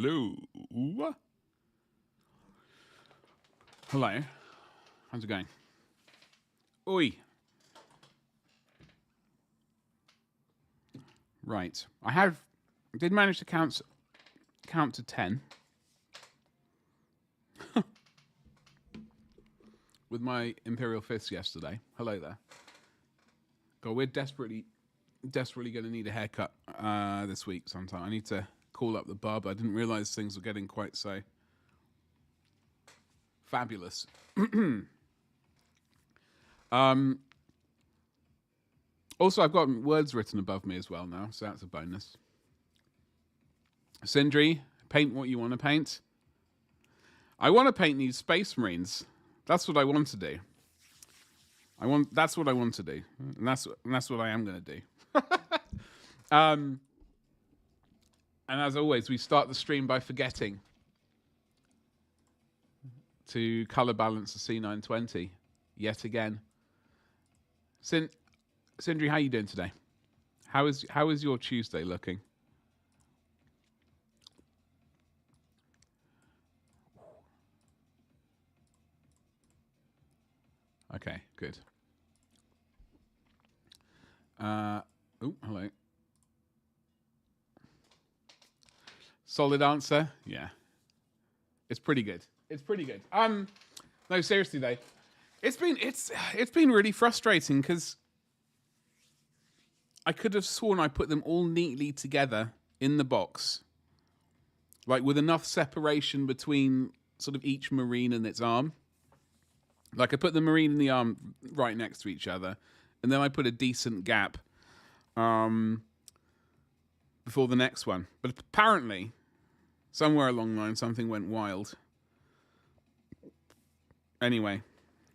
Hello. Hello. How's it going? Oi. Right. I did manage to count to 10. With my Imperial Fists yesterday. Hello there. God, we're desperately going to need a haircut this week sometime. I need to call up the barber. I didn't realize things were getting quite so fabulous. Also, I've got words written above me as well now, so that's a bonus. Sindri, paint what you want to paint. I want to paint these Space Marines. That's what I want to do. That's what I want to do, and that's what I am going to do. And as always, we start the stream by forgetting to color balance the C920 yet again. Sindri, how are you doing today? How is your Tuesday looking? Okay, good. Oh, hello. Solid answer? Yeah. It's pretty good. It's pretty good. No, seriously though. It's been really frustrating because I could have sworn I put them all neatly together in the box. Like with enough separation between sort of each Marine and its arm. Like I put the Marine and the arm right next to each other, and then I put a decent gap before the next one. But apparently, somewhere along the line, something went wild. Anyway,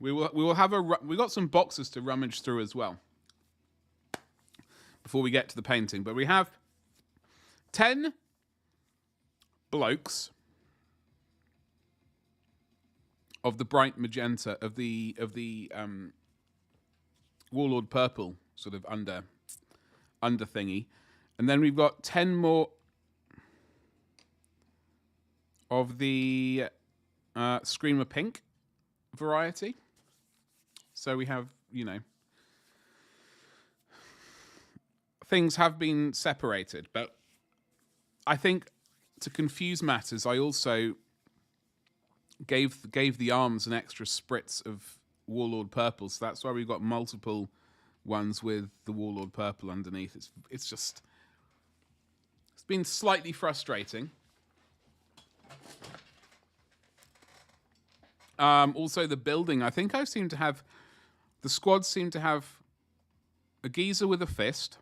we will have we got some boxes to rummage through as well before we get to the painting. But we have 10 blokes of the bright magenta of the Warlord purple sort of under thingy, and then we've got 10 more of the Screamer pink variety. So we have, things have been separated, but I think to confuse matters, I also gave the arms an extra spritz of Warlord purple, so that's why we've got multiple ones with the Warlord purple underneath. It's been slightly frustrating. Also the building, I think the squad seem to have a geezer with a fist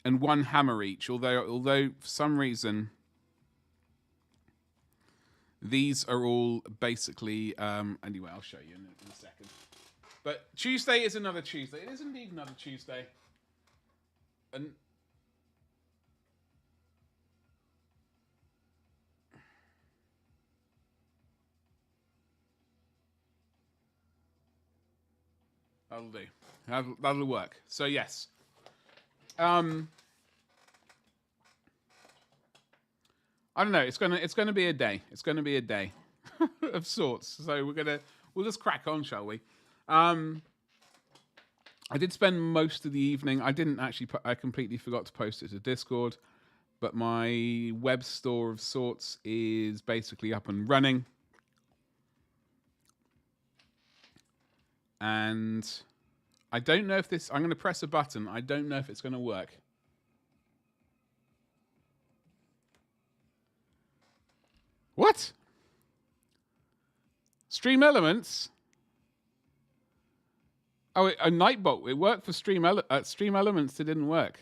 and one hammer each, although for some reason these are all basically anyway, I'll show you in a second. But Tuesday is another Tuesday. It is indeed another Tuesday. And that'll do. That'll work. So yes. I don't know. It's gonna be a day. It's gonna be a day of sorts. So we'll just crack on, shall we? I did spend most of the evening. I didn't actually. I completely forgot to post it to Discord, but my web store of sorts is basically up and running, and I don't know if this. I'm going to press a button. I don't know if it's going to work. What? Stream Elements? Oh, a Nightbot. It worked for Stream Elements. It didn't work.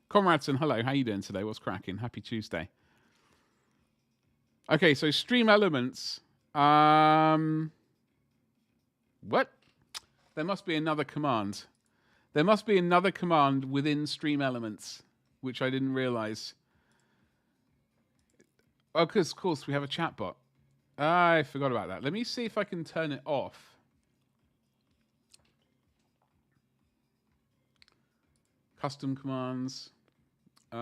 Comradson, hello. How you doing today? What's cracking? Happy Tuesday. Okay, so Stream Elements. What? There must be another command. There must be another command within Stream Elements, which I didn't realize. Oh, because, of course, we have a chatbot. I forgot about that. Let me see if I can turn it off. Custom commands. We've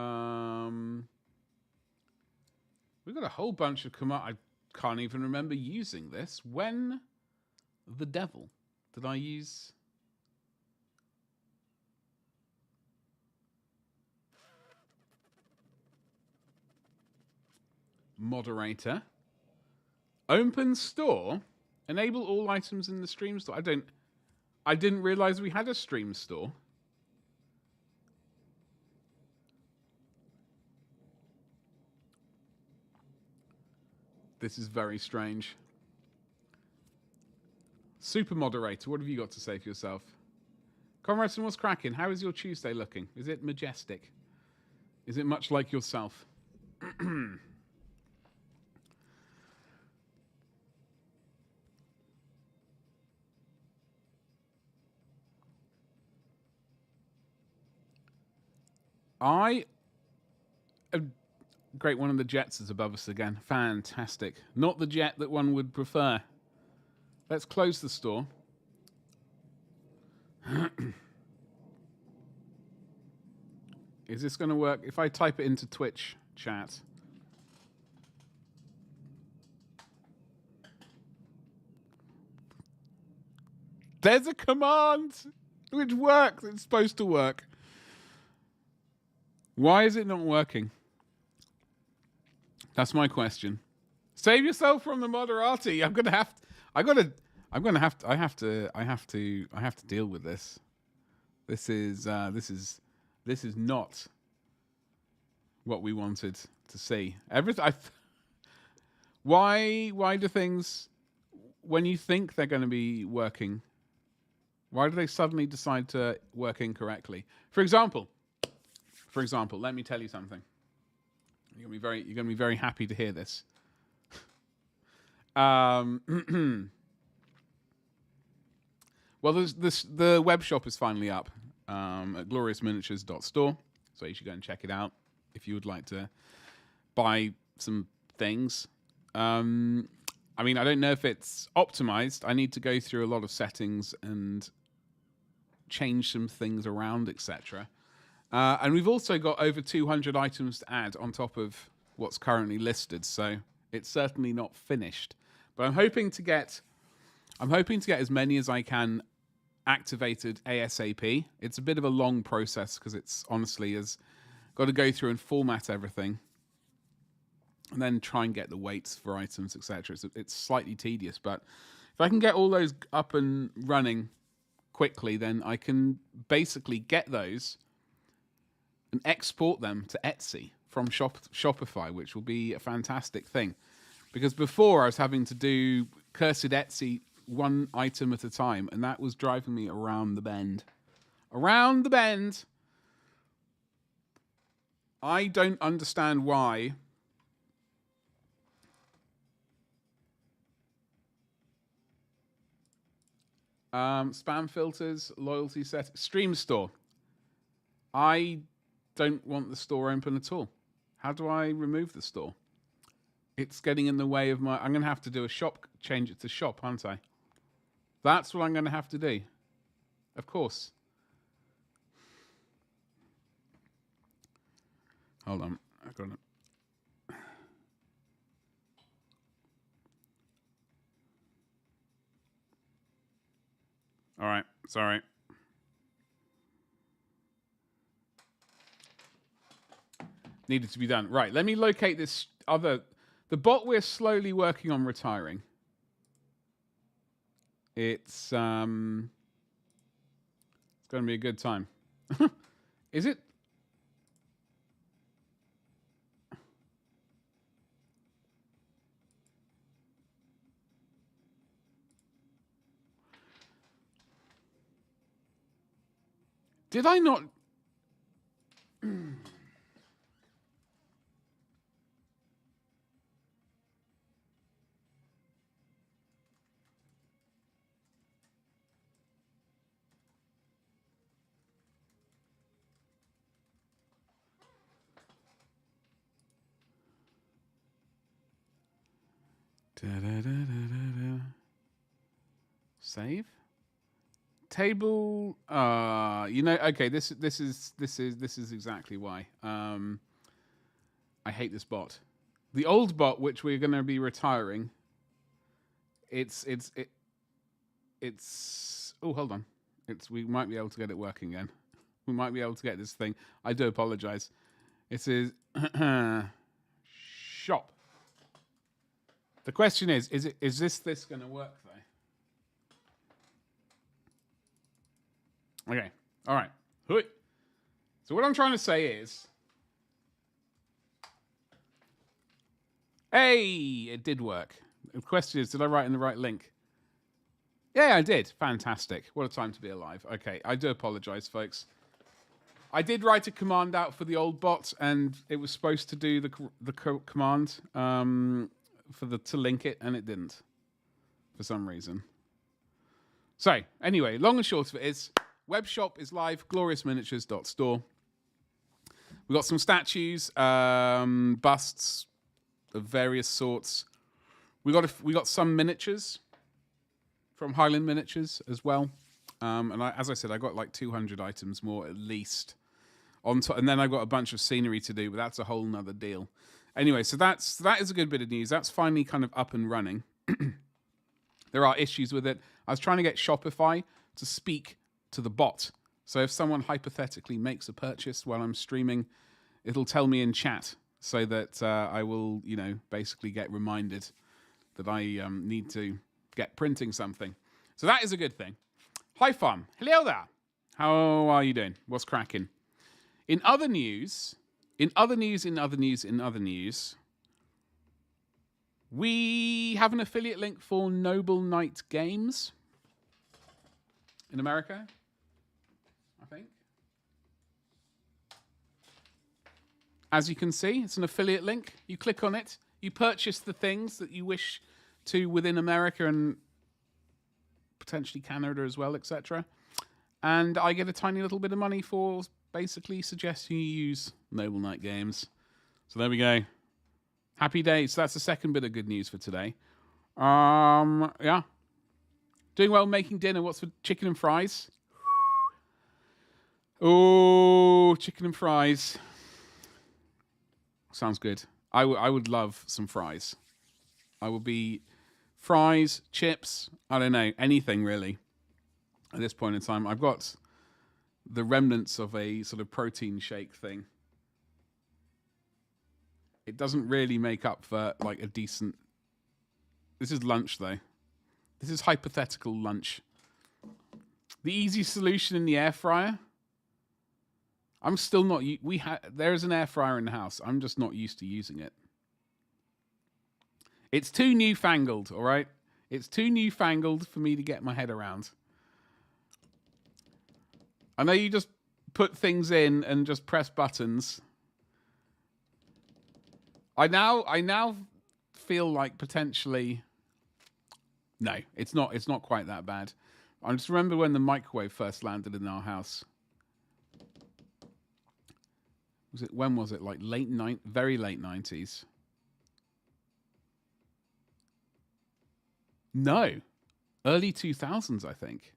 got a whole bunch of command. I can't even remember using this. When the devil did I use? Moderator. Open store. Enable all items in the stream store. I didn't realize we had a stream store. This is very strange. Super moderator, what have you got to say for yourself? Conradson, what's cracking? How is your Tuesday looking? Is it majestic? Is it much like yourself? Great, one of the jets is above us again. Fantastic. Not the jet that one would prefer. Let's close the store. Is this going to work? If I type it into Twitch chat. There's a command which works. It's supposed to work. Why is it not working? That's my question. Save yourself from the moderati. I have to deal with this. This is not what we wanted to see. Why do things, when you think they're going to be working, why do they suddenly decide to work incorrectly? For example, let me tell you something. You're going to be very happy to hear this. Well, the web shop is finally up at gloriousminiatures.store, so you should go and check it out if you would like to buy some things. I mean, I don't know if it's optimized. I need to go through a lot of settings and change some things around, etc. And we've also got over 200 items to add on top of what's currently listed, so it's certainly not finished. But I'm hoping to get as many as I can activated ASAP. It's a bit of a long process because it's honestly got to go through and format everything, and then try and get the weights for items, etc. It's slightly tedious, but if I can get all those up and running quickly, then I can basically get those and export them to Etsy from Shopify, which will be a fantastic thing. Because before I was having to do cursed Etsy one item at a time, and that was driving me around the bend. Around the bend! I don't understand why spam filters, loyalty set, stream store. I don't want the store open at all. How do I remove the store? It's getting in the way of my... I'm going to have to do a shop, change it to shop, aren't I? That's what I'm going to have to do. Of course. Hold on. I've got it. All right. Sorry. Needed to be done. Right. Let me locate this other... The bot we're slowly working on retiring. It's going to be a good time. Is it? Did I not? Save. Table. You know. Okay. This is exactly why. I hate this bot. The old bot, which we're going to be retiring. It's. Oh, hold on. We might be able to get it working again. We might be able to get this thing. I do apologize. It is shop. The question is this going to work though? Okay. All right. So what I'm trying to say is, hey, it did work. The question is, did I write in the right link? Yeah, I did. Fantastic. What a time to be alive. Okay, I do apologize, folks. I did write a command out for the old bot, and it was supposed to do the command to link it, and it didn't for some reason. So anyway, long and short of it is, web shop is live. gloriousminiatures.store. We got some statues, busts of various sorts. We got some miniatures from Highland Miniatures as well. And as I said, I got like 200 items more at least. And then I've got a bunch of scenery to do, but that's a whole nother deal. Anyway, so that is a good bit of news. That's finally kind of up and running. There are issues with it. I was trying to get Shopify to speak to the bot. So if someone hypothetically makes a purchase while I'm streaming, it'll tell me in chat so that I will, basically get reminded that I need to get printing something. So that is a good thing. Hi, Farm. Hello there. How are you doing? What's cracking? In other news, we have an affiliate link for Noble Knight Games in America, I think. As you can see, it's an affiliate link. You click on it, you purchase the things that you wish to within America and potentially Canada as well, etc. And I get a tiny little bit of money for basically suggesting you use Noble Knight Games. So there we go. Happy days. So that's the second bit of good news for today. Yeah. Doing well making dinner. What's for chicken and fries? Oh, chicken and fries. Sounds good. I would love some fries. I would be fries, chips, I don't know, anything really at this point in time. I've got the remnants of a sort of protein shake thing. It doesn't really make up for like a decent... This is lunch though. This is hypothetical lunch. The easy solution in the air fryer. I'm still not... There is an air fryer in the house. I'm just not used to using it. It's too newfangled, all right? It's too newfangled for me to get my head around. I know you just put things in and just press buttons. I now feel like potentially... No, it's not quite that bad. I just remember when the microwave first landed in our house. When was it? Like very late 90s. No. Early 2000s, I think.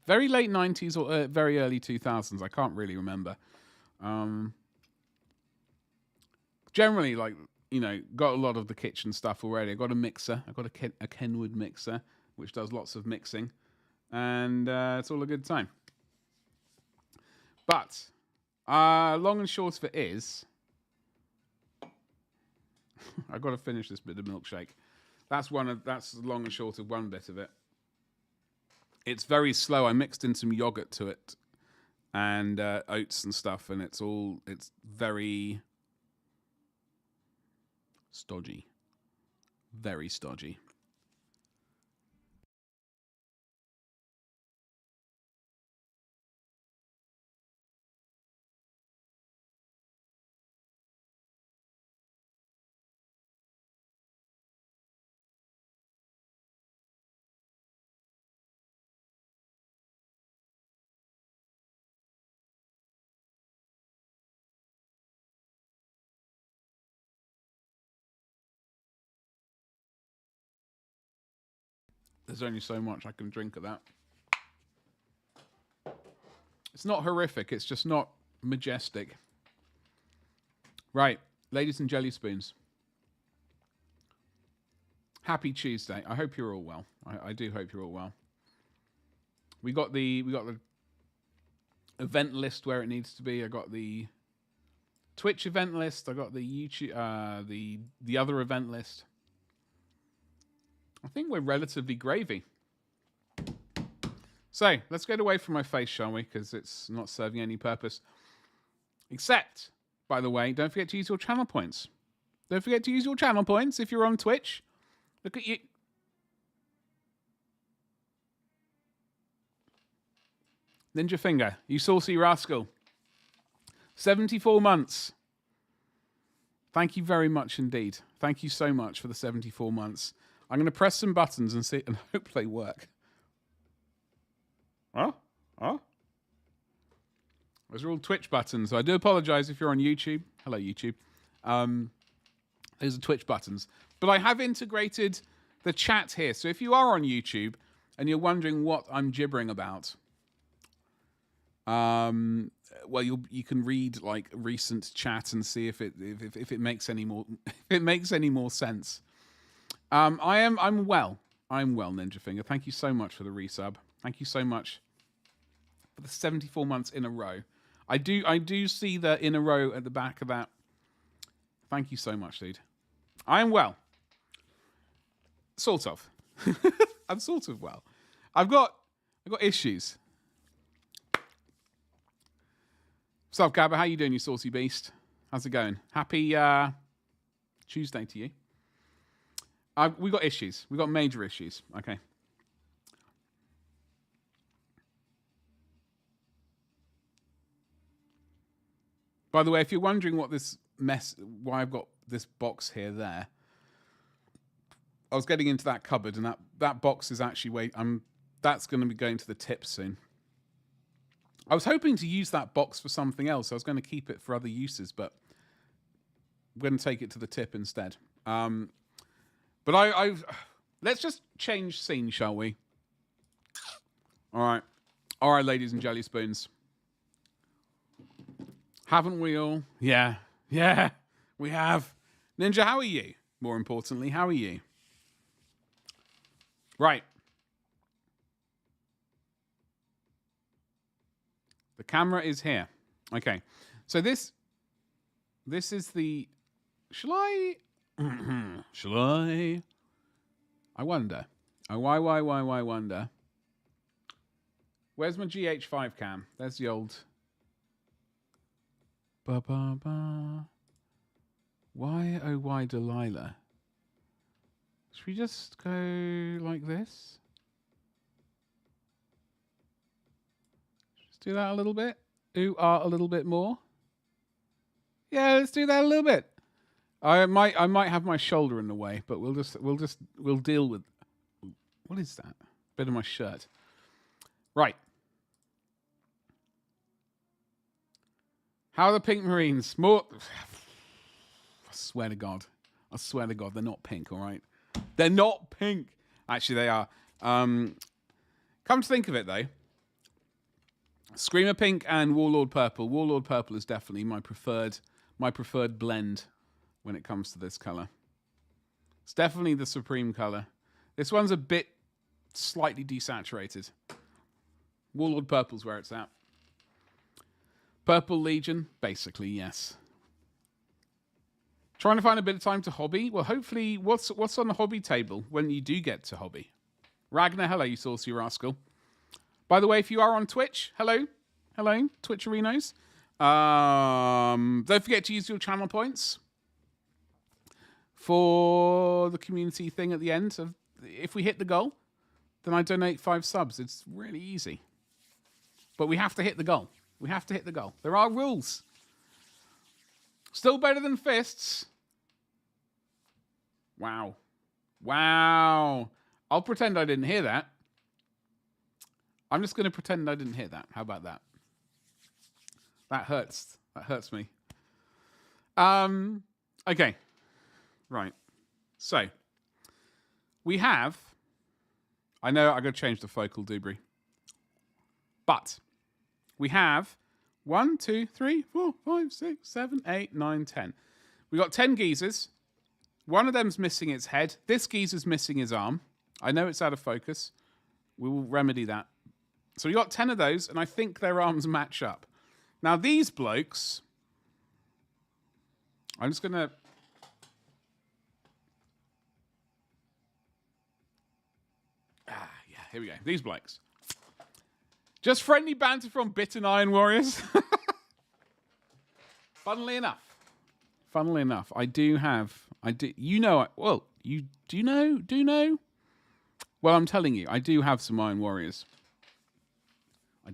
Very late 90s or very early 2000s. I can't really remember. Generally, got a lot of the kitchen stuff already. I got a mixer. I got a Kenwood mixer, which does lots of mixing. And it's all a good time. But long and short of it is... I've got to finish this bit of milkshake. That's long and short of one bit of it. It's very slow. I mixed in some yogurt to it and oats and stuff, and it's very stodgy. Very stodgy. There's only so much I can drink of that. It's not horrific. It's just not majestic. Right, ladies and jelly spoons. Happy Tuesday. I hope you're all well. I do hope you're all well. We got the event list where it needs to be. I got the Twitch event list. I got the YouTube, the other event list. I think we're relatively gravy. So let's get away from my face, shall we? Because it's not serving any purpose. Except, by the way, don't forget to use your channel points. Don't forget to use your channel points if you're on Twitch. Look at you. Ninja Finger, you saucy rascal. 74 months. Thank you very much indeed. Thank you so much for the 74 months. I'm going to press some buttons and see and hope they work. Oh? Those are all Twitch buttons. So I do apologize if you're on YouTube. Hello, YouTube. Those are Twitch buttons. But I have integrated the chat here. So if you are on YouTube and you're wondering what I'm gibbering about, well, you can read like recent chat and see if it makes any more sense. I'm well, Ninja Finger. Thank you so much for the resub. Thank you so much for the 74 months in a row. I do see the in a row at the back of that. Thank you so much, dude. I am well. Sort of. I'm sort of well. I've got issues. What's up, Gabba? How you doing, you saucy beast? How's it going? Happy Tuesday to you. We got issues. We got major issues. Okay. By the way, if you're wondering what this why I've got this box here, there, I was getting into that cupboard, and that box is actually that's going to be going to the tip soon. I was hoping to use that box for something else. I was going to keep it for other uses, but I'm going to take it to the tip instead. But let's just change scene, shall we? All right, ladies and jelly spoons. Haven't we all? Yeah, we have. Ninja, how are you? More importantly, how are you? Right. The camera is here. Okay. So this is the... Shall I... I wonder. Why wonder? Where's my GH5 cam? There's the old... Why, oh why, Delilah? Should we just go like this? Just do that a little bit. Ooh, a little bit more. Yeah, let's do that a little bit. I might have my shoulder in the way, but we'll deal with. What is that? Bit of my shirt. Right. How are the Pink Marines? More. I swear to God, they're not pink. All right, they're not pink. Actually, they are. Come to think of it, though, Screamer Pink and Warlord Purple. Warlord Purple is definitely my preferred blend when it comes to this color. It's definitely the supreme color. This one's a bit slightly desaturated. Warlord Purple's where it's at. Purple Legion, basically, yes. Trying to find a bit of time to hobby. Well, hopefully, what's on the hobby table when you do get to hobby? Ragnar, hello, you saucy rascal. By the way, if you are on Twitch, hello, Twitcherinos. Don't forget to use your channel points for the community thing at the end. If we hit the goal, then I donate 5 subs. It's really easy. But we have to hit the goal. There are rules. Still better than fists. Wow. I'll pretend I didn't hear that. I'm just going to pretend I didn't hear that. How about that? That hurts. That hurts me. Okay. Right. So, we have I know I got to change the focal debris. But we have 1, 2, 3, 4, 5, 6, 7, 8, 9, 10. We got 10 geezers. One of them's missing its head. This geezer's missing his arm. I know it's out of focus. We will remedy that. So we got 10 of those, and I think their arms match up. Now these blokes, I'm just going to... yeah, here we go. These blokes. Just friendly banter from Bitten Iron Warriors. Funnily enough, you know, well, I'm telling you, I do have some Iron Warriors. And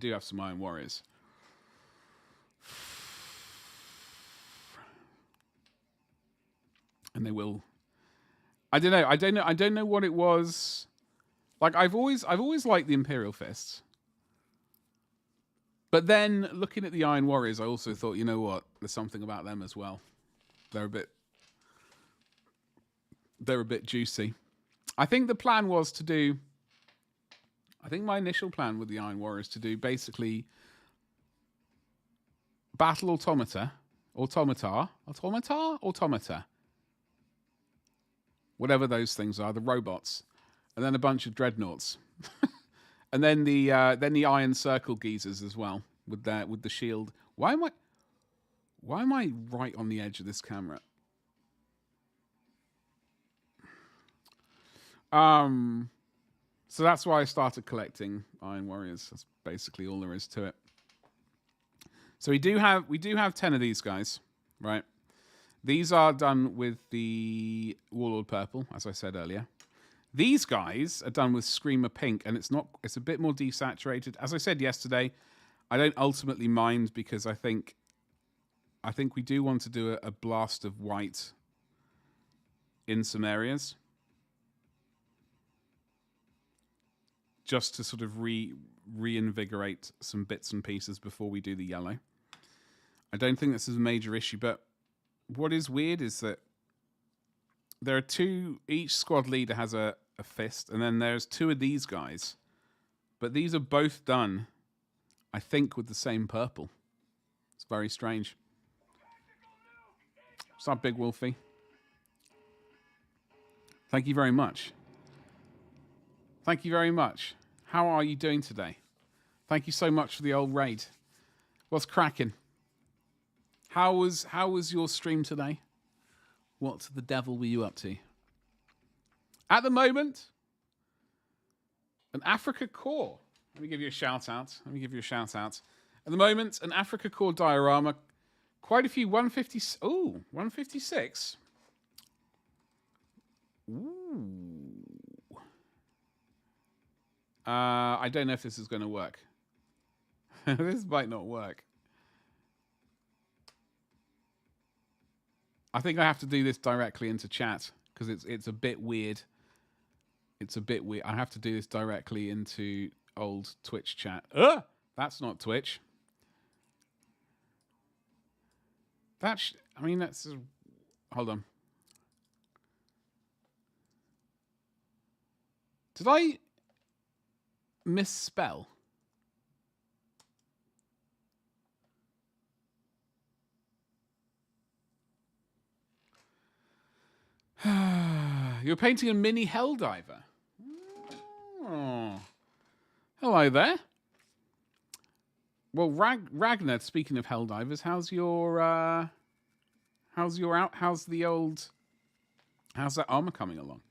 they will. I don't know what it was. Like I've always liked the Imperial Fists. But then looking at the Iron Warriors, I also thought, you know what? There's something about them as well. They're a bit juicy. I think the plan was to do. I think my initial plan with the Iron Warriors to do basically battle automata, whatever those things are, the robots, and then a bunch of dreadnoughts, and then the Iron Circle geezers as well with the shield. Why am I right on the edge of this camera? So that's why I started collecting Iron Warriors. That's basically all there is to it. So we do have 10 of these guys, right? These are done with the Warlord Purple, as I said earlier. These guys are done with Screamer Pink, and it's a bit more desaturated. As I said yesterday, I don't ultimately mind because I think we do want to do a blast of white in some areas. Just to sort of reinvigorate some bits and pieces before we do the yellow. I don't think this is a major issue, but what is weird is that there are two, each squad leader has a fist, and then there's two of these guys. But these are both done, I think, with the same purple. It's very strange. What's up, Big Wolfie? Thank you very much. Thank you very much. How are you doing today? Thank you so much for the old raid. What's cracking? How was your stream today? What the devil were you up to? At the moment, an Africa Core. Let me give you a shout out. At the moment, an Africa Core diorama. Quite a few 150. Ooh, 156. Ooh. I don't know if this is going to work. This might not work. I think I have to do this directly into chat because it's a bit weird. I have to do this directly into old Twitch chat. That's not Twitch. That's. Hold on. Did I misspell? You're painting a mini Helldiver. Oh. Hello there. Well, Ragnar, speaking of Helldivers, how's that armor coming along?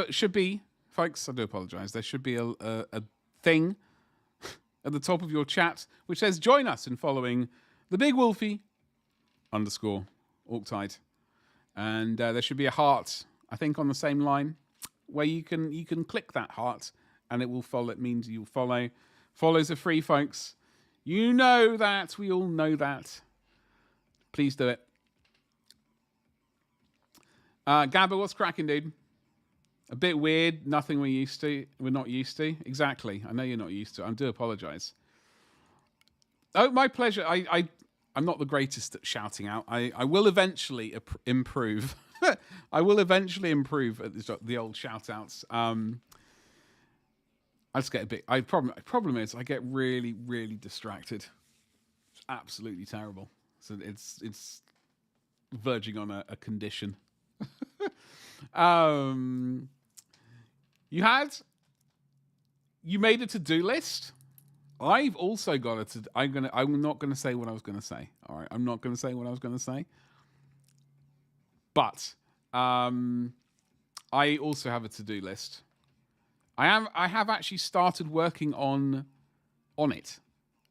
Should be, folks, I do apologize. There should be a thing at the top of your chat which says join us in following the Big Wolfie _Orctide. And there should be a heart, I think, on the same line where you can click that heart and it will follow. It means you'll follow. Follows are free, folks. You know that. We all know that. Please do it. Gabba, what's cracking, dude? A bit weird. Nothing we're not used to. Exactly. I know you're not used to it. I do apologize. Oh, my pleasure. I'm not the greatest at shouting out. I will eventually improve. I will eventually improve at the old shout outs. I just get a bit. Problem is, I get really, really distracted. It's absolutely terrible. So it's verging on a condition. You made a to-do list. I've also got a to. I'm not gonna say what I was gonna say. All right, I'm not gonna say what I was gonna say. But I also have a to-do list. I have actually started working on it,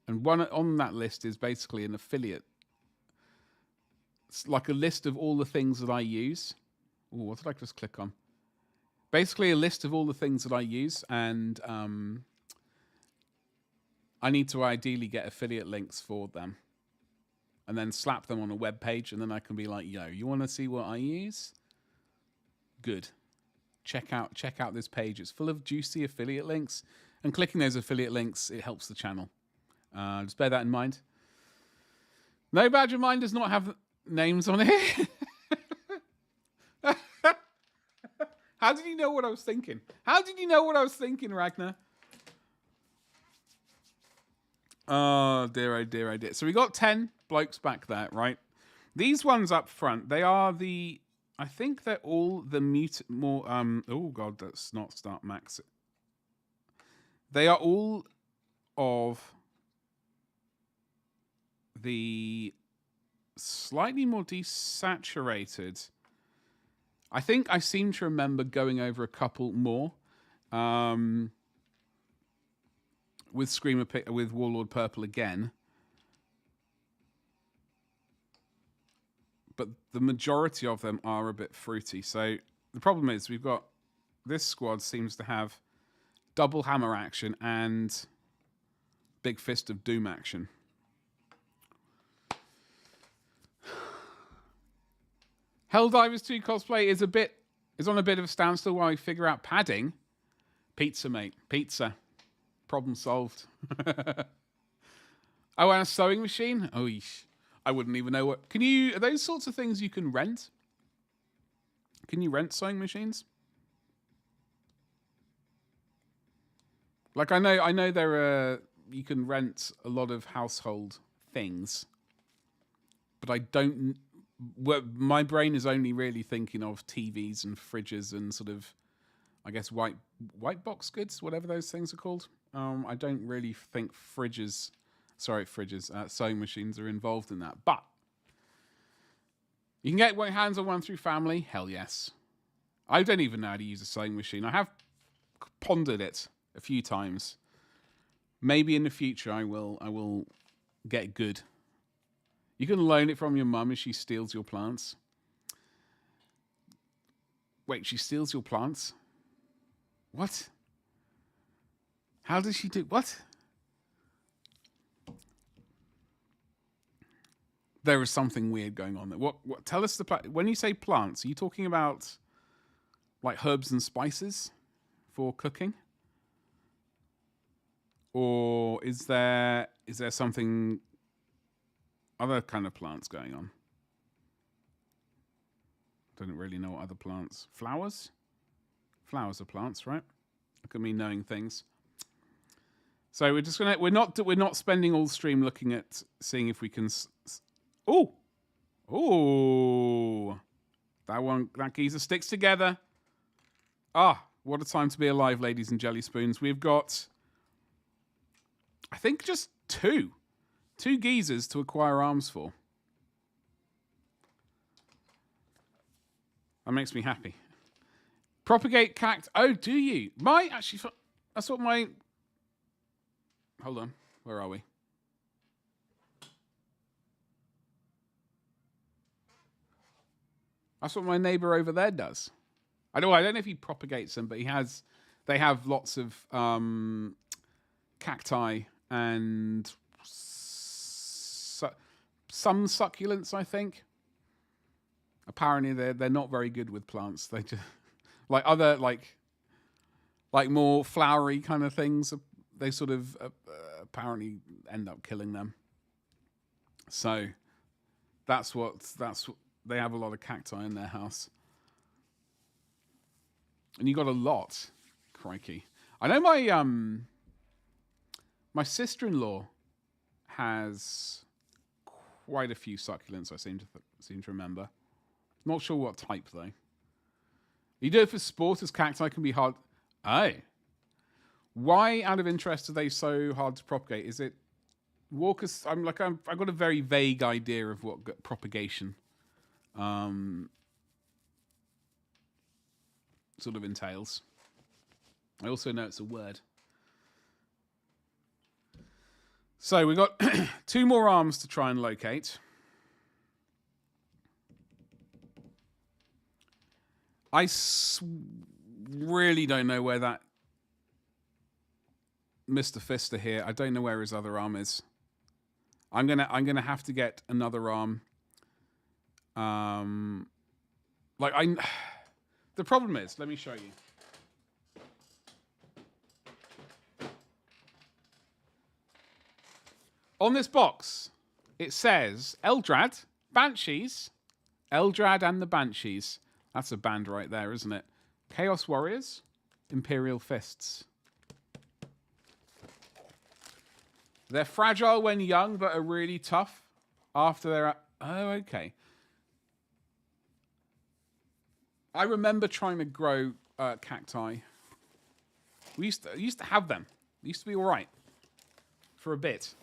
and one on that list is basically an affiliate. It's like a list of all the things that I use. Ooh, what did I just click on? Basically, a list of all the things that I use, and I need to ideally get affiliate links for them, and then slap them on a web page, and then I can be like, "Yo, you want to see what I use? Good. Check out this page. It's full of juicy affiliate links, and clicking those affiliate links, it helps the channel. Just bear that in mind. No Badge of Mine does not have names on it." How did you know what I was thinking? How did you know what I was thinking, Ragnar? Oh, dear, oh, dear, oh, dear. So we got 10 blokes back there, right? These ones up front, they are the... I think they're all the oh, God, let's not start max. They are all of the slightly more desaturated... I think I seem to remember going over a couple more with Warlord Purple again, but the majority of them are a bit fruity. So the problem is we've got this squad seems to have double hammer action and big fist of doom action. Helldivers 2 cosplay is on a bit of a standstill while we figure out padding. Pizza, mate. Pizza. Problem solved. Oh, and a sewing machine? Oh, I wouldn't even know what... Are those sorts of things you can rent? Can you rent sewing machines? Like, I know there are... You can rent a lot of household things. But I don't... Well, my brain is only really thinking of TVs and fridges and sort of, I guess, white box goods, whatever those things are called. I don't really think sewing machines are involved in that. But you can get hands on one through family. Hell yes. I don't even know how to use a sewing machine. I have pondered it a few times. Maybe in the future I will get good. You can loan it from your mum if she steals your plants. Wait, she steals your plants? What? How does she do... What? There is something weird going on there. What? Tell us when you say plants, are you talking about like herbs and spices for cooking? Or is there something... other kind of plants going on? Don't really know what other plants. Flowers? Flowers are plants, right? Look at me knowing things. So we're not spending all stream looking at seeing if we can. Oh, that geezer sticks together. Ah, what a time to be alive, ladies and jelly spoons. We've got, I think, just two geezers to acquire arms for. That makes me happy. Propagate cact. Oh, do you? That's what my... Hold on. Where are we? That's what my neighbor over there does. I don't know if he propagates them, but they have lots of cacti and some succulents, I think. Apparently they're not very good with plants. They just like other like more flowery kind of things. They sort of apparently end up killing them. So that's what they have, a lot of cacti in their house. And you got a lot. Crikey. I know my sister-in-law has quite a few succulents. I seem to remember. Not sure what type though. You do it for sport, as cacti can be hard. Oh, why, out of interest, are they so hard to propagate? Is it walkers? I've got a very vague idea of what propagation sort of entails. I also know it's a word. So we've got 2 more arms to try and locate. I really don't know where that Mr. Fister here. I don't know where his other arm is. I'm gonna have to get another arm. The problem is, let me show you. On this box, it says Eldrad, Banshees, Eldrad and the Banshees. That's a band right there, isn't it? Chaos Warriors, Imperial Fists. They're fragile when young, but are really tough after they're... Oh, okay. I remember trying to grow cacti. We used to have them. They used to be all right for a bit.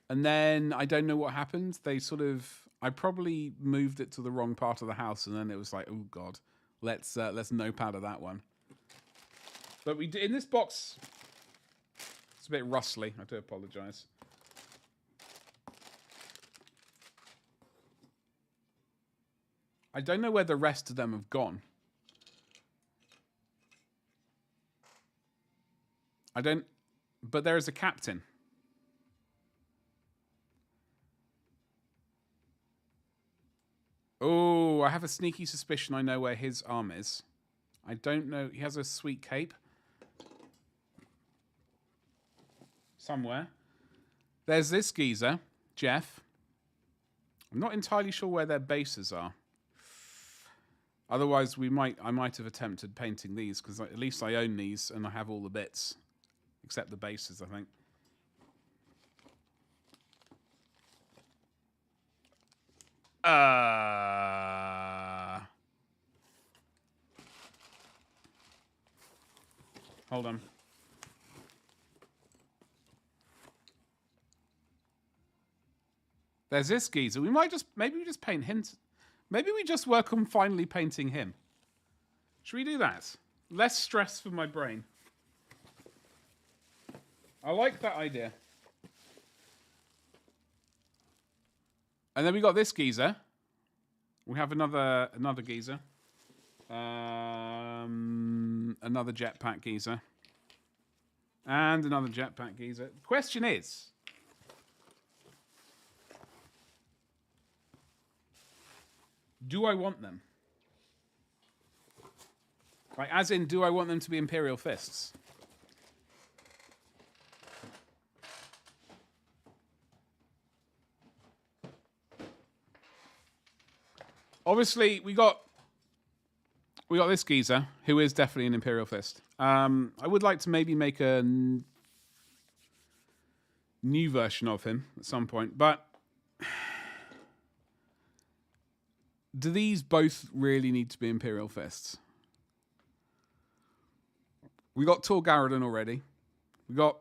And then I don't know what happened. They sort of... I probably moved it to the wrong part of the house, and then it was like, oh god, let's nope out of that one. But we in this box, it's a bit rustly. I do apologise. I don't know where the rest of them have gone. I don't... But there is a captain. Oh, I have a sneaky suspicion I know where his arm is. I don't know. He has a sweet cape. Somewhere. There's this geezer, Jeff. I'm not entirely sure where their bases are. Otherwise, I might have attempted painting these, because at least I own these and I have all the bits. Except the bases, I think. Hold on. There's this geezer. Maybe we just paint him. Maybe we just work on finally painting him. Should we do that? Less stress for my brain. I like that idea. And then we got this geezer. We have another geezer. Another jetpack geezer. And another jetpack geezer. The question is... do I want them? Like, as in, do I want them to be Imperial Fists? Obviously, we got this geezer, who is definitely an Imperial Fist. I would like to maybe make a new version of him at some point, but do these both really need to be Imperial Fists? We got Tor Garradon already. We got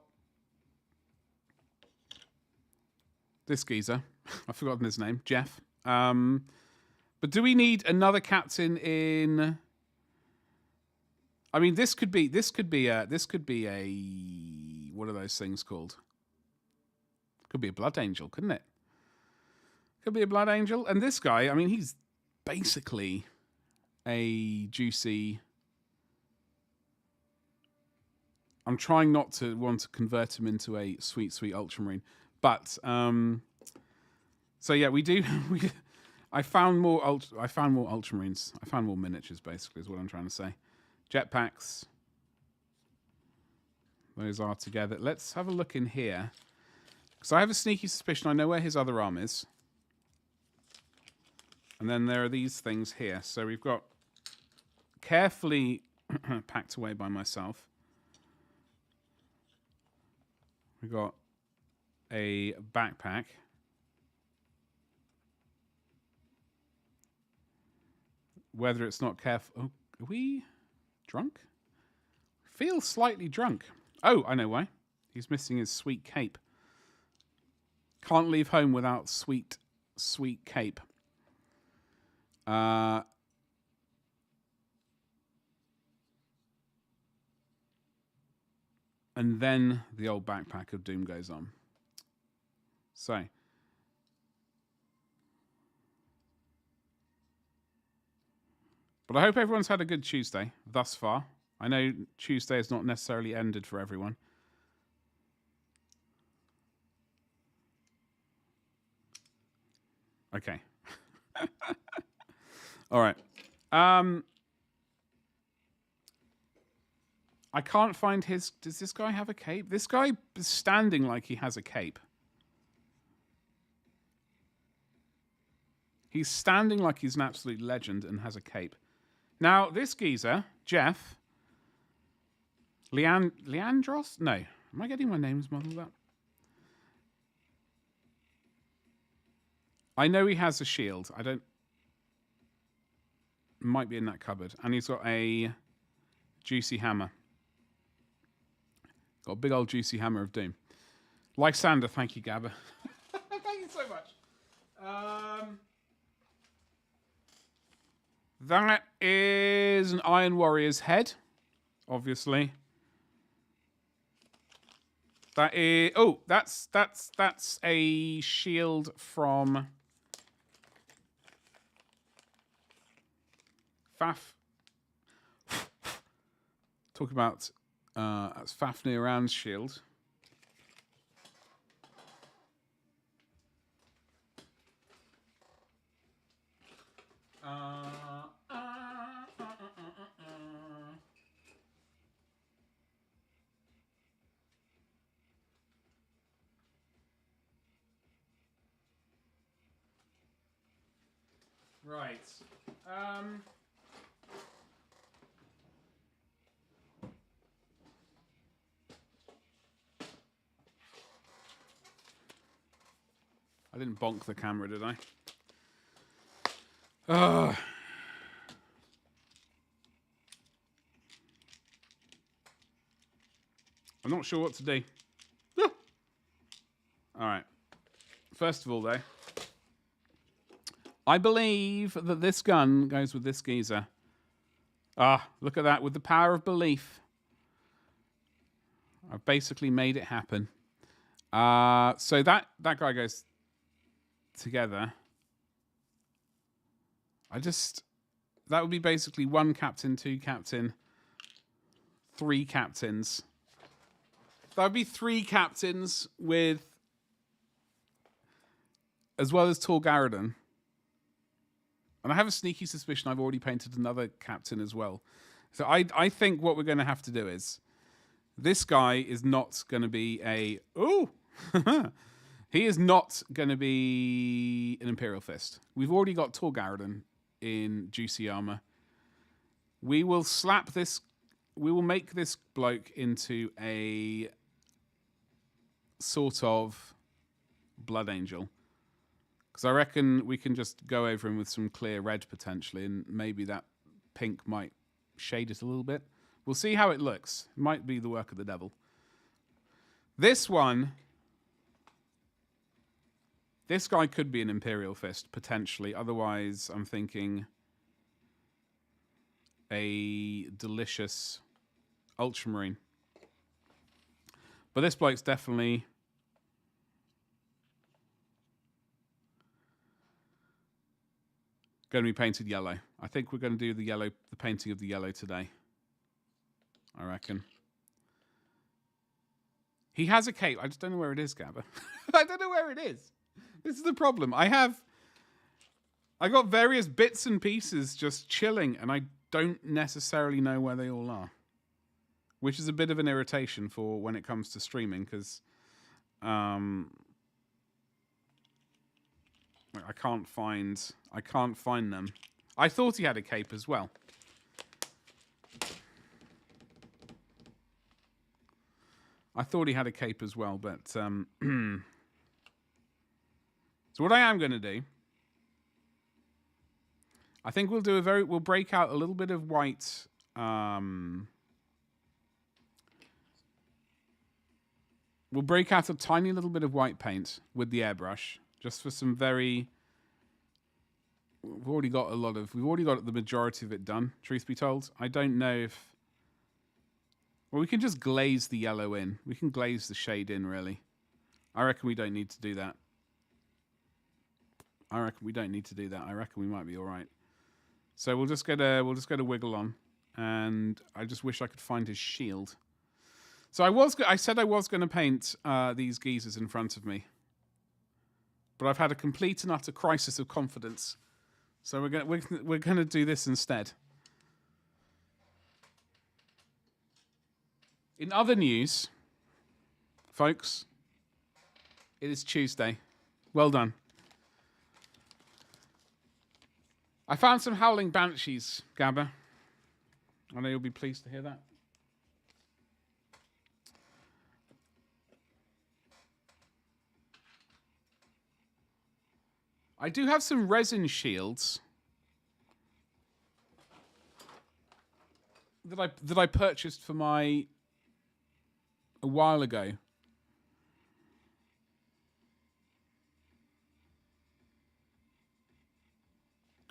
this geezer. I've forgotten his name. Jeff. But do we need another captain in? I mean, this could be a what are those things called? Could be a Blood Angel, couldn't it? Could be a Blood Angel. And this guy, I mean, he's basically a juicy... I'm trying not to want to convert him into a sweet, sweet Ultramarine. But, so yeah, we do... I found more Ultramarines. I found more miniatures, basically, is what I'm trying to say. Jetpacks. Those are together. Let's have a look in here. Because I have a sneaky suspicion I know where his other arm is. And then there are these things here. So we've got carefully packed away by myself. We got a backpack. Whether it's not careful. Oh, are we drunk? Feel slightly drunk. Oh, I know why. He's missing his sweet cape. Can't leave home without sweet cape. And then the old backpack of doom goes on. So. But I hope everyone's had a good Tuesday thus far. I know Tuesday has not necessarily ended for everyone. Okay. All right. I can't find his... Does this guy have a cape? This guy is standing like he has a cape. He's standing like he's an absolute legend and has a cape. Now, this geezer, Jeff... Leandros? No. Am I getting my names muddled up? I know he has a shield. I don't... Might be in that cupboard. And he's got a juicy hammer. Got a big old juicy hammer of doom. Lysander, thank you, Gabba. Thank you so much. That is an Iron Warrior's head, obviously. That is... Oh, that's a shield from... Faf. Talk about that's Fafnir Rand's shield. Right. I didn't bonk the camera, did I? I'm not sure what to do. All right. First of all, though, I believe that this gun goes with this geezer. Look at that. With the power of belief, I've basically made it happen. So that guy goes together. That would be basically 1 captain, 2 captain, 3 captains. That would be 3 captains with, as well as Tor Garadon. And I have a sneaky suspicion I've already painted another captain as well. So I think what we're going to have to do is, this guy is not going to be a... Ooh! He is not going to be an Imperial Fist. We've already got Tor Garadon in juicy armor. We will slap this... We will make this bloke into a sort of Blood Angel. Because I reckon we can just go over him with some clear red potentially, and maybe that pink might shade it a little bit. We'll see how it looks. It might be the work of the devil. This one... This guy could be an Imperial Fist, potentially. Otherwise, I'm thinking a delicious Ultramarine. But this bloke's definitely... going to be painted yellow. I think we're going to do the painting of the yellow today. I reckon. He has a cape. I just don't know where it is, Gabba. I don't know where it is. This is the problem. I got various bits and pieces just chilling, and I don't necessarily know where they all are. Which is a bit of an irritation for when it comes to streaming, because I can't find them. I thought he had a cape as well. I thought he had a cape as well, but so what I am going to do, I think we'll break out a little bit of white. We'll break out a tiny little bit of white paint with the airbrush, just for some very. We've already got the majority of it done. Truth be told, I don't know if. Well, we can just glaze the yellow in. We can glaze the shade in, really. I reckon we don't need to do that. I reckon we might be all right. So we'll just get a wiggle on, and I just wish I could find his shield. So I said I was going to paint these geezers in front of me, but I've had a complete and utter crisis of confidence. So we're gonna do this instead. In other news, folks, it is Tuesday. Well done. I found some howling banshees, Gabba. I know you'll be pleased to hear that. I do have some resin shields that I purchased for a while ago.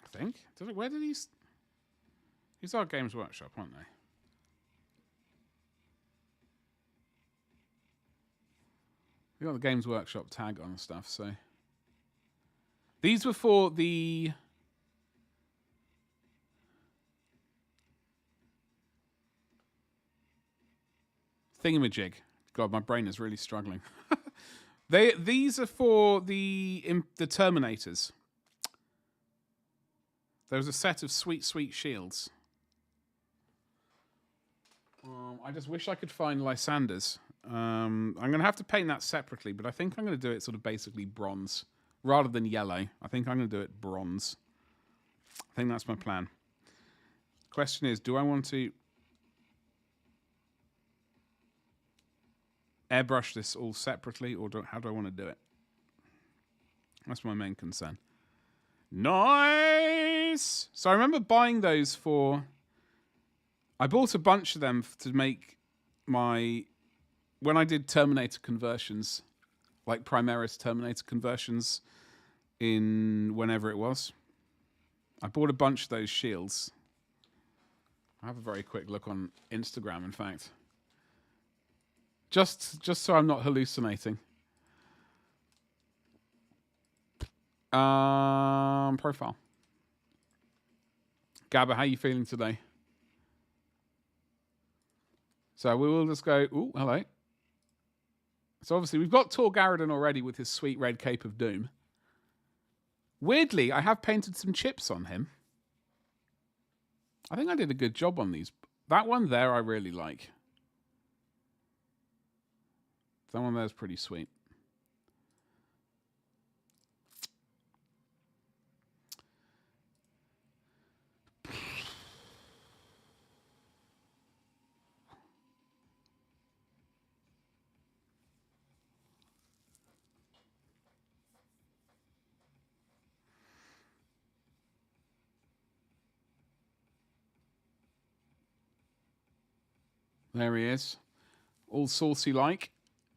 I think. Where did these are Games Workshop, aren't they? We got the Games Workshop tag on and stuff, so. These were for the thingamajig. God, my brain is really struggling. These are for the Terminators. There was a set of sweet, sweet shields. I just wish I could find Lysander's. I'm going to have to paint that separately, but I think I'm going to do it sort of basically bronze. Rather than yellow, I think I'm going to do it bronze. I think that's my plan. Question is, do I want to airbrush this all separately, or how do I want to do it? That's my main concern. Nice! So I remember buying those for. I bought a bunch of them to make my. When I did Terminator conversions, like Primaris Terminator conversions in whenever it was, I bought a bunch of those shields. I have a very quick look on Instagram, in fact. Just so I'm not hallucinating. Profile. Gabba, how are you feeling today? So we will just go, ooh, hello. So obviously we've got Tor Garridan already with his sweet red cape of doom. Weirdly, I have painted some chips on him. I think I did a good job on these. That one there I really like. That one there is pretty sweet. There he is. All saucy like.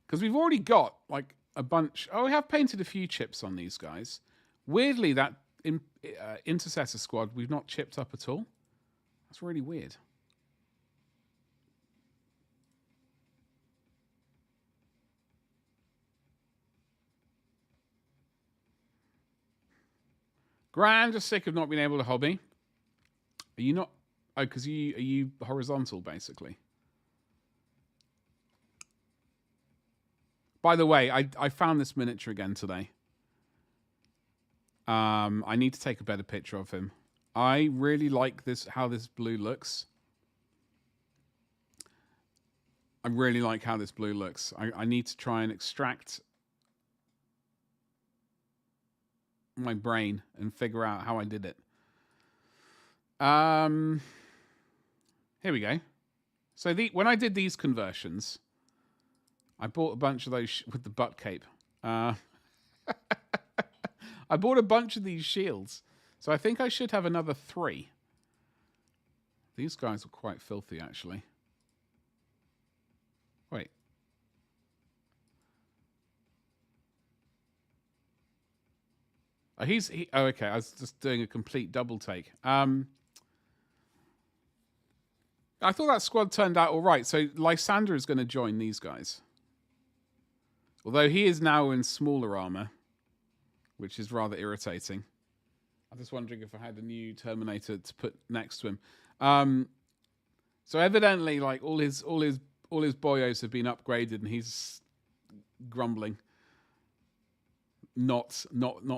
Because we've already got like a bunch. Oh, we have painted a few chips on these guys. Weirdly, that Intercessor squad, we've not chipped up at all. That's really weird. Grand, just sick of not being able to hobby. Are you not? Oh, because are you horizontal, basically? By the way, I found this miniature again today. I need to take a better picture of him. I really like how this blue looks. I really like how this blue looks. I need to try and extract my brain and figure out how I did it. Here we go. So when I did these conversions, I bought a bunch of those with the butt cape. I bought a bunch of these shields. So I think I should have another 3. These guys are quite filthy, actually. Wait. Oh, oh, okay. I was just doing a complete double take. I thought that squad turned out all right. So Lysander is going to join these guys. Although he is now in smaller armor, which is rather irritating. I'm just wondering if I had a new Terminator to put next to him. So evidently, like all his boyos have been upgraded, and he's grumbling, not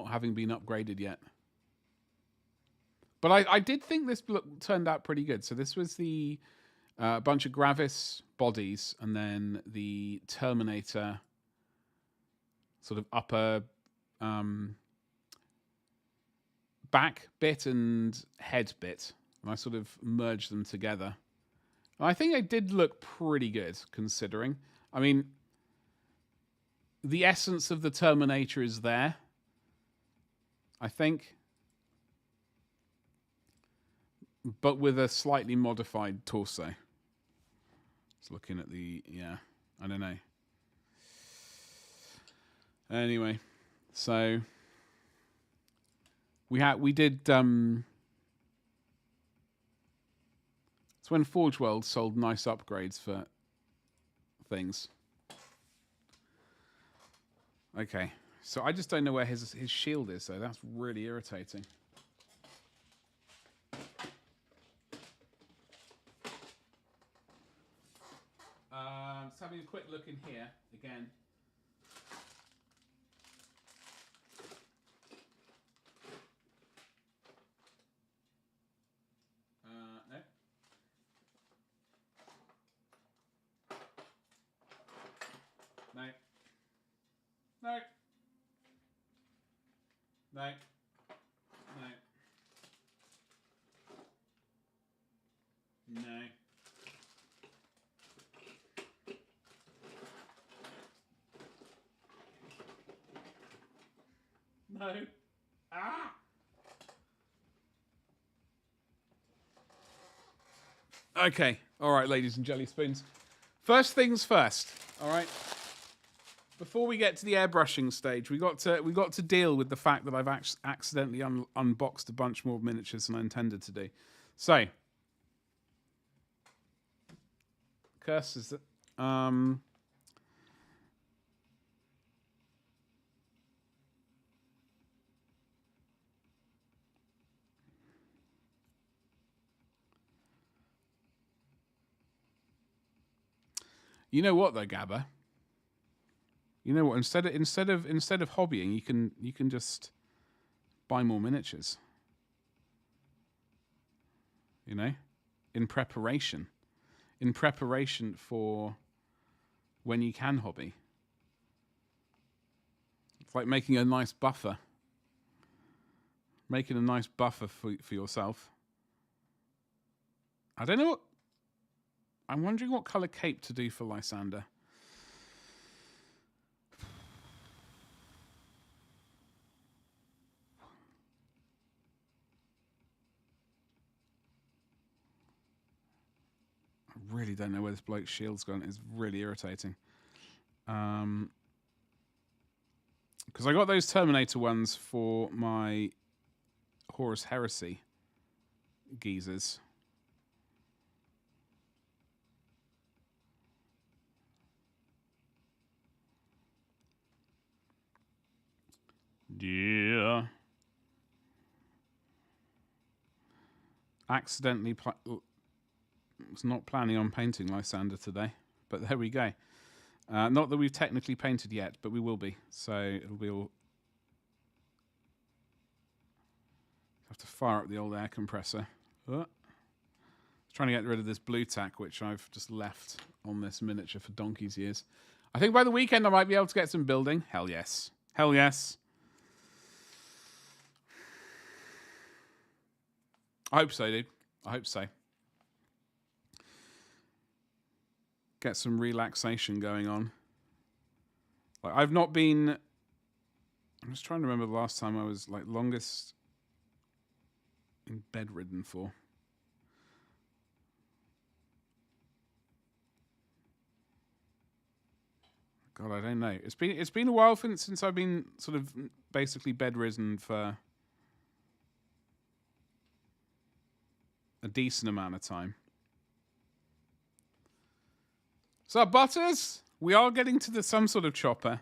having been upgraded yet. But I did think this look turned out pretty good. So this was the bunch of Gravis bodies, and then the Terminator sort of upper back bit and head bit. And I sort of merged them together. And I think they did look pretty good, considering. I mean, the essence of the Terminator is there, I think. But with a slightly modified torso. Just looking at yeah, I don't know. Anyway, so we did it's when Forge World sold nice upgrades for things. Okay, so I just don't know where his shield is, so that's really irritating. Just having a quick look in here again. No. No. No. No. No. No. No. Ah! Okay. All right, ladies and jelly spoons. First things first. All right. Before we get to the airbrushing stage, we got to deal with the fact that I've accidentally unboxed a bunch more miniatures than I intended to do. So, curses that you know what though, Gabba? You know what? Instead of hobbying, you can just buy more miniatures. You know, in preparation for when you can hobby. It's like making a nice buffer. Making a nice buffer for yourself. I don't know what. I'm wondering what colour cape to do for Lysander. I really don't know where this bloke's shield's gone. It's really irritating. Because I got those Terminator ones for my Horus Heresy geezers. Yeah. Accidentally was not planning on painting Lysander today, but there we go. Not that we've technically painted yet, but we will be. So it'll be all. Have to fire up the old air compressor. Trying to get rid of this blue tack, which I've just left on this miniature for donkey's years. I think by the weekend I might be able to get some building. Hell yes. Hell yes. I hope so, dude. I hope so. Get some relaxation going on. Like I've not been. I'm just trying to remember the last time I was like longest in bedridden for. God, I don't know. It's been a while since I've been sort of basically bedridden for a decent amount of time. So Butters, we are getting to some sort of chopper.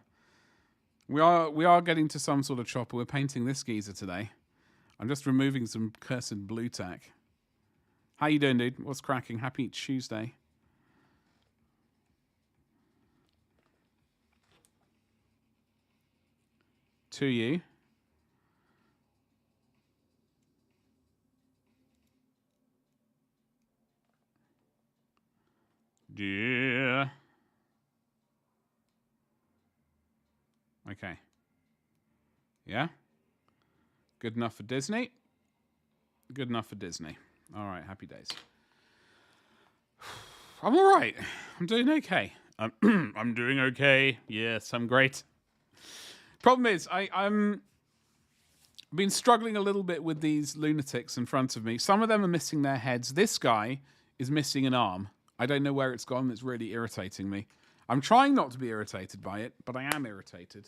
We are getting to some sort of chopper. We're painting this geezer today. I'm just removing some cursed blue tack. How you doing, dude? What's cracking? Happy Tuesday. To you. Yeah. Okay. Yeah? Good enough for Disney? Good enough for Disney. All right, happy days. I'm all right. I'm doing okay. I'm doing okay. Yes, I'm great. Problem is, I'm been struggling a little bit with these lunatics in front of me. Some of them are missing their heads. This guy is missing an arm. I don't know where it's gone. It's really irritating me. I'm trying not to be irritated by it, but I am irritated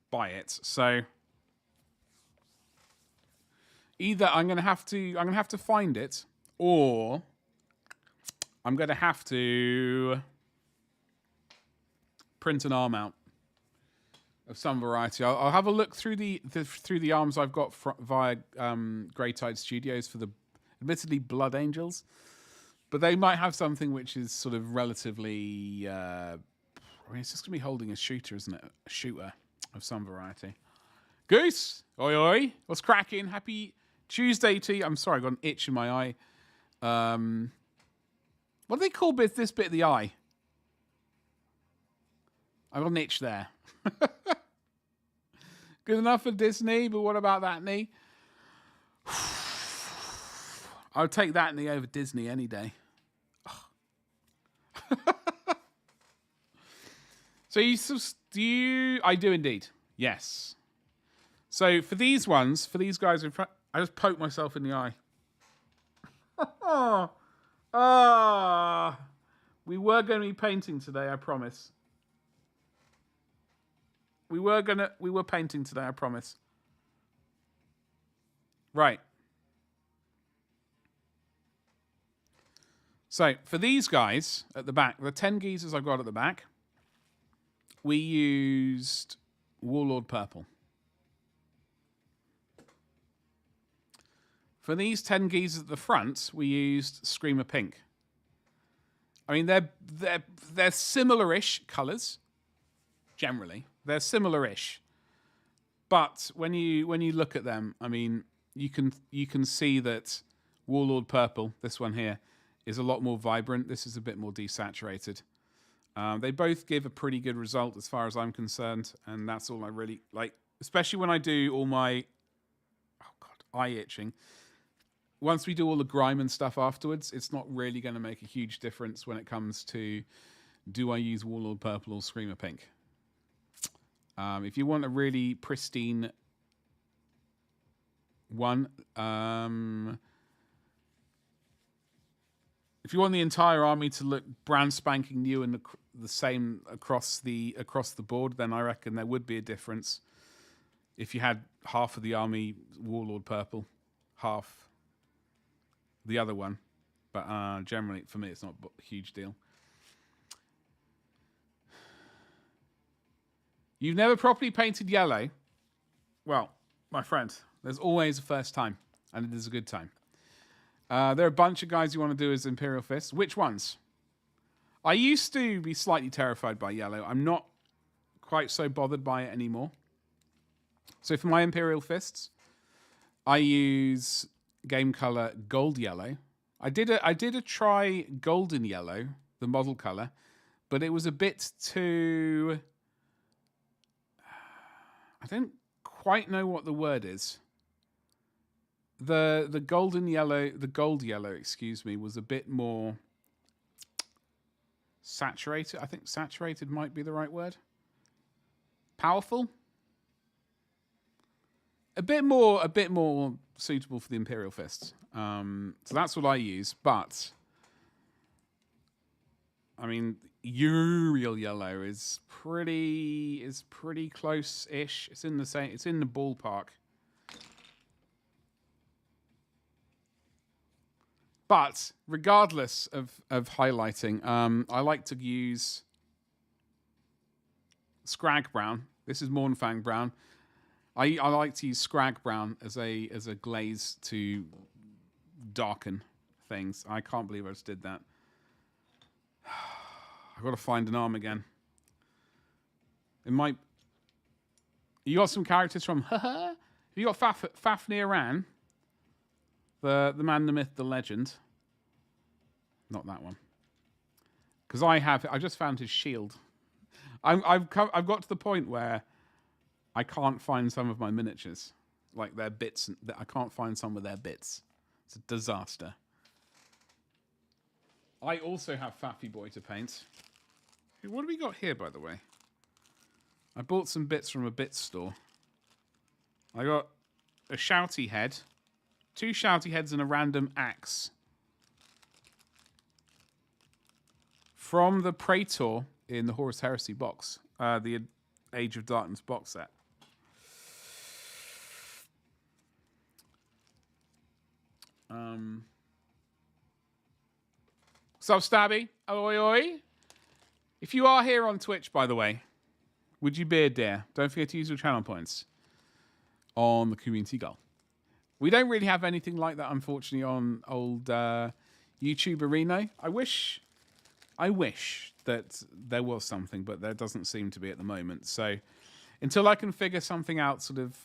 by it. So either I'm gonna have to find it, or I'm gonna have to print an arm out of some variety. I'll have a look through the arms I've got via Grey Tide Studios for the admittedly Blood Angels, but they might have something which is sort of relatively. I mean, it's just gonna be holding a shooter, isn't it? A shooter of some variety. Goose, oi oi, what's cracking? Happy Tuesday to you. I'm sorry, I got an itch in my eye. What do they call this bit of the eye? I got an itch there. Good enough for Disney, but what about that knee? I would take that knee over Disney any day. So do you? I do indeed. Yes. So for these guys in front, I just poked myself in the eye. We were going to be painting today, I promise. We were painting today, I promise. Right. So, for these guys at the back, the 10 geezers I've got at the back, we used Warlord Purple. For these 10 geezers at the front, we used Screamer Pink. I mean, they're similar-ish colours, generally. They're similar-ish, but when you look at them, I mean, you can see that Warlord Purple, this one here, is a lot more vibrant. This is a bit more desaturated. They both give a pretty good result as far as I'm concerned, and that's all I really like. Especially when I do all my eye itching. Once we do all the grime and stuff afterwards, it's not really going to make a huge difference when it comes to do I use Warlord Purple or Screamer Pink. If you want a really pristine one, if you want the entire army to look brand spanking new and the same across the board, then I reckon there would be a difference if you had half of the army Warlord Purple, half the other one. But generally, for me, it's not a huge deal. You've never properly painted yellow? Well, my friend, there's always a first time, and it is a good time. There are a bunch of guys you want to do as Imperial Fists. Which ones? I used to be slightly terrified by yellow. I'm not quite so bothered by it anymore. So for my Imperial Fists, I use game color gold yellow. I did a try golden yellow, the model color, but it was a bit too... I don't quite know what the word is. The gold yellow, excuse me, was a bit more Saturated. I think saturated might be the right word. Powerful. A bit more suitable for the Imperial Fists. So that's what I use. But I mean, Uriel yellow is pretty close-ish. It's in the same. It's in the ballpark. But regardless of highlighting, I like to use Scrag Brown. This is Mornfang Brown. I like to use Scrag Brown as a glaze to darken things. I can't believe I just did that. I've got to find an arm again. It might. You got some characters from. Have you got Fafnir Ran? The man, the myth, the legend. Not that one. Because I just found his shield. I've got to the point where I can't find some of my miniatures, like their bits. I can't find some of their bits. It's a disaster. I also have Faffy Boy to paint. What have we got here, by the way? I bought some bits from a bits store. I got a shouty head, 2 shouty heads, and a random axe from the Praetor in the Horus Heresy box, the Age of Darkness box set. Sup, Stabby? Oi, oi. If you are here on Twitch, by the way, would you beard dare? Don't forget to use your channel points on the community goal. We don't really have anything like that, unfortunately, on old YouTube Reno. I wish that there was something, but there doesn't seem to be at the moment. So until I can figure something out sort of,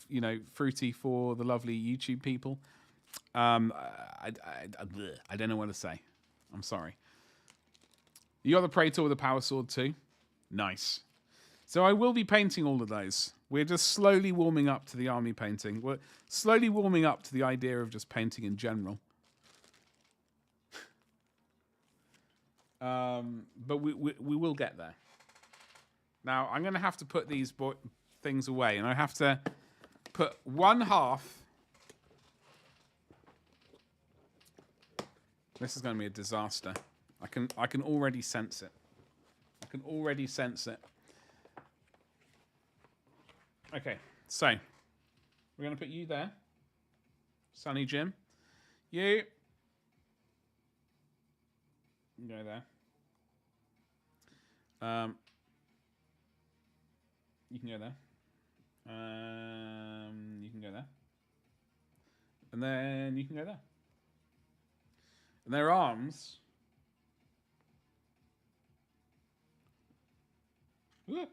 fruity for the lovely YouTube people, I don't know what to say. I'm sorry. You got the Praetor with the Power Sword too? Nice. So I will be painting all of those. We're just slowly warming up to the army painting. We're slowly warming up to the idea of just painting in general. But we will get there. Now, I'm going to have to put these things away, and I have to put one half. This is going to be a disaster. I can already sense it. I can already sense it. Okay, so we're going to put you there, Sunny Jim. You go there. You can go there. You can go there. And then you can go there. And their arms. Ooh.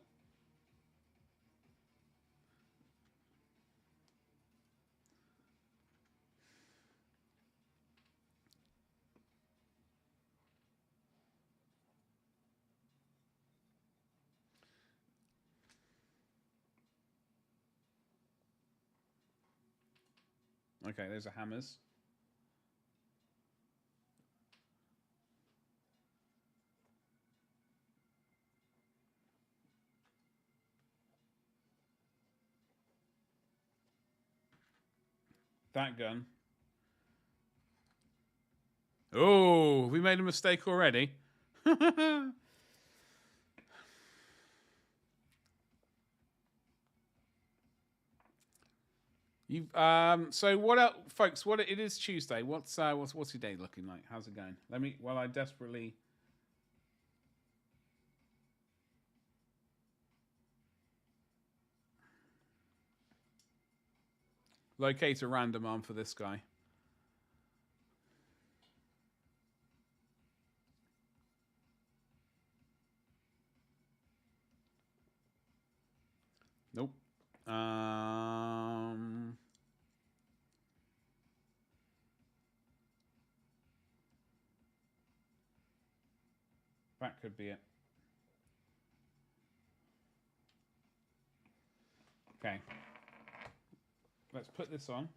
Okay, those are hammers. That gun. Oh, we made a mistake already. You so what else, folks? It is Tuesday. What's your day looking like? How's it going? While I desperately locate a random arm for this guy. Nope. That could be it. Okay. Let's put this on.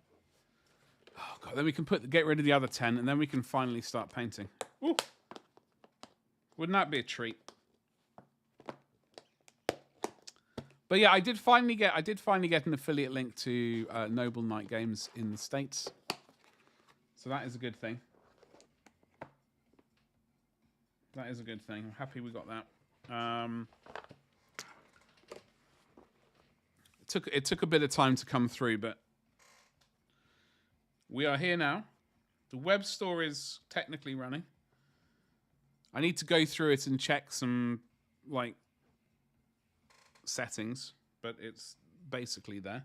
Oh god, then we can get rid of the other 10, and then we can finally start painting. Ooh. Wouldn't that be a treat? But yeah, I did finally get an affiliate link to Noble Knight Games in the States. So that is a good thing. That is a good thing. I'm happy we got that. It took a bit of time to come through, but we are here now. The web store is technically running. I need to go through it and check some like settings, but it's basically there.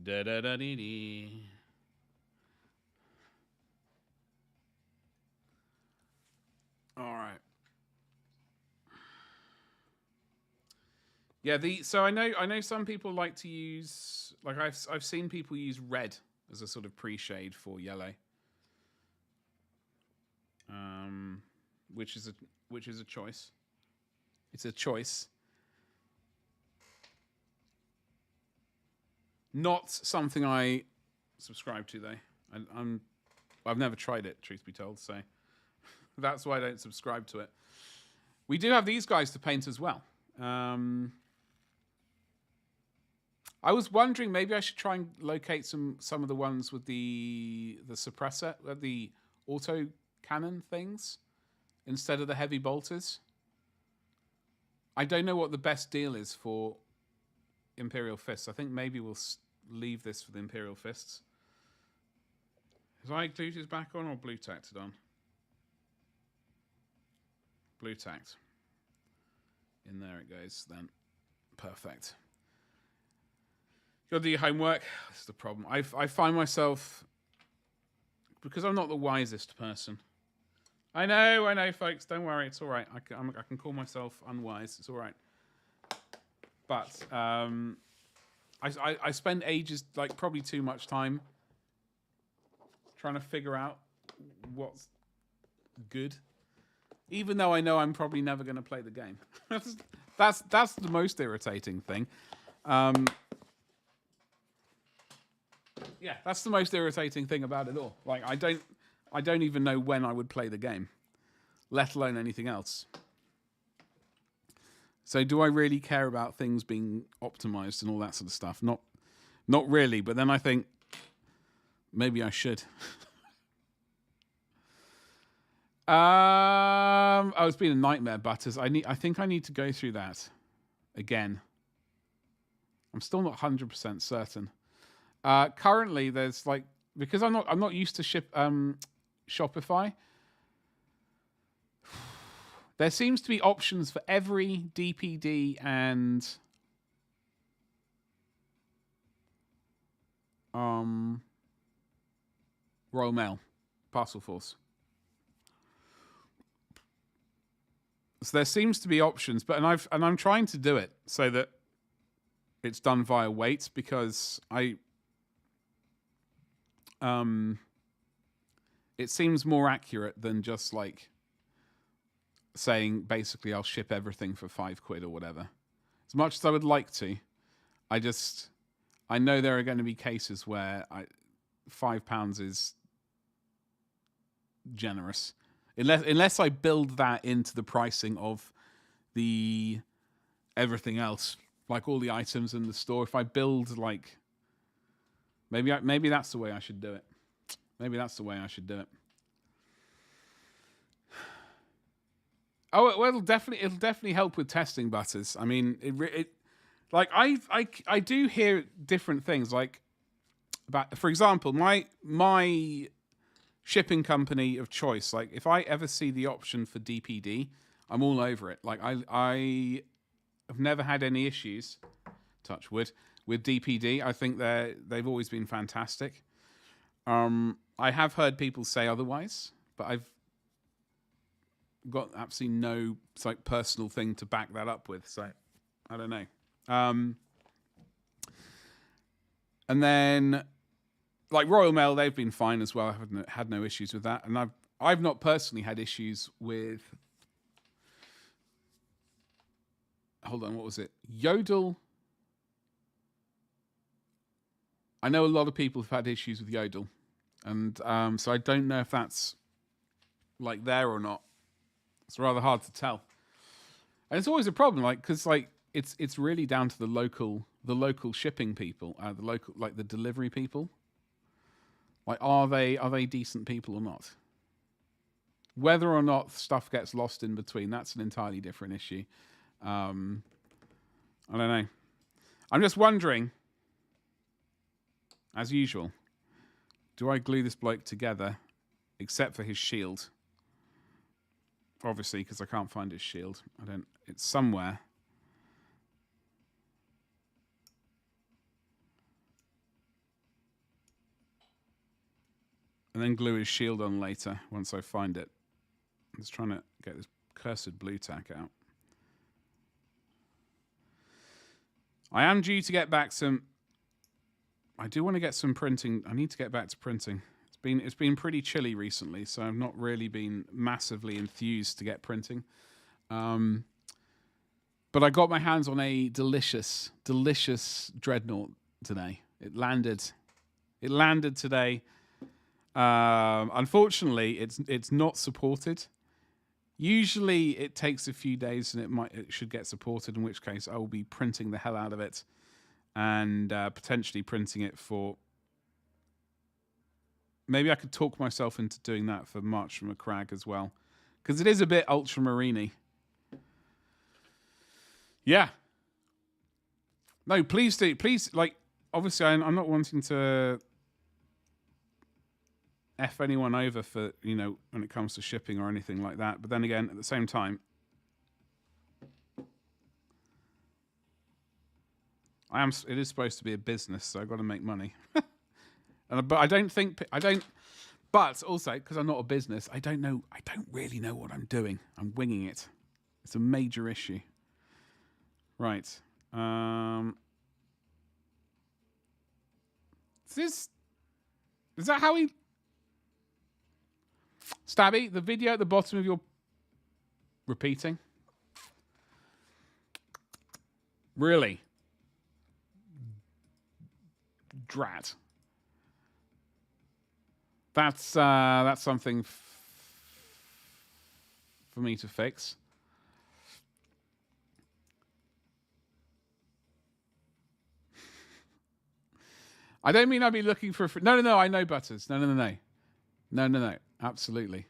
Da da da dee dee. All right. Yeah, so I know some people like to use, like I've seen people use red as a sort of pre-shade for yellow. Which is a choice. It's a choice. Not something I subscribe to though. I've never tried it, truth be told, so that's why I don't subscribe to it. We do have these guys to paint as well. I was wondering maybe I should try and locate some of the ones with the suppressor, the auto cannon things, instead of the heavy bolters. I don't know what the best deal is for Imperial Fists. I think maybe we'll leave this for the Imperial Fists. Has I glued his back on or blue tacked it on? Blue tacked. In there it goes then. Perfect. Got to do your homework. That's the problem. I find myself, because I'm not the wisest person. I know, folks. Don't worry. It's all right. I can call myself unwise. It's all right. But I spend ages, like probably too much time, trying to figure out what's good, even though I know I'm probably never going to play the game. that's the most irritating thing. Yeah, that's the most irritating thing about it all. Like I don't even know when I would play the game, let alone anything else. So do I really care about things being optimized and all that sort of stuff? Not really, but then I think maybe I should. It's been a nightmare, Butters. I think I need to go through that again. I'm still not 100% certain. Currently, there's like, because I'm not used to Shopify. There seems to be options for every DPD and Royal Mail parcel force. So there seems to be options, but I'm trying to do it so that it's done via weight, because it seems more accurate than just like saying basically I'll ship everything for £5 or whatever. As much as I would like to, I know there are going to be cases where £5 is generous, unless I build that into the pricing of the everything else, like all the items in the store. If I build like, maybe that's the way I should do it. Maybe that's the way I should do it. Oh well, it'll definitely help with testing, Butters. I mean, like I do hear different things. Like, about, for example, my shipping company of choice. Like, if I ever see the option for DPD, I'm all over it. Like, I have never had any issues, touch wood, with DPD. I think they've always been fantastic. I have heard people say otherwise, but I've got absolutely no like personal thing to back that up with. So I don't know. And then like Royal Mail, they've been fine as well. I haven't had no issues with that. And I've not personally had issues with... Hold on, what was it? Yodel. I know a lot of people have had issues with Yodel. And so I don't know if that's like there or not. It's rather hard to tell. And it's always a problem, like, because like it's really down to the local shipping people, the delivery people. Like, are they decent people or not? Whether or not stuff gets lost in between, that's an entirely different issue. I don't know. I'm just wondering, as usual, do I glue this bloke together, except for his shield? Obviously, because I can't find his shield. It's somewhere. And then glue his shield on later, once I find it. I'm just trying to get this cursed blue tack out. I am due to get back some... I do want to get some printing. I need to get back to printing. It's been pretty chilly recently, so I've not really been massively enthused to get printing. But I got my hands on a delicious dreadnought today. It landed today. Unfortunately, it's not supported. Usually it takes a few days and it should get supported, in which case I will be printing the hell out of it and potentially printing it for... Maybe I could talk myself into doing that for March from a Crag as well, because it is a bit ultramarine-y. Yeah. No, please do. Please, like, obviously I'm not wanting to F anyone over for, you know, when it comes to shipping or anything like that. But then again, at the same time, it is supposed to be a business, so I've got to make money. But also, because I'm not a business, I don't really know what I'm doing. I'm winging it. It's a major issue. Right. Is that how he... Stabby, the video at the bottom of your... Repeating? Really? Drat. That's something for me to fix. I don't mean I'd be looking for... No, I know Butters. No. Absolutely.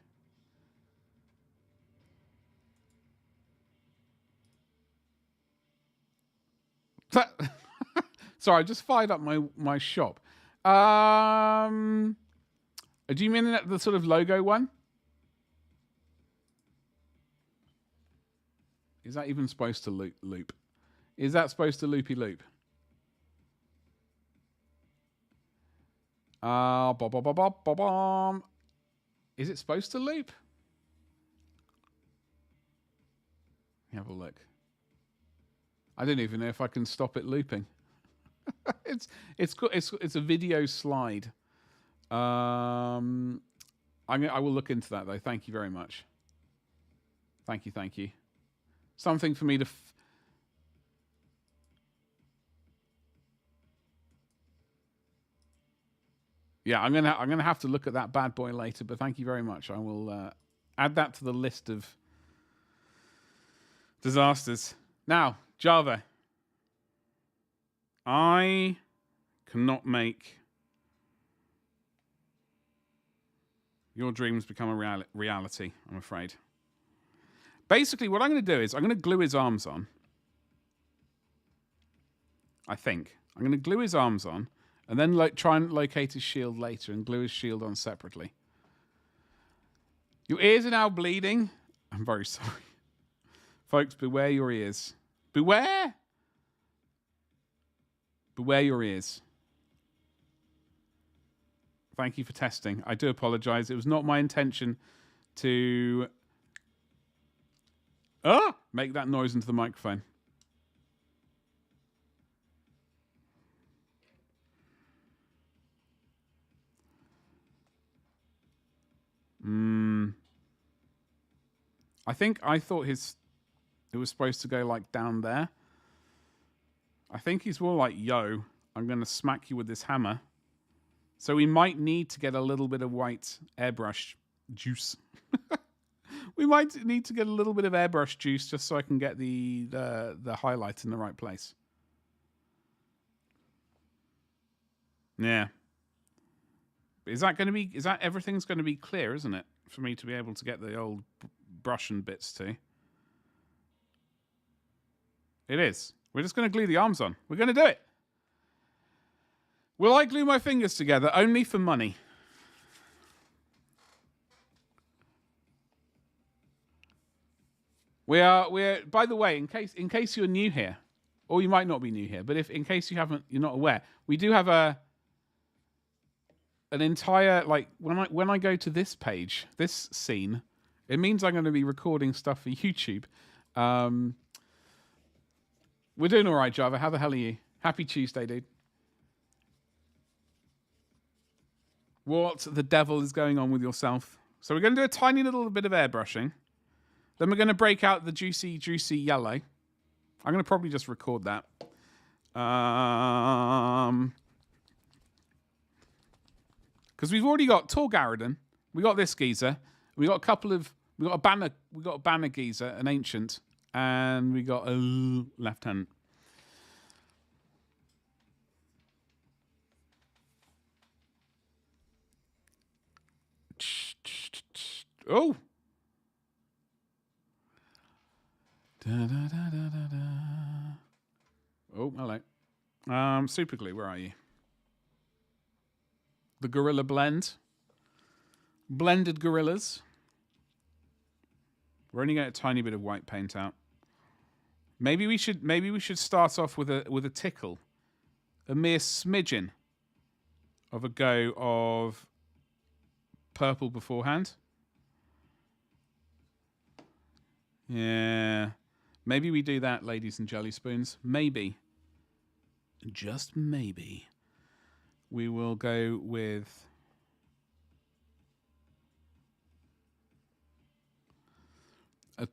Sorry, I just fired up my shop. Do you mean the sort of logo one? Is that even supposed to loop? Is that supposed to loopy loop? Is it supposed to loop? Have a look. I don't even know if I can stop it looping. It's a video slide. I will look into that though. Thank you very much. Thank you. Something for me to. Yeah, I'm gonna have to look at that bad boy later. But thank you very much. I will add that to the list of disasters. Now, Java. I cannot make your dreams become a reality, I'm afraid. Basically, what I'm going to do is I'm going to glue his arms on. I think. I'm going to glue his arms on and then try and locate his shield later and glue his shield on separately. Your ears are now bleeding. I'm very sorry. Folks, beware your ears. Beware! Beware your ears. Thank you for testing. I do apologize. It was not my intention to make that noise into the microphone. I thought it was supposed to go like down there. I think he's more like, yo, I'm going to smack you with this hammer. So we might need to get a little bit of white airbrush juice. We might need to get a little bit of airbrush juice just so I can get the highlight in the right place. Yeah. Is that everything's going to be clear, isn't it? For me to be able to get the old brush and bits to. It is. We're just going to glue the arms on. We're going to do it. Will I glue my fingers together only for money? We're by the way, in case you're new here, or you might not be new here, but if in case you're not aware, we do have an entire, like, when I go to this page, this scene, it means I'm going to be recording stuff for YouTube. We're doing all right, Java. How the hell are you? Happy Tuesday, dude. What the devil is going on with yourself? So we're going to do a tiny little bit of airbrushing. Then we're going to break out the juicy, juicy yellow. I'm going to probably just record that. Because we've already got Tor Garridan. We got this geezer. We got a banner geezer, an ancient, and we got a lieutenant. Oh. Da, da, da, da, da, da. Oh, hello. Super glue, where are you? The Gorilla Blend. Blended gorillas. We're only getting a tiny bit of white paint out. Maybe we should start off with a tickle. A mere smidgen of a go of purple beforehand. Yeah. Maybe we do that, ladies and jelly spoons. Maybe. Just maybe. We will go with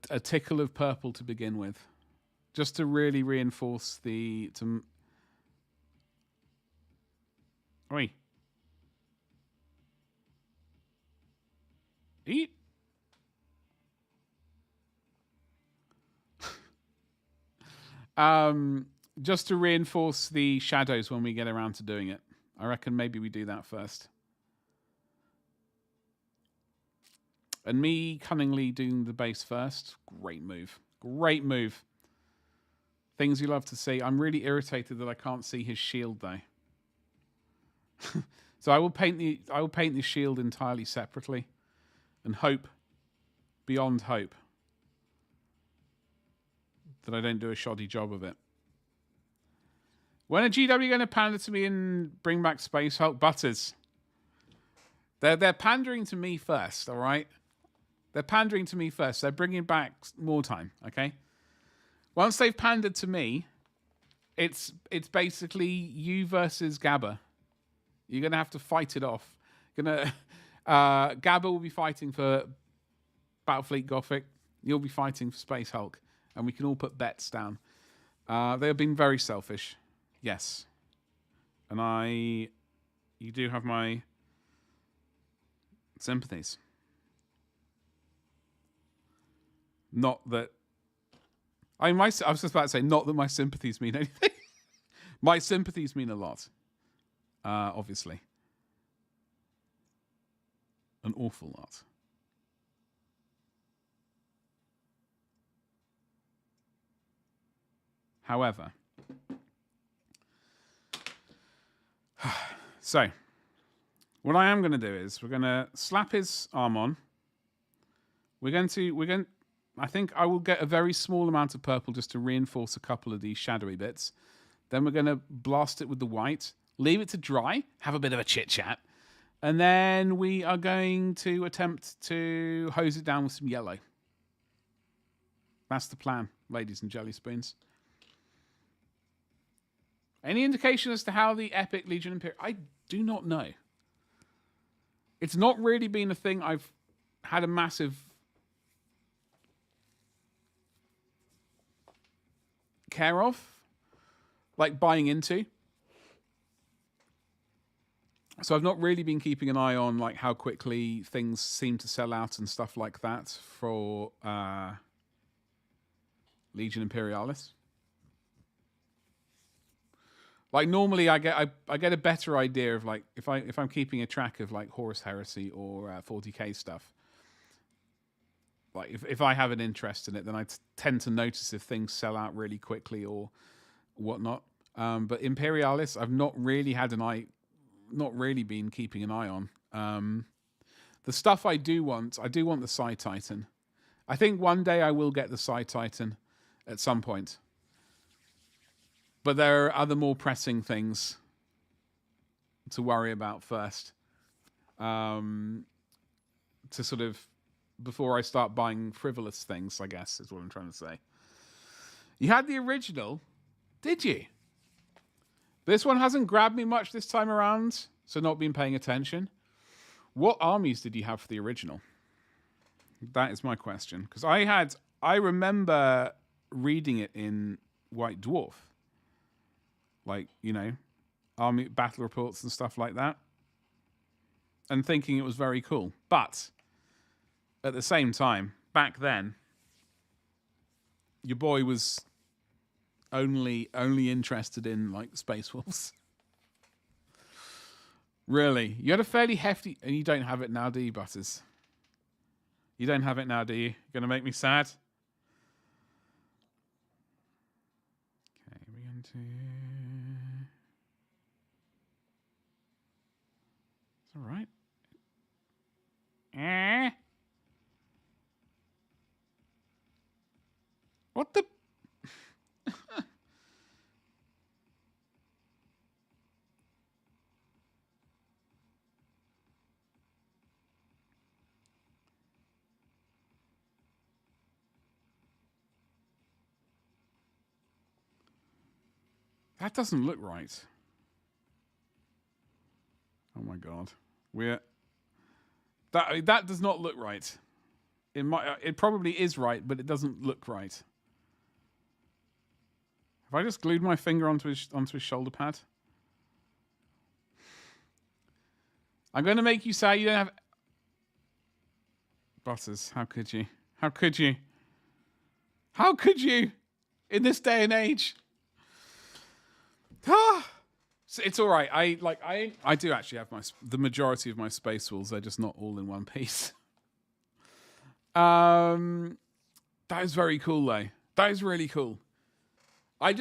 a tickle of purple to begin with. Just to really reinforce Oi. Eat. Just to reinforce the shadows when we get around to doing it. I reckon maybe we do that first. And me cunningly doing the base first. Great move. Great move. Things you love to see. I'm really irritated that I can't see his shield though. So I will paint the shield entirely separately and hope beyond hope that I don't do a shoddy job of it. When are GW going to pander to me and bring back Space Hulk? Butters. They're pandering to me first, all right? They're pandering to me first. They're bringing back more time, okay? Once they've pandered to me, it's basically you versus Gabba. You're going to have to fight it off. Gabba will be fighting for Battlefleet Gothic. You'll be fighting for Space Hulk. And we can all put bets down. They have been very selfish. Yes. And you do have my sympathies. Not that... I was just about to say, not that my sympathies mean anything. My sympathies mean a lot. Obviously. An awful lot. However, so what I am going to do is we're going to slap his arm on. I think I will get a very small amount of purple just to reinforce a couple of these shadowy bits. Then we're going to blast it with the white, leave it to dry, have a bit of a chit chat, and then we are going to attempt to hose it down with some yellow. That's the plan, ladies and jelly spoons. Any indication as to how the epic Legion Imperial... I do not know. It's not really been a thing I've had a massive care of, like buying into. So I've not really been keeping an eye on like how quickly things seem to sell out and stuff like that for Legion Imperialis. Like normally I get a better idea of like if I'm keeping a track of like Horus Heresy or 40k stuff. Like if I have an interest in it, then I tend to notice if things sell out really quickly or whatnot. But Imperialis, I've not really been keeping an eye on. The stuff I do want the Psi Titan. I think one day I will get the Psi Titan at some point. But there are other more pressing things to worry about first. To sort of, before I start buying frivolous things, I guess, is what I'm trying to say. You had the original, did you? This one hasn't grabbed me much this time around, so not been paying attention. What armies did you have for the original? That is my question. Because I remember reading it in White Dwarf. Like, you know, army battle reports and stuff like that. And thinking it was very cool. But at the same time, back then, your boy was only interested in like Space Wolves. Really, you had a fairly hefty, and you don't have it now, do you, Butters? You don't have it now, do you? You're gonna make me sad. Okay, we're going to. It's all right. What the? That doesn't look right. Oh my god. That does not look right. It probably is right, but it doesn't look right. Have I just glued my finger onto his shoulder pad? I'm going to make you say you don't have... Butters, how could you? How could you? How could you? In this day and age. It's all right. I do actually have the majority of my Space Wolves. They're just not all in one piece. That is very cool, though. That is really cool. I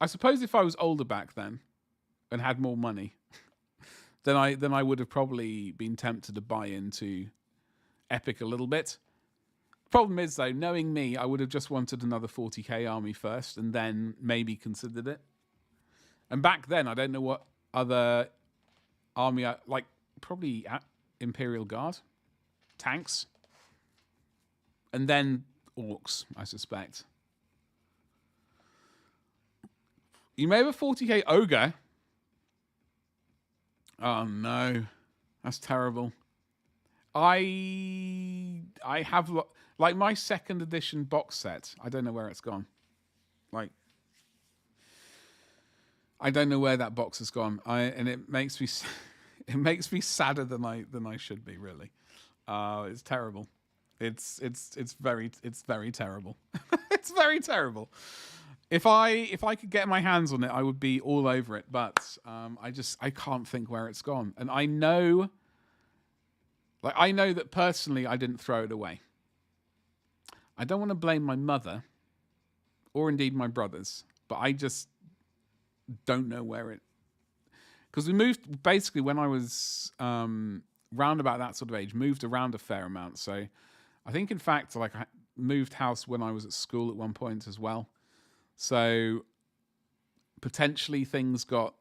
suppose if I was older back then and had more money, then I would have probably been tempted to buy into Epic a little bit. Problem is, though, knowing me, I would have just wanted another 40k army first and then maybe considered it. And back then, I don't know what other army, probably Imperial Guard, tanks, and then orcs, I suspect. You may have a 40k ogre. Oh no, that's terrible. I have like my second edition box set. I don't know where it's gone. Like, I don't know where that box has gone. And it makes me sadder than I should be. Really, it's terrible. It's very terrible. It's very terrible. If I could get my hands on it, I would be all over it. But I can't think where it's gone. And I know that personally I didn't throw it away. I don't want to blame my mother, or indeed my brothers, but I just don't know where it... Because we moved, basically when I was round about that sort of age, moved around a fair amount. So I think, in fact, I moved house when I was at school at one point as well. So potentially things got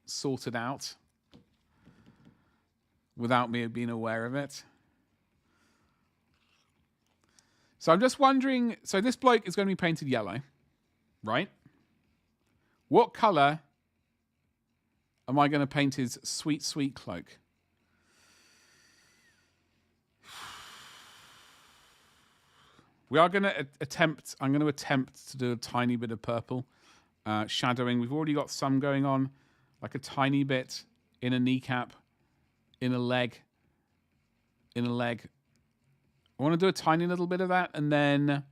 sorted out without me being aware of it. So I'm just wondering, so this bloke is going to be painted yellow, right? What colour am I going to paint his sweet, sweet cloak? We are going to attempt. I'm going to attempt to do a tiny bit of purple shadowing. We've already got some going on, like a tiny bit in a kneecap, in a leg, in a leg. I want to do a tiny little bit of that, and then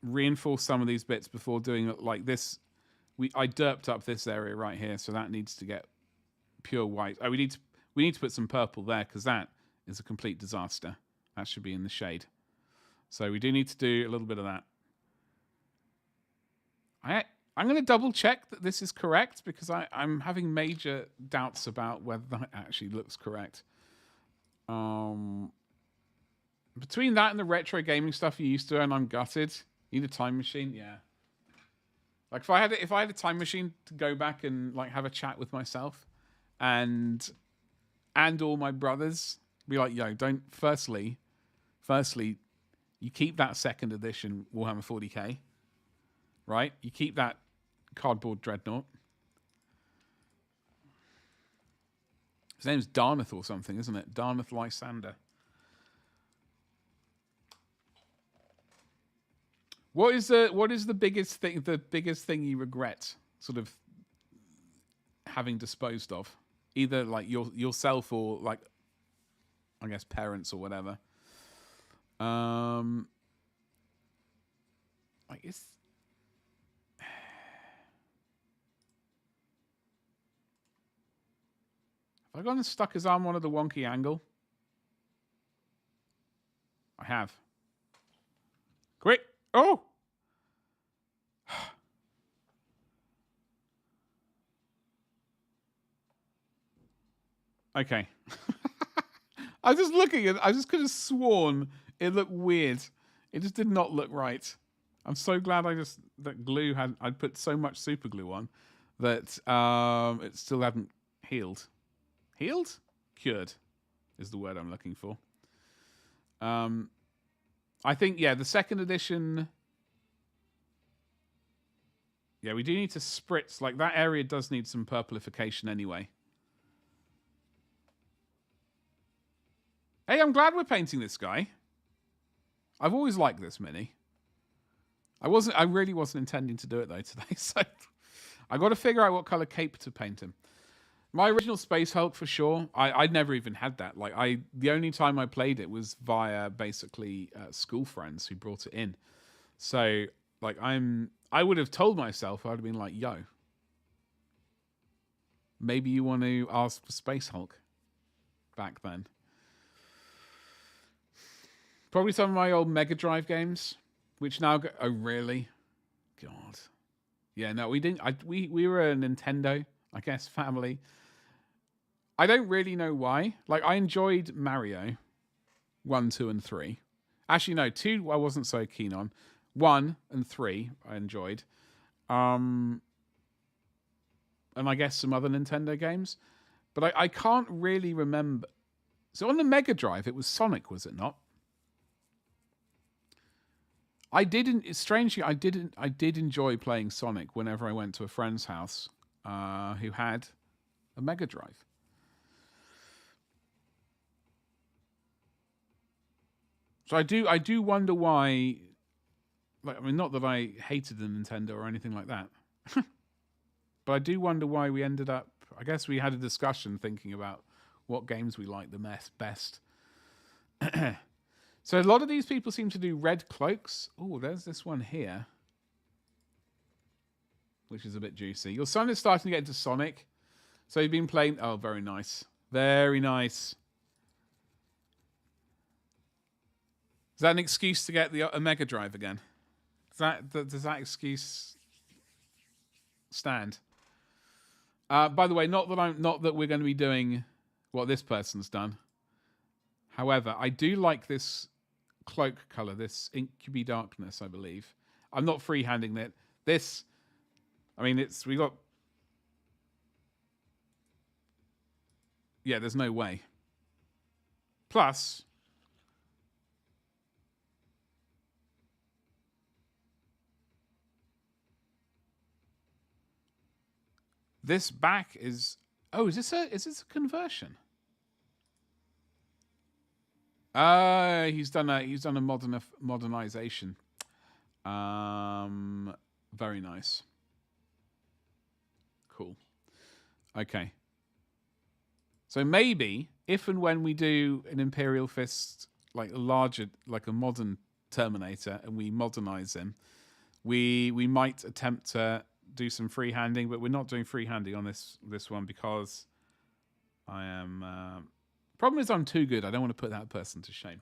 reinforce some of these bits before doing it like this. I derped up this area right here, so that needs to get pure white. Oh, we need to put some purple there because that is a complete disaster. That should be in the shade. So we do need to do a little bit of that. I'm going to double check that this is correct because I'm having major doubts about whether that actually looks correct. Between that and the retro gaming stuff you used to, and I'm gutted. Need a time machine, yeah. Like if I had a time machine to go back and like have a chat with myself, and all my brothers, be like, yo, don't. Firstly, you keep that second edition Warhammer 40k, right? You keep that cardboard dreadnought. His name's Darnath or something, isn't it? Darnath Lysander. What is the biggest thing? The biggest thing you regret, sort of having disposed of, either like yourself or like, I guess parents or whatever. Like it's. Have I gone and stuck his arm on at the wonky angle? I have. Quick! Oh! Okay. I was just looking at it. I just could have sworn it looked weird. It just did not look right. I'm so glad I'd put so much super glue on that it still hadn't healed. Healed? Cured is the word I'm looking for. I think, yeah, the second edition. Yeah, we do need to spritz. Like, that area does need some purplification anyway. Hey, I'm glad we're painting this guy. I've always liked this mini. I really wasn't intending to do it, though, today. So I got to figure out what color cape to paint him. My original Space Hulk, for sure. I'd never even had that. Like, the only time I played it was via, basically, school friends who brought it in. So, like, I would have told myself, I'd have been like, yo, maybe you want to ask for Space Hulk back then. Probably some of my old Mega Drive games, which now go, oh, really? God. Yeah, no, we didn't. We were a Nintendo, I guess, family. I don't really know why. Like, I enjoyed Mario 1, 2, and 3. Actually, no, 2 I wasn't so keen on. 1 and 3 I enjoyed. And I guess some other Nintendo games. But I can't really remember. So on the Mega Drive, it was Sonic, was it not? Strangely, I did enjoy playing Sonic whenever I went to a friend's house who had a Mega Drive. So I do wonder why. Like, I mean, not that I hated the Nintendo or anything like that, but I do wonder why we ended up. I guess we had a discussion thinking about what games we liked the best. So a lot of these people seem to do red cloaks. Oh, there's this one here, which is a bit juicy. Your son is starting to get into Sonic. So you've been playing. Oh, very nice. Very nice. Is that an excuse to get a Mega Drive again? Does that excuse stand? By the way, not that we're going to be doing what this person's done. However, I do like this cloak color, this Incubi Darkness, I believe. I'm not freehanding it. This, I mean, we got. Yeah, there's no way. Plus, this back is. Oh, is this a conversion? He's done a modernization. Very nice. Cool. Okay. So maybe if and when we do an Imperial Fist, like a larger, like a modern Terminator, and we modernize him, we might attempt to do some freehanding, but we're not doing freehanding on this one because I am. Problem is, I'm too good. I don't want to put that person to shame.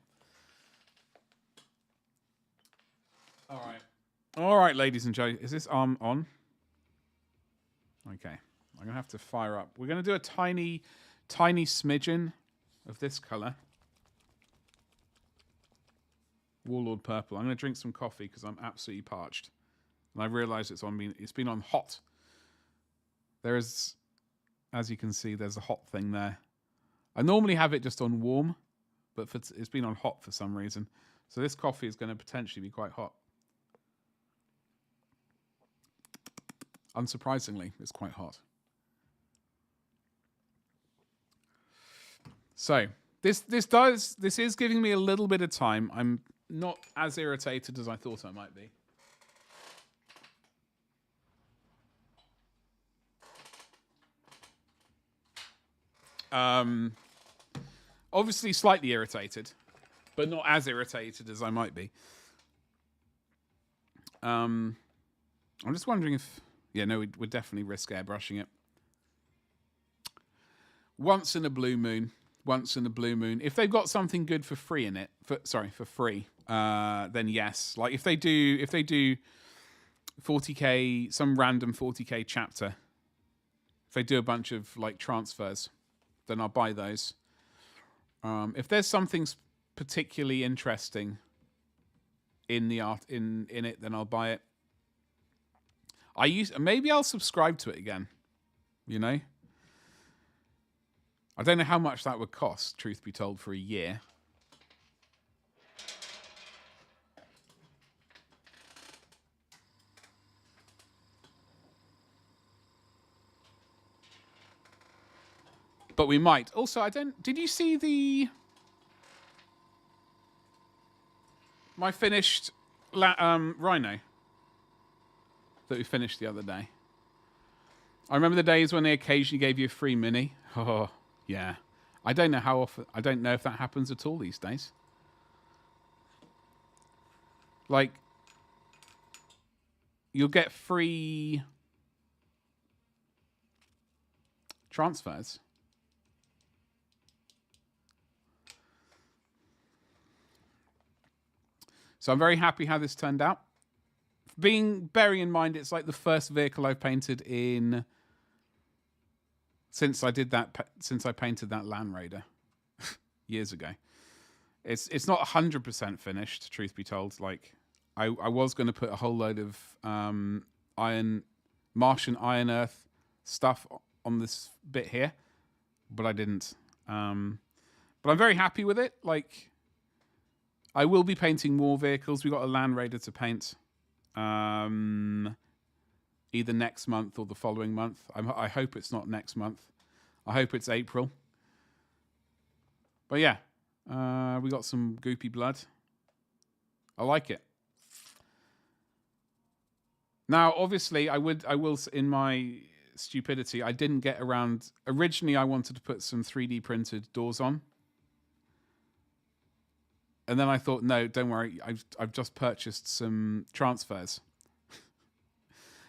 All right, ladies and gentlemen, is this arm on? Okay, I'm gonna have to fire up. We're gonna do a tiny smidgen of this color. Warlord purple. I'm gonna drink some coffee because I'm absolutely parched, and I realise it's been on hot. There is, as you can see, there's a hot thing there. I normally have it just on warm, but it's been on hot for some reason. So this coffee is going to potentially be quite hot. Unsurprisingly, it's quite hot. So this is giving me a little bit of time. I'm not as irritated as I thought I might be. Obviously slightly irritated, but not as irritated as I might be. I'm just wondering if... Yeah, no, we'd definitely risk airbrushing it. Once in a blue moon. If they've got something good for free in it, for free, then yes. Like if they do 40k, some random 40k chapter, if they do a bunch of like transfers, then I'll buy those. If there's something particularly interesting in the art in it, then I'll buy it. Maybe I'll subscribe to it again. You know, I don't know how much that would cost. Truth be told, for a year. But we might. Also, did you see my finished Rhino that we finished the other day? I remember the days when they occasionally gave you a free mini. Oh, yeah. I don't know how often. I don't know if that happens at all these days. Like, you'll get free transfers. So I'm very happy how this turned out. Bearing in mind, it's like the first vehicle I've painted since I painted that Land Raider years ago. It's not 100% finished, truth be told. Like I was going to put a whole load of Martian Iron Earth stuff on this bit here, but I didn't. But I'm very happy with it. Like, I will be painting more vehicles. We've got a Land Raider to paint either next month or the following month. I hope it's not next month. I hope it's April. But yeah, we got some goopy blood. I like it. Now, obviously, I will, in my stupidity, I didn't get around. Originally, I wanted to put some 3D printed doors on. And then I thought, no, don't worry. I've just purchased some transfers.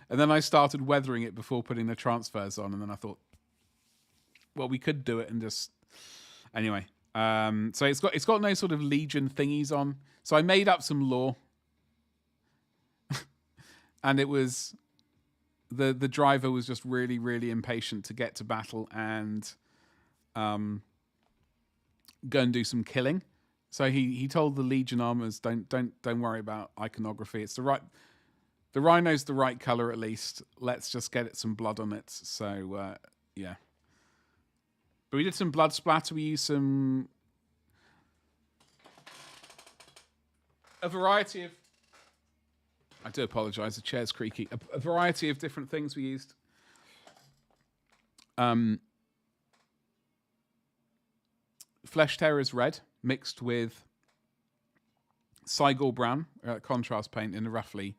And then I started weathering it before putting the transfers on. And then I thought, well, we could do it and just... Anyway. So it's got no sort of Legion thingies on. So I made up some lore. And it was... The driver was just really, really impatient to get to battle and go and do some killing. So he told the Legion armors, don't worry about iconography. It's the rhino's the right color at least. Let's just get it some blood on it. So yeah. But we did some blood splatter. We used a variety of. I do apologize. The chair's creaky. A variety of different things we used. Flesh Terror's red. mixed with Cygor brown contrast paint in a roughly,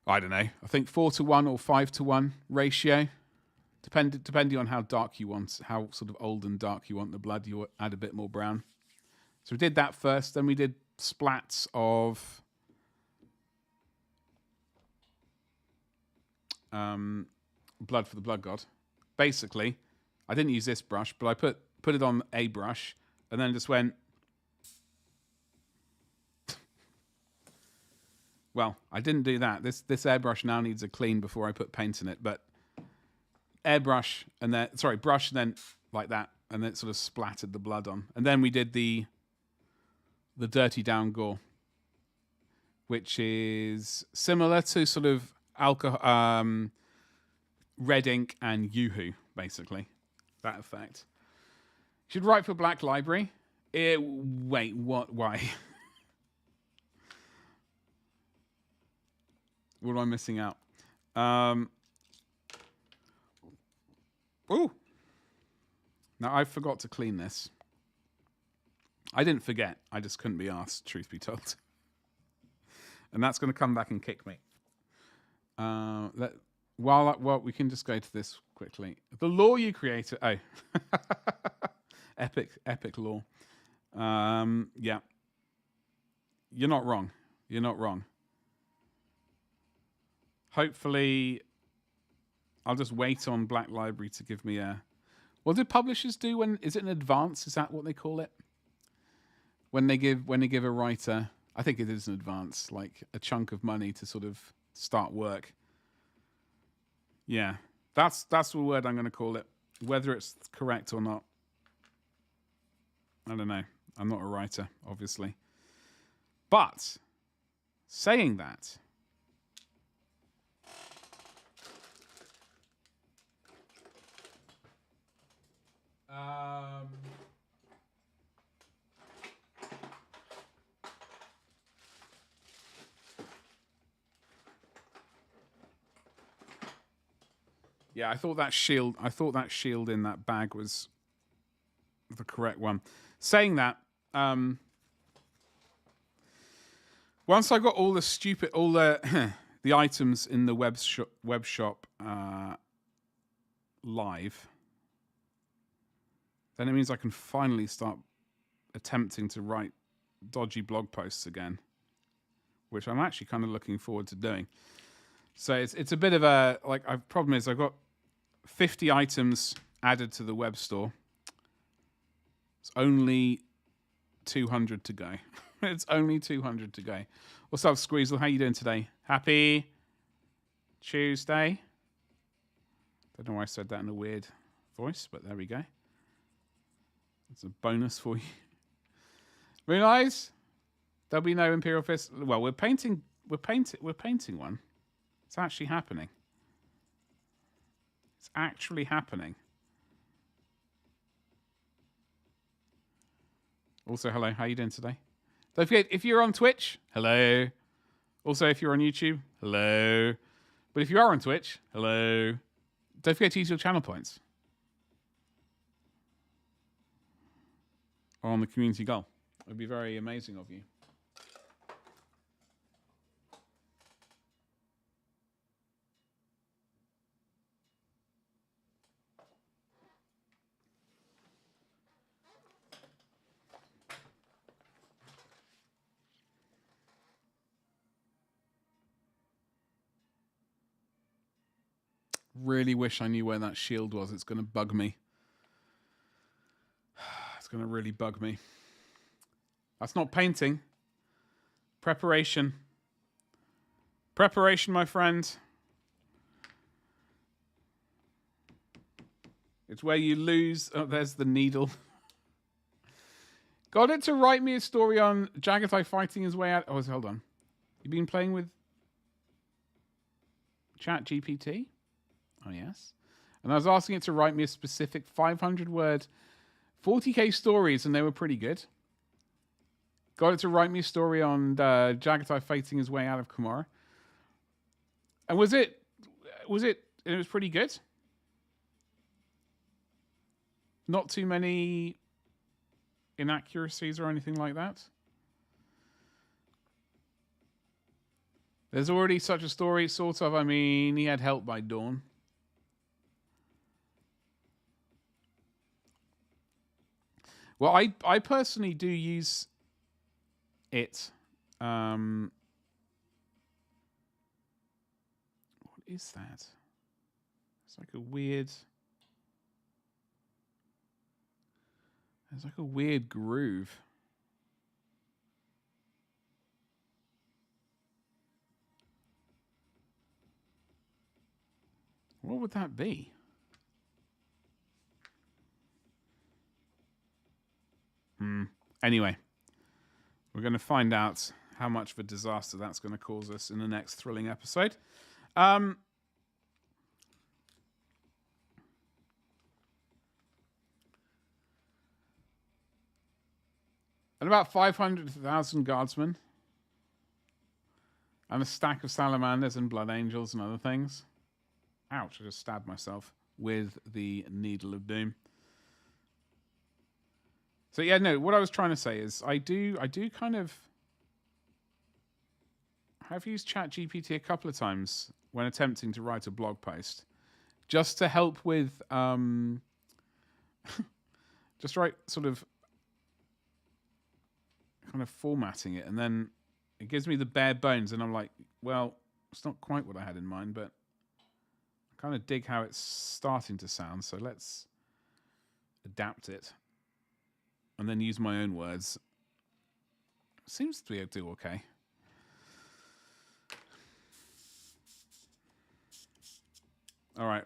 I don't know, I think 4:1 or 5:1 ratio. Depending on how dark you want, how sort of old and dark you want the blood, you add a bit more brown. So we did that first, then we did splats of blood for the blood god. Basically, I didn't use this brush, but I put it on a brush and then just went. Well, I didn't do that. This airbrush now needs a clean before I put paint in it, but airbrush and then brush and then like that, and then it sort of splattered the blood on. And then we did the dirty down gore, which is similar to sort of alcohol, red ink and Yoo-hoo, basically. That effect. Should write for Black Library. Wait, what? Why? What am I missing out? Ooh. Now, I forgot to clean this. I didn't forget. I just couldn't be asked, truth be told. And that's going to come back and kick me. Well, we can just go to this quickly. The lore you created. Oh. Epic lore. Yeah. You're not wrong. You're not wrong. Hopefully, I'll just wait on Black Library to give me a... What do publishers do when... Is it an advance? Is that what they call it? When they give a writer... I think it is an advance, like a chunk of money to sort of start work. Yeah. That's the word I'm going to call it. Whether it's correct or not, I don't know. I'm not a writer, obviously. But, saying that... Yeah, I thought that shield in that bag was the correct one. Saying that, once I got all the the items in the web shop live, then it means I can finally start attempting to write dodgy blog posts again, which I'm actually kind of looking forward to doing. So it's a bit of a problem is I've got 50 items added to the web store. It's only 200 to go. It's only 200 to go. What's up, Squeezel? How you doing today? Happy Tuesday. Don't know why I said that in a weird voice, but there we go. It's a bonus for you. Realize there'll be no Imperial Fists. Well, we're painting one. It's actually happening. It's actually happening. Also, hello. How you doing today? Don't forget, if you're on Twitch, hello. Also, if you're on YouTube, hello. But if you are on Twitch, hello. Don't forget to use your channel points. Or on the community goal. It would be very amazing of you. Really wish I knew where that shield was. It's going to bug me. It's going to really bug me. That's not painting. Preparation. Preparation, my friend. It's where you lose... Oh, there's the needle. Got it to write me a story on Jagatai fighting his way out... Oh, hold on. You been playing with ChatGPT? Oh, yes. And I was asking it to write me a specific 500-word, 40k stories, and they were pretty good. Got it to write me a story on Jagatai fighting his way out of Kumara. And it was pretty good. Not too many inaccuracies or anything like that. There's already such a story, sort of. I mean, he had help by Dawn. Well, I personally do use it. What is that? It's like a weird... There's like a weird groove. What would that be? Anyway, we're going to find out how much of a disaster that's going to cause us in the next thrilling episode. And about 500,000 guardsmen. And a stack of salamanders and blood angels and other things. Ouch, I just stabbed myself with the Needle of Doom. So yeah, no, what I was trying to say is I do kind of have used ChatGPT a couple of times when attempting to write a blog post. Just to help with just write sort of kind of formatting it, and then it gives me the bare bones, and I'm like, well, it's not quite what I had in mind, but I kind of dig how it's starting to sound, so let's adapt it and then use my own words. Seems to be do okay. All right.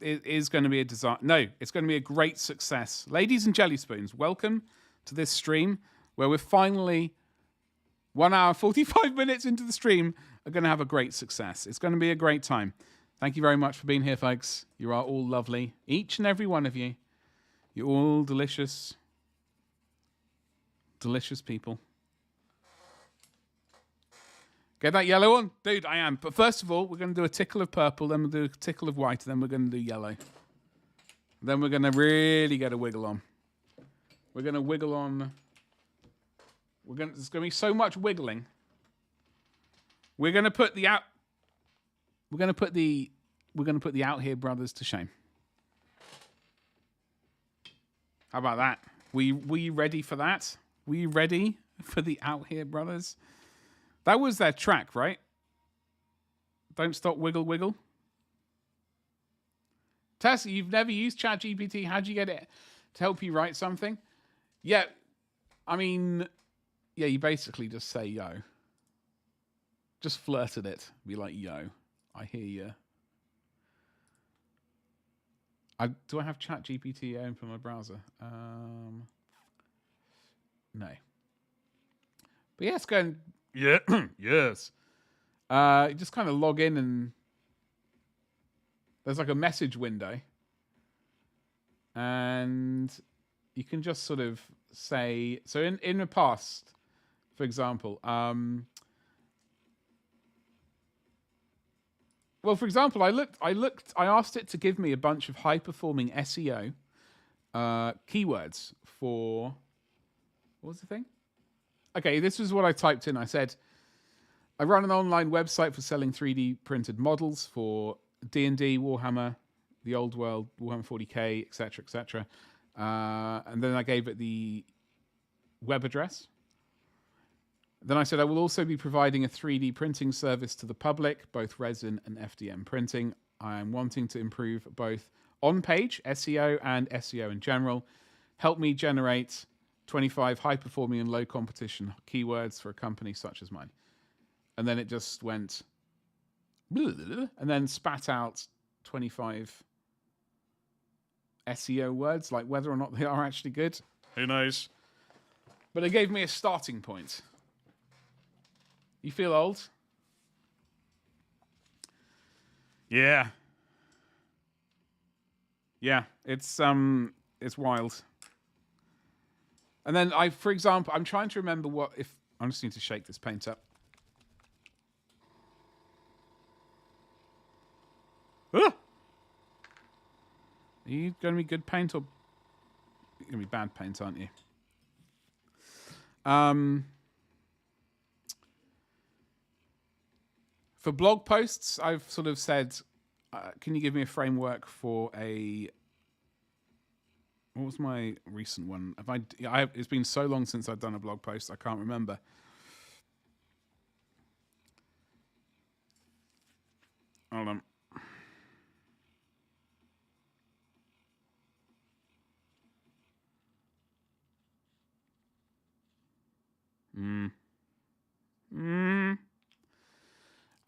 It is going to be a disaster. No, it's going to be a great success. Ladies and jelly spoons, welcome to this stream where we're finally 1 hour, 45 minutes into the stream are going to have a great success. It's going to be a great time. Thank you very much for being here, folks. You are all lovely. Each and every one of you. You're all delicious. Delicious people. Get that yellow on? Dude, I am. But first of all, we're going to do a tickle of purple, then we'll do a tickle of white, then we're going to do yellow. Then we're going to really get a wiggle on. We're going to wiggle on. There's going to be so much wiggling. We're going to put the out. We're going to put the Out Here brothers to shame. How about that? Were you ready for that? Were you ready for the Out Here brothers? That was their track, right? Don't stop, wiggle, wiggle. Tess, you've never used ChatGPT. How'd you get it to help you write something? Yeah, I mean, yeah, you basically just say yo. Just flirt at it. Be like, yo, I hear you. Do I have ChatGPT open for my browser? No. But yeah, it's going... Yeah, yes. You just kind of log in and there's like a message window. And you can just sort of say... So in the past, for example... Well, for example, I asked it to give me a bunch of high-performing SEO keywords for... What was the thing? Okay, this was what I typed in. I said, I run an online website for selling 3D printed models for D&D, Warhammer, the Old World, Warhammer 40k, etc., etc. And then I gave it the web address. Then I said, I will also be providing a 3D printing service to the public, both resin and FDM printing. I am wanting to improve both on-page SEO and SEO in general. Help me generate 25 high-performing and low-competition keywords for a company such as mine. And then it just went... and then spat out 25 SEO words, like whether or not they are actually good. Who knows? But it gave me a starting point. You feel old? Yeah. Yeah, it's wild. And then for example, I'm trying to remember I just need to shake this paint up. Ah! Are you going to be good paint or you're going to be bad paint, aren't you? For blog posts, I've sort of said, can you give me a framework for a... What was my recent one? It's been so long since I've done a blog post, I can't remember. Hold on.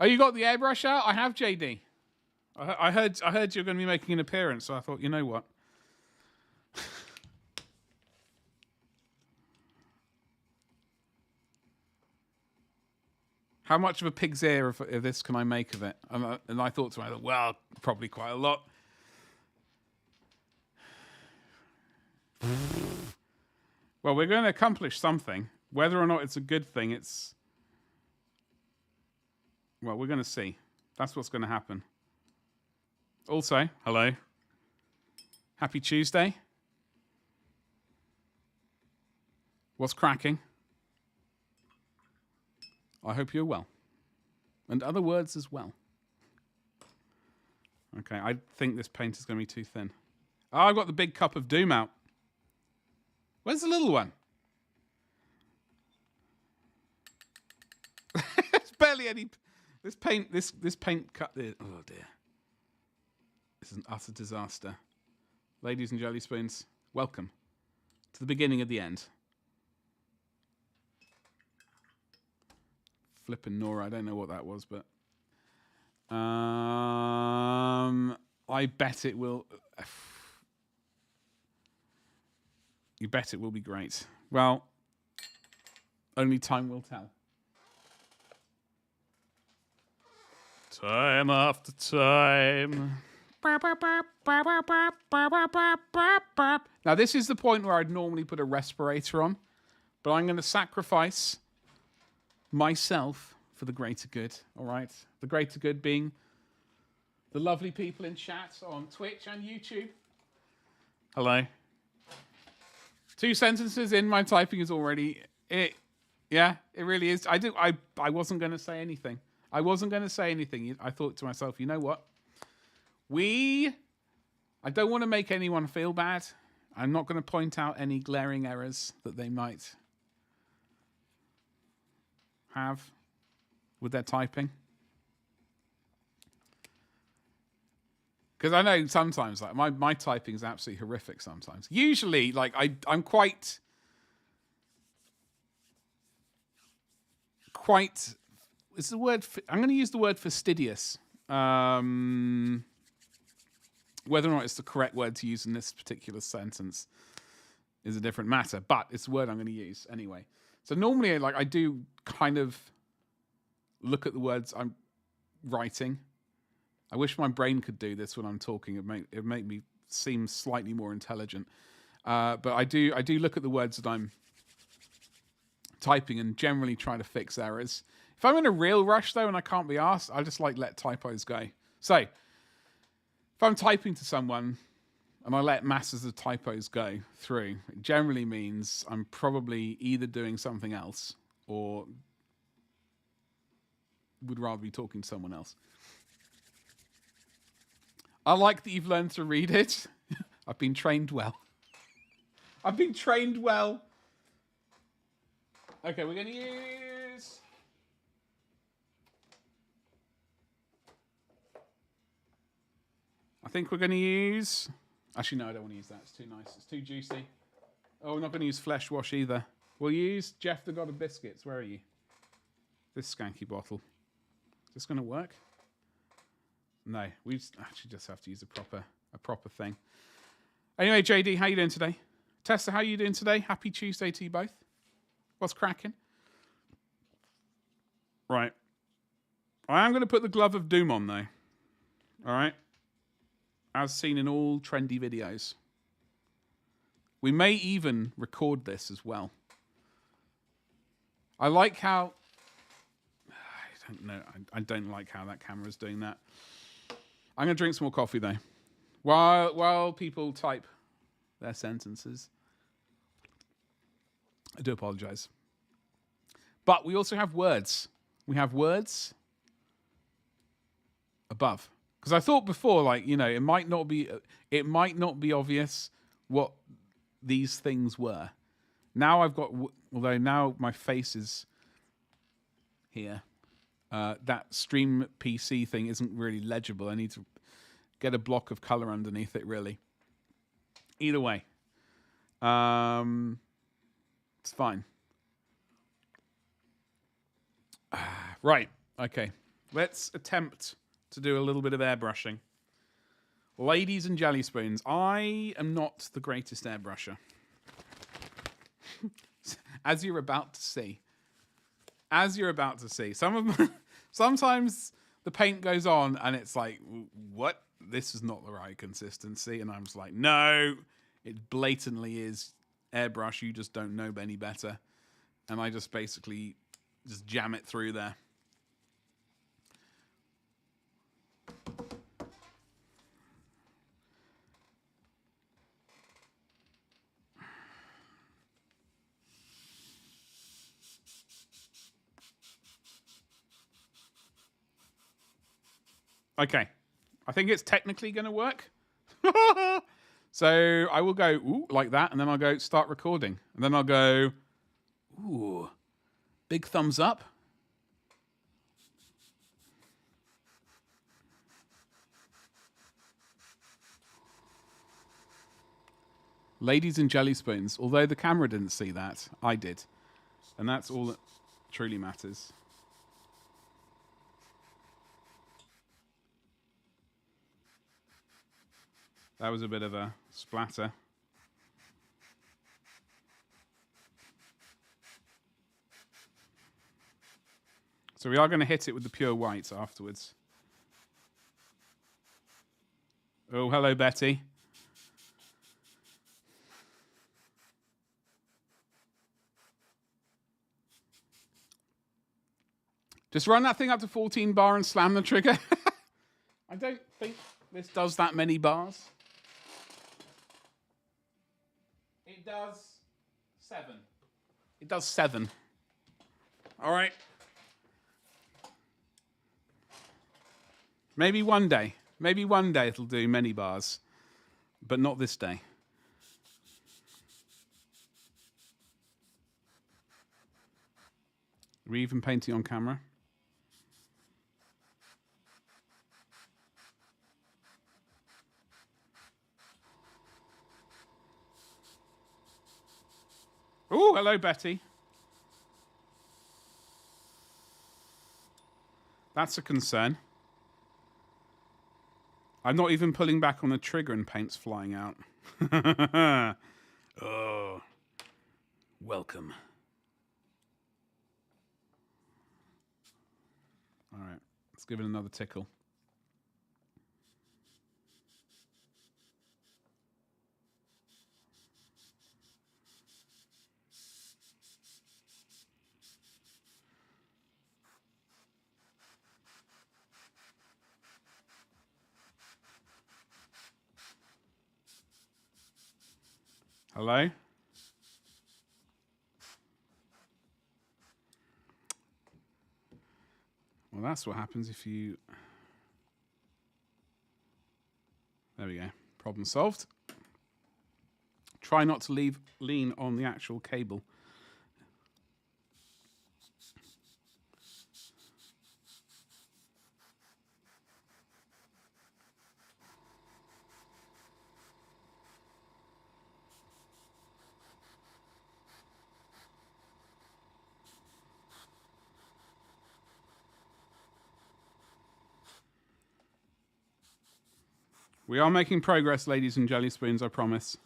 Oh, you got the airbrush out? I have, JD. I heard you're going to be making an appearance, so I thought, you know what? How much of a pig's ear of this can I make of it? And I thought to myself, well, probably quite a lot. Well, we're going to accomplish something. Whether or not it's a good thing, it's... Well, we're going to see. That's what's going to happen. Also, hello. Happy Tuesday. What's cracking? I hope you're well. And other words as well. Okay, I think this paint is going to be too thin. Oh, I've got the big cup of doom out. Where's the little one? There's barely any... This paint cut... Oh, dear. This is an utter disaster. Ladies and jelly spoons, welcome to the beginning of the end. Flippin' Nora, I don't know what that was, but... I bet it will... You bet it will be great. Well, only time will tell. Time after time. Now, this is the point where I'd normally put a respirator on, but I'm going to sacrifice myself for the greater good, all right? The greater good being the lovely people in chat on Twitch and YouTube. Hello. 2 sentences in, my typing is already... Yeah, it really is. I wasn't going to say anything. I thought to myself, you know what? I don't want to make anyone feel bad. I'm not going to point out any glaring errors that they might have with their typing. Because I know sometimes, like my typing is absolutely horrific sometimes. Usually, like I'm quite it's the word. I'm going to use the word fastidious. Whether or not it's the correct word to use in this particular sentence is a different matter, but it's the word I'm going to use anyway. So normally, like I do kind of look at the words I'm writing. I wish my brain could do this when I'm talking. It make me seem slightly more intelligent. But I do look at the words that I'm typing and generally try to fix errors. If I'm in a real rush though and I can't be asked, I'll just let typos go. So if I'm typing to someone and I let masses of typos go through, it generally means I'm probably either doing something else or would rather be talking to someone else. I like that you've learned to read it. I've been trained well. Okay, we're going to use... I think we're going to use... Actually, no, I don't want to use that. It's too nice. It's too juicy. Oh, we're not going to use flesh wash either. We'll use Jeff the God of Biscuits. Where are you? This skanky bottle. Is this going to work? No, we actually just have to use a proper thing. Anyway, JD, how you doing today? Tessa, how you doing today? Happy Tuesday to you both. What's cracking? Right. I am going to put the glove of doom on, though. All right? As seen in all trendy videos. We may even record this as well. I like how... I don't know. I don't like how that camera is doing that. I'm going to drink some more coffee, though. While people type their sentences. I do apologize. But we also have words. We have words above. Because I thought before, like, you know, it might not be obvious what these things were. Now I've got, although now my face is here, that stream PC thing isn't really legible. I need to get a block of color underneath it, really. Either way, it's fine. Right, okay. Let's attempt to do a little bit of airbrushing. Ladies and jelly spoons, I am not the greatest airbrusher. As you're about to see. Sometimes the paint goes on and it's like, what? This is not the right consistency. And I'm just like, no, it blatantly is airbrush. You just don't know any better. And I just basically just jam it through there. Okay, I think it's technically going to work. So I will go, ooh, like that, and then I'll go start recording. And then I'll go, ooh, big thumbs up. Ladies and jelly spoons, although the camera didn't see that, I did. And that's all that truly matters. That was a bit of a splatter. So we are going to hit it with the pure white afterwards. Oh, hello, Betty. Just run that thing up to 14 bar and slam the trigger. I don't think this does that many bars. It does 7. It does 7. All right. Maybe one day it'll do many bars, but not this day. Are we even painting on camera? Oh, hello, Betty. That's a concern. I'm not even pulling back on the trigger and paint's flying out. Oh, welcome. All right, let's give it another tickle. Hello? Well, that's what happens if you... There we go. Problem solved. Try not to lean on the actual cable. We are making progress, ladies and jelly spoons, I promise.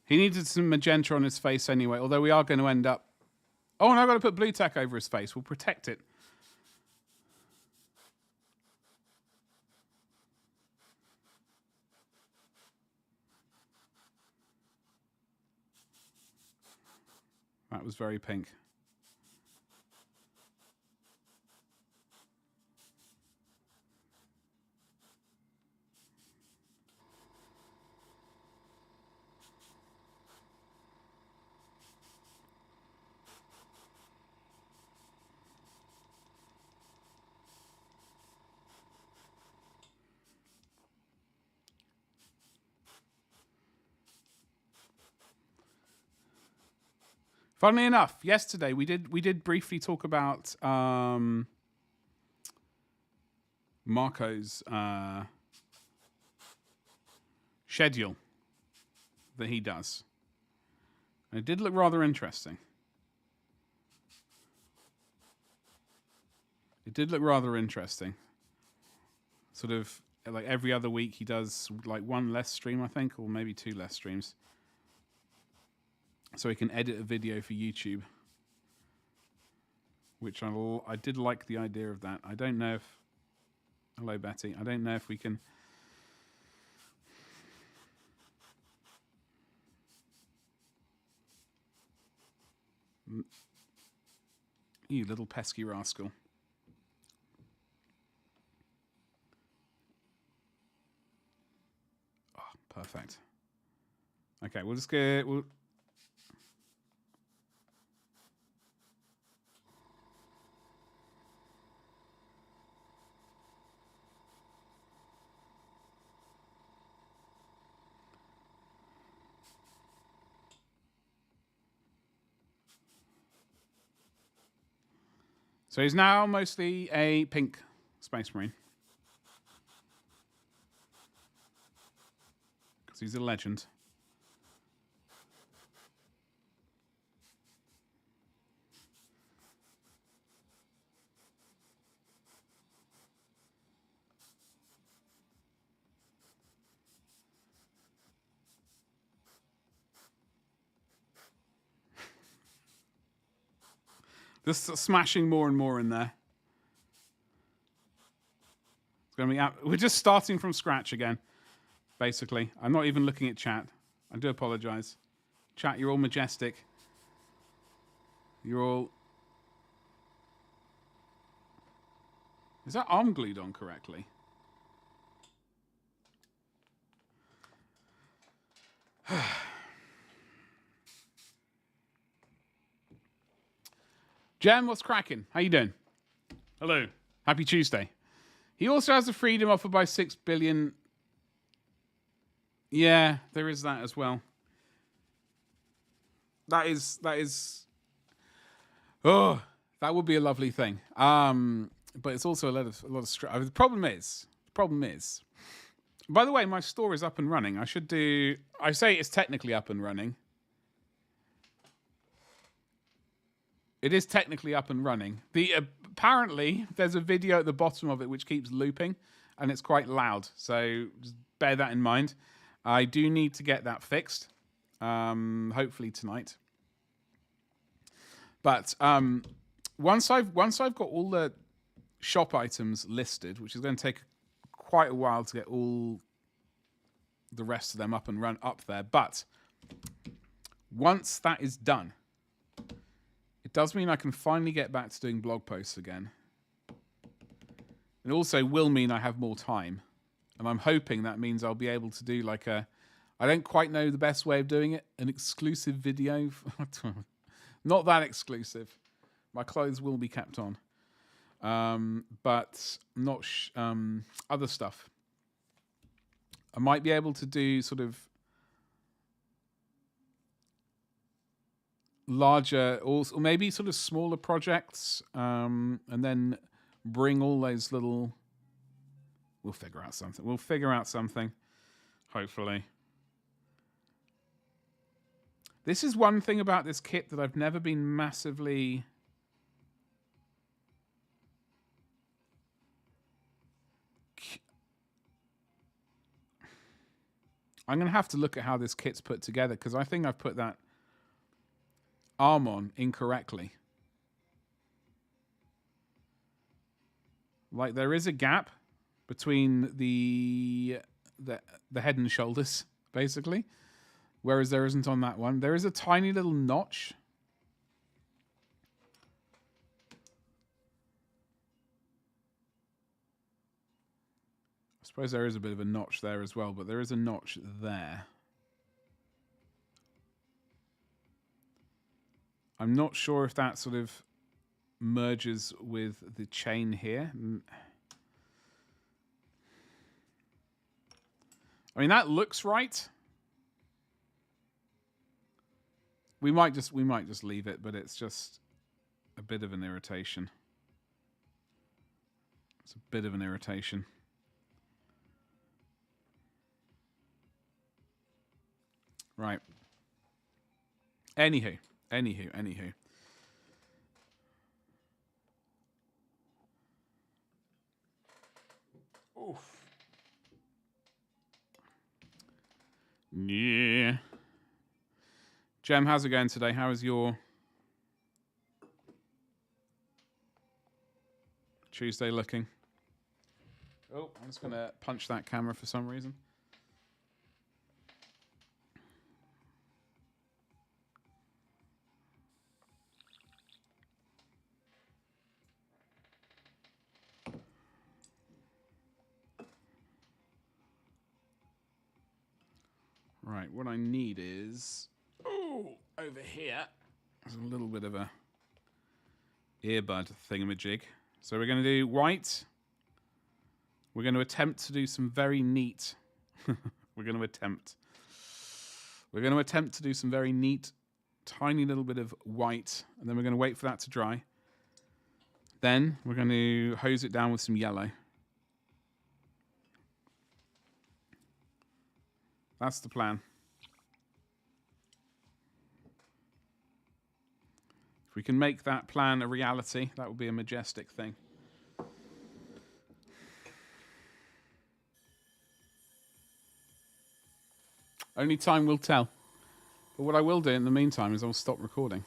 He needed some magenta on his face anyway, although we are going to end up... Oh, and I've got to put blue tack over his face. We'll protect it. That was very pink. Funnily enough, yesterday we did briefly talk about Marco's schedule that he does. And it did look rather interesting. It did look rather interesting. Sort of like every other week he does like one less stream, I think, or maybe 2 less streams. So he can edit a video for YouTube. Which I did like the idea of that. I don't know if... Hello, Betty. I don't know if we can... You little pesky rascal. Oh, perfect. Okay, we'll just go... So he's now mostly a pink Space Marine. Because he's a legend. Just smashing more and more in there. It's going to be out. We're just starting from scratch again, basically. I'm not even looking at chat. I do apologize. Chat, you're all majestic. You're all... Is that arm glued on correctly? Jem, what's cracking? How you doing? Hello. Happy Tuesday. He also has the freedom offered by 6 billion. Yeah, there is that as well. That is. Oh, that would be a lovely thing. But it's also a lot of stress. The problem is. By the way, my store is up and running. I say it's technically up and running. It is technically up and running. Apparently, there's a video at the bottom of it which keeps looping, and it's quite loud. So just bear that in mind. I do need to get that fixed, hopefully tonight. But once I've got all the shop items listed, which is going to take quite a while to get all the rest of them up and run up there, but once that is done, it does mean I can finally get back to doing blog posts again. It also will mean I have more time. And I'm hoping that means I'll be able to do like I don't quite know the best way of doing it, an exclusive video. Not that exclusive. My clothes will be kept on. But not other stuff. I might be able to do sort of larger or maybe sort of smaller projects and then bring all those little... We'll figure out something. Hopefully. This is one thing about this kit that I've never been massively... I'm going to have to look at how this kit's put together because I think I've put that arm on incorrectly. Like there is a gap between the head and shoulders, basically, whereas there isn't on that one. There is a tiny little notch. I suppose there is a bit of a notch there as well, but there is a notch there. I'm not sure if that sort of merges with the chain here. I mean, that looks right. We might just leave it, but it's just a bit of an irritation. It's a bit of an irritation. Right. Anywho. Oof. Yeah. Jem, how's it going today? How is your Tuesday looking? Oh, I'm just going to punch that camera for some reason. Right, what I need is over here. There's a little bit of a earbud thingamajig. So we're going to do white. We're going to attempt to do some very neat. We're going to attempt to do some very neat, tiny little bit of white, and then we're going to wait for that to dry. Then we're going to hose it down with some yellow. That's the plan. If we can make that plan a reality, that would be a majestic thing. Only time will tell. But what I will do in the meantime is I'll stop recording.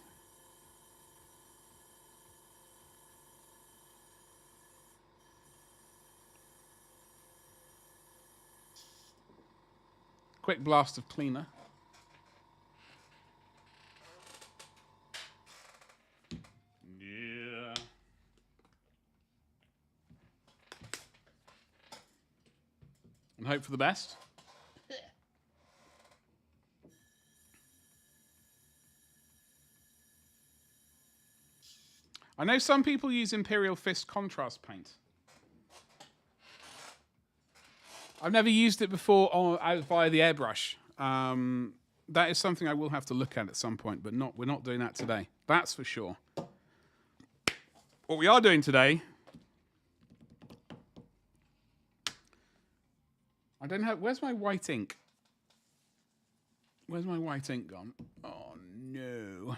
Quick blast of cleaner. Yeah. And hope for the best. I know some people use Imperial Fist contrast paint. I've never used it before via the airbrush. That is something I will have to look at some point, but we're not doing that today. That's for sure. What we are doing today... I don't have... Where's my white ink? Where's my white ink gone? Oh, no.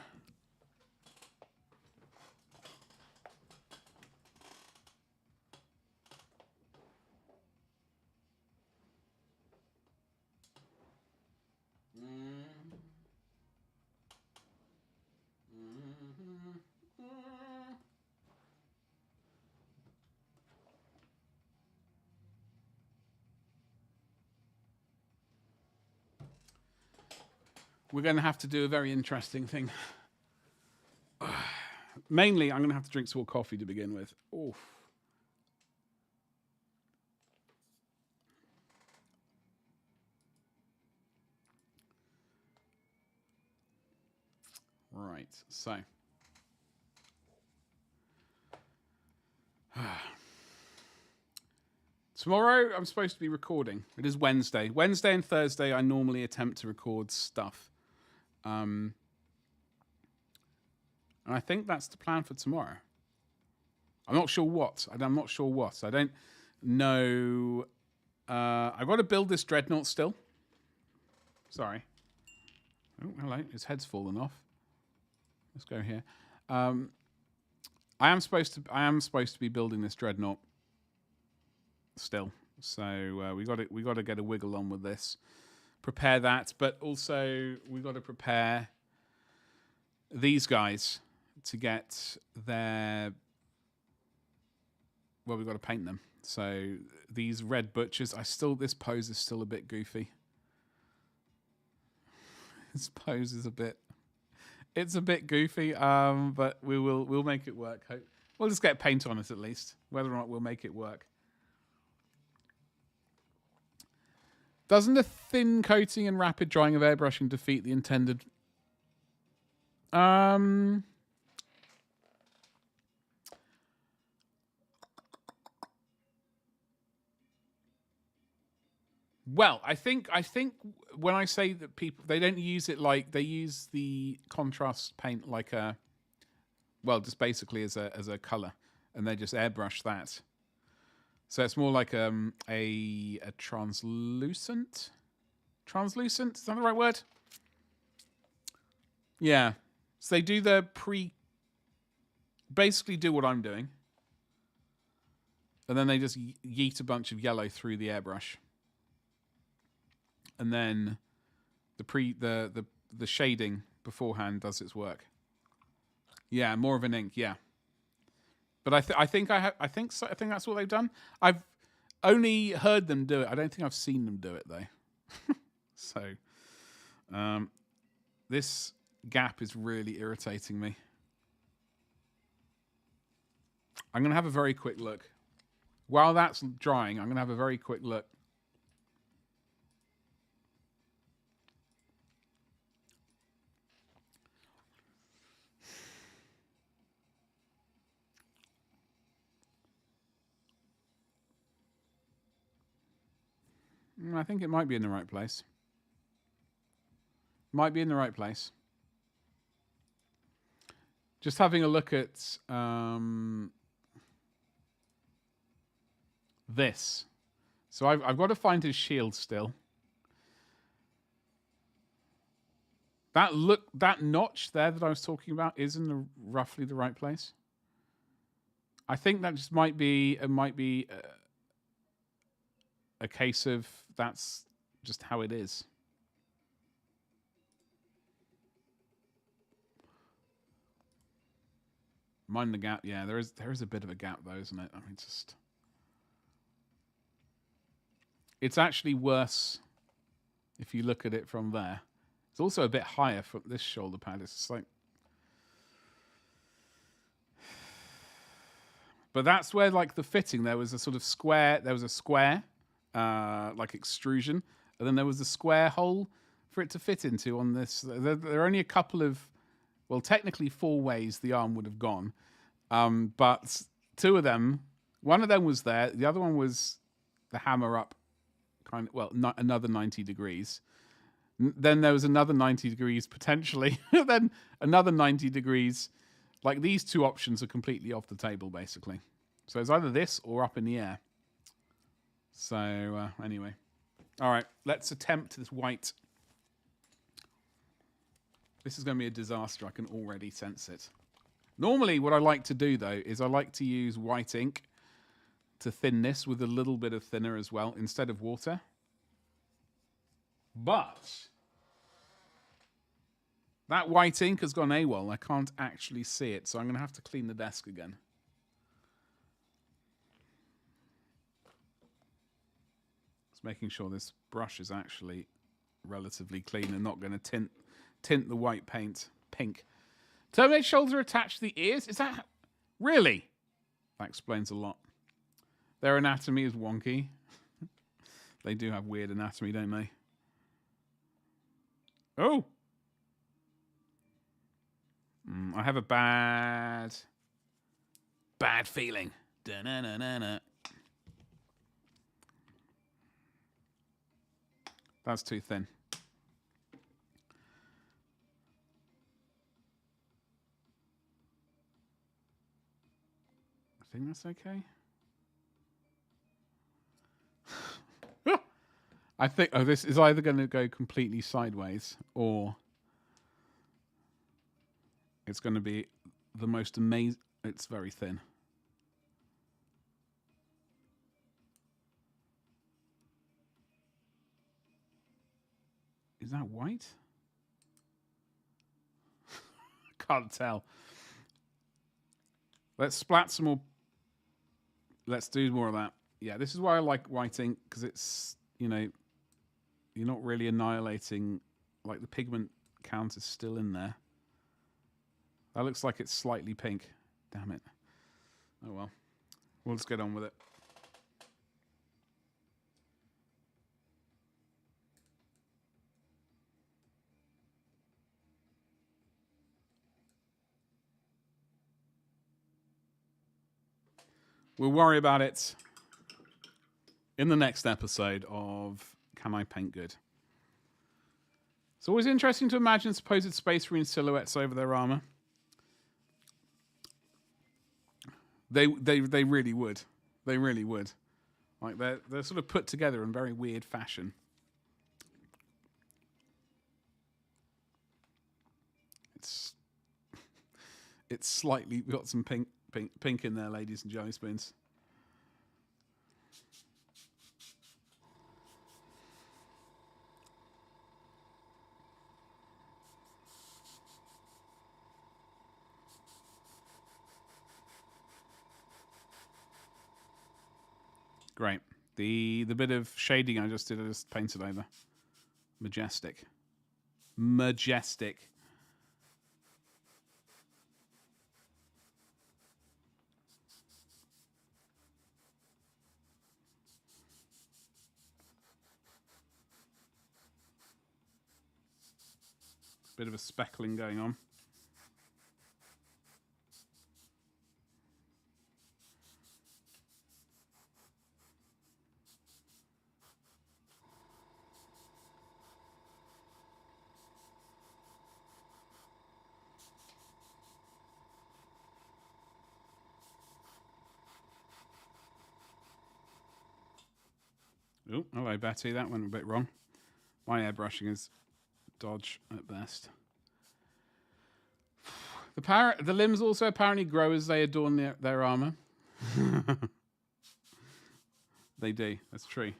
We're going to have to do a very interesting thing. Mainly, I'm going to have to drink some coffee to begin with. Oof. Right, so. Tomorrow, I'm supposed to be recording. It is Wednesday. Wednesday and Thursday, I normally attempt to record stuff. And I think that's the plan for tomorrow. I'm not sure what. I don't know. I've got to build this dreadnought still. Sorry. Oh, hello. His head's fallen off. Let's go here. I am supposed to be building this dreadnought still. So we got to get a wiggle on with this. Prepare that, but also we got to prepare these guys to get their... Well, we've got to paint them. So these red butchers, this pose is still a bit goofy. This pose is it's a bit goofy, but we'll make it work. We'll just get paint on it at least. Whether or not we'll make it work. Doesn't a thin coating and rapid drying of airbrushing defeat the intended... Well, I think when I say that people, they don't use it like, they use the contrast paint like a, well, just basically as a color, and they just airbrush that. So it's more like a translucent. Translucent, is that the right word? Yeah. So they do the basically do what I'm doing. And then they just yeet a bunch of yellow through the airbrush. And then the shading beforehand does its work. Yeah, more of an ink, yeah. But I think that's what they've done. I've only heard them do it. I don't think I've seen them do it though. So this gap is really irritating me. I'm going to have a very quick look. While that's drying, I'm going to have a very quick look. I think it might be in the right place. Might be in the right place. Just having a look at this. So I've got to find his shield still. That notch there that I was talking about is in roughly the right place. I think that just might be a case of that's just how it is. Mind the gap, yeah. There is a bit of a gap though, isn't it? I mean, it's actually worse if you look at it from there. It's also a bit higher from this shoulder pad. It's like, but that's where like the fitting. There was a sort of square. There was a square, like extrusion, and then there was a square hole for it to fit into on this. There are only a couple of, well, technically 4 ways the arm would have gone, but 2 of them. One of them was there. The other one was the hammer up, kind of. Well, another 90 degrees. Then there was another 90 degrees potentially. Then another 90 degrees. Like these 2 options are completely off the table, basically. So it's either this or up in the air. So anyway, all right. Let's attempt this white. This is going to be a disaster. I can already sense it. Normally, what I like to do, though, is I like to use white ink to thin this with a little bit of thinner as well, instead of water. But that white ink has gone AWOL. I can't actually see it, so I'm going to have to clean the desk again. Just making sure this brush is actually relatively clean and not going to tint the white paint pink. Terminate shoulder attached to the ears? Is that... Really? That explains a lot. Their anatomy is wonky. They do have weird anatomy, don't they? Oh! I have a bad feeling. Da-na-na-na-na. That's too thin. I think that's okay. I think, this is either going to go completely sideways or it's going to be the most amazing. It's very thin. Is that white? Can't tell. Let's splat some more. Let's do more of that. Yeah, this is why I like white ink, because it's, you know, you're not really annihilating, like the pigment count is still in there. That looks like it's slightly pink. Damn it. Oh well. We'll just get on with it. We'll worry about it in the next episode of Can I Paint Good? It's always interesting to imagine supposed Space Marine silhouettes over their armor. They really would. They really would. Like they're sort of put together in very weird fashion. It's slightly got some pink in there, ladies and jelly spoons. Great. The bit of shading I just did, I just painted over. Majestic. Majestic. Bit of a speckling going on. Oh, hello, Betty. That went a bit wrong. My airbrushing is dodge at best. The limbs also apparently grow as they adorn their armor. They do. That's true.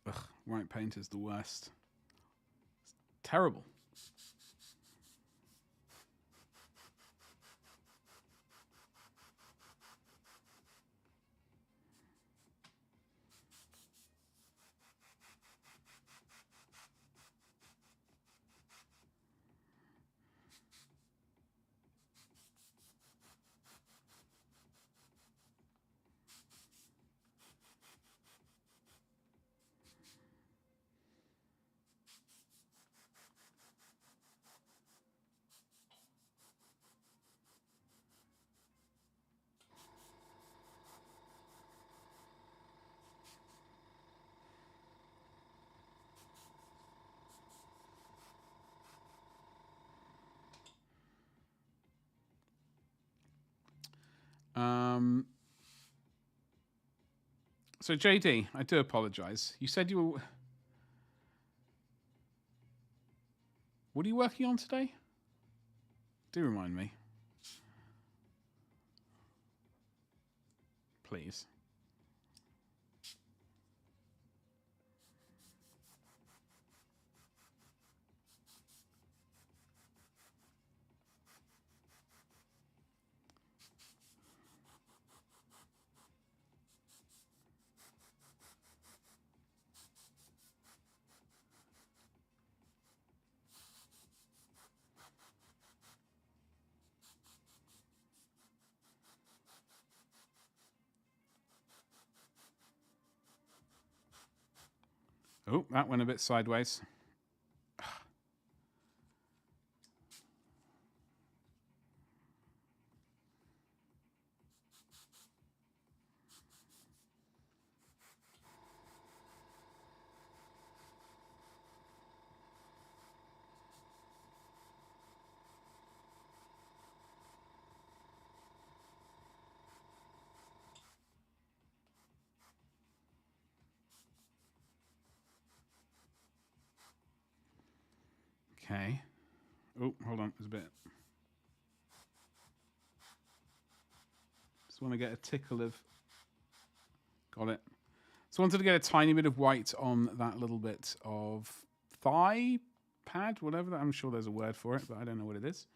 Ugh, white paint is the worst. It's terrible. So JD, I do apologise. You said you were... What are you working on today? Do remind me. Please. Oh, that went a bit sideways. Okay. Oh, hold on. There's a bit. Just want to get a tickle of... Got it. So I wanted to get a tiny bit of white on that little bit of thigh pad, whatever that. I'm sure there's a word for it, but I don't know what it is.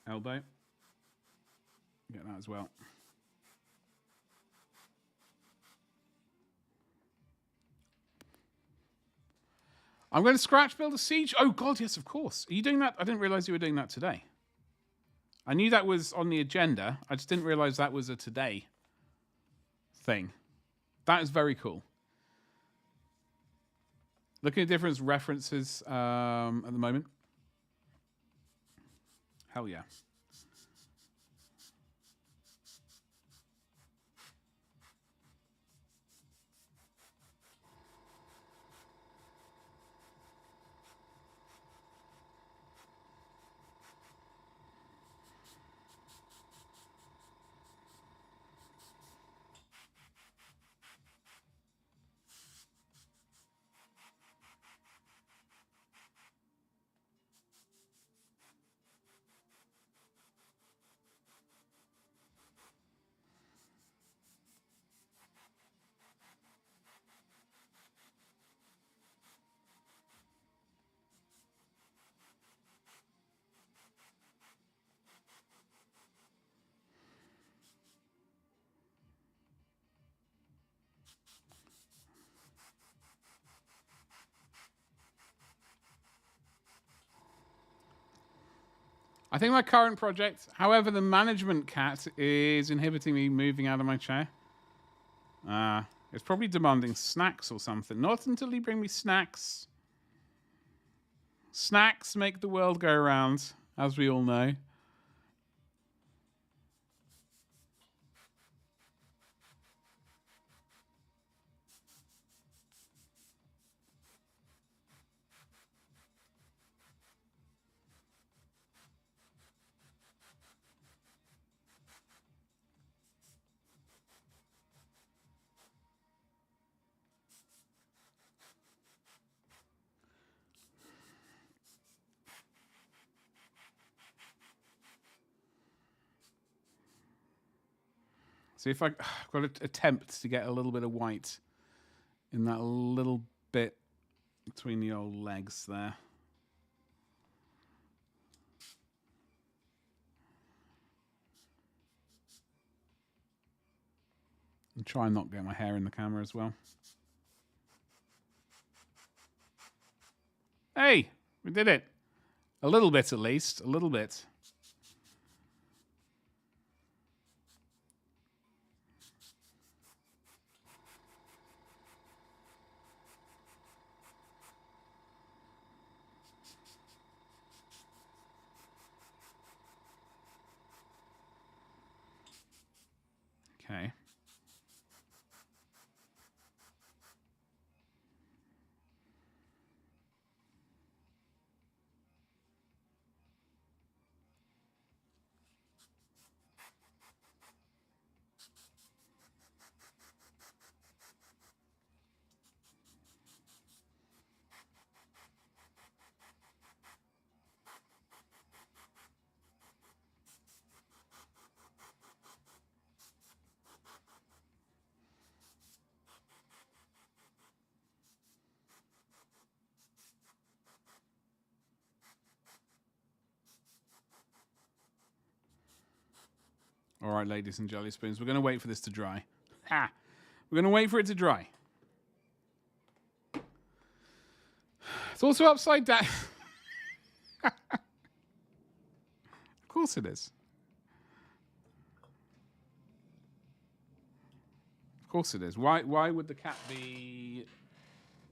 Elbow. Get that as well. I'm going to scratch build a siege. Oh, God, yes, of course. Are you doing that? I didn't realize you were doing that today. I knew that was on the agenda. I just didn't realize that was a today thing. That is very cool. Looking at different references at the moment. Hell yeah. I think my current project, however, the management cat is inhibiting me moving out of my chair. It's probably demanding snacks or something. Not until you bring me snacks. Snacks make the world go round, as we all know. See if I've got to attempt to get a little bit of white in that little bit between the old legs there. And try and not get my hair in the camera as well. Hey, we did it. A little bit at least, a little bit. Okay. All right, ladies and jelly spoons, we're going to wait for this to dry. Ha! We're going to wait for it to dry. It's also upside down. Of course it is. Of course it is. Why would the cat be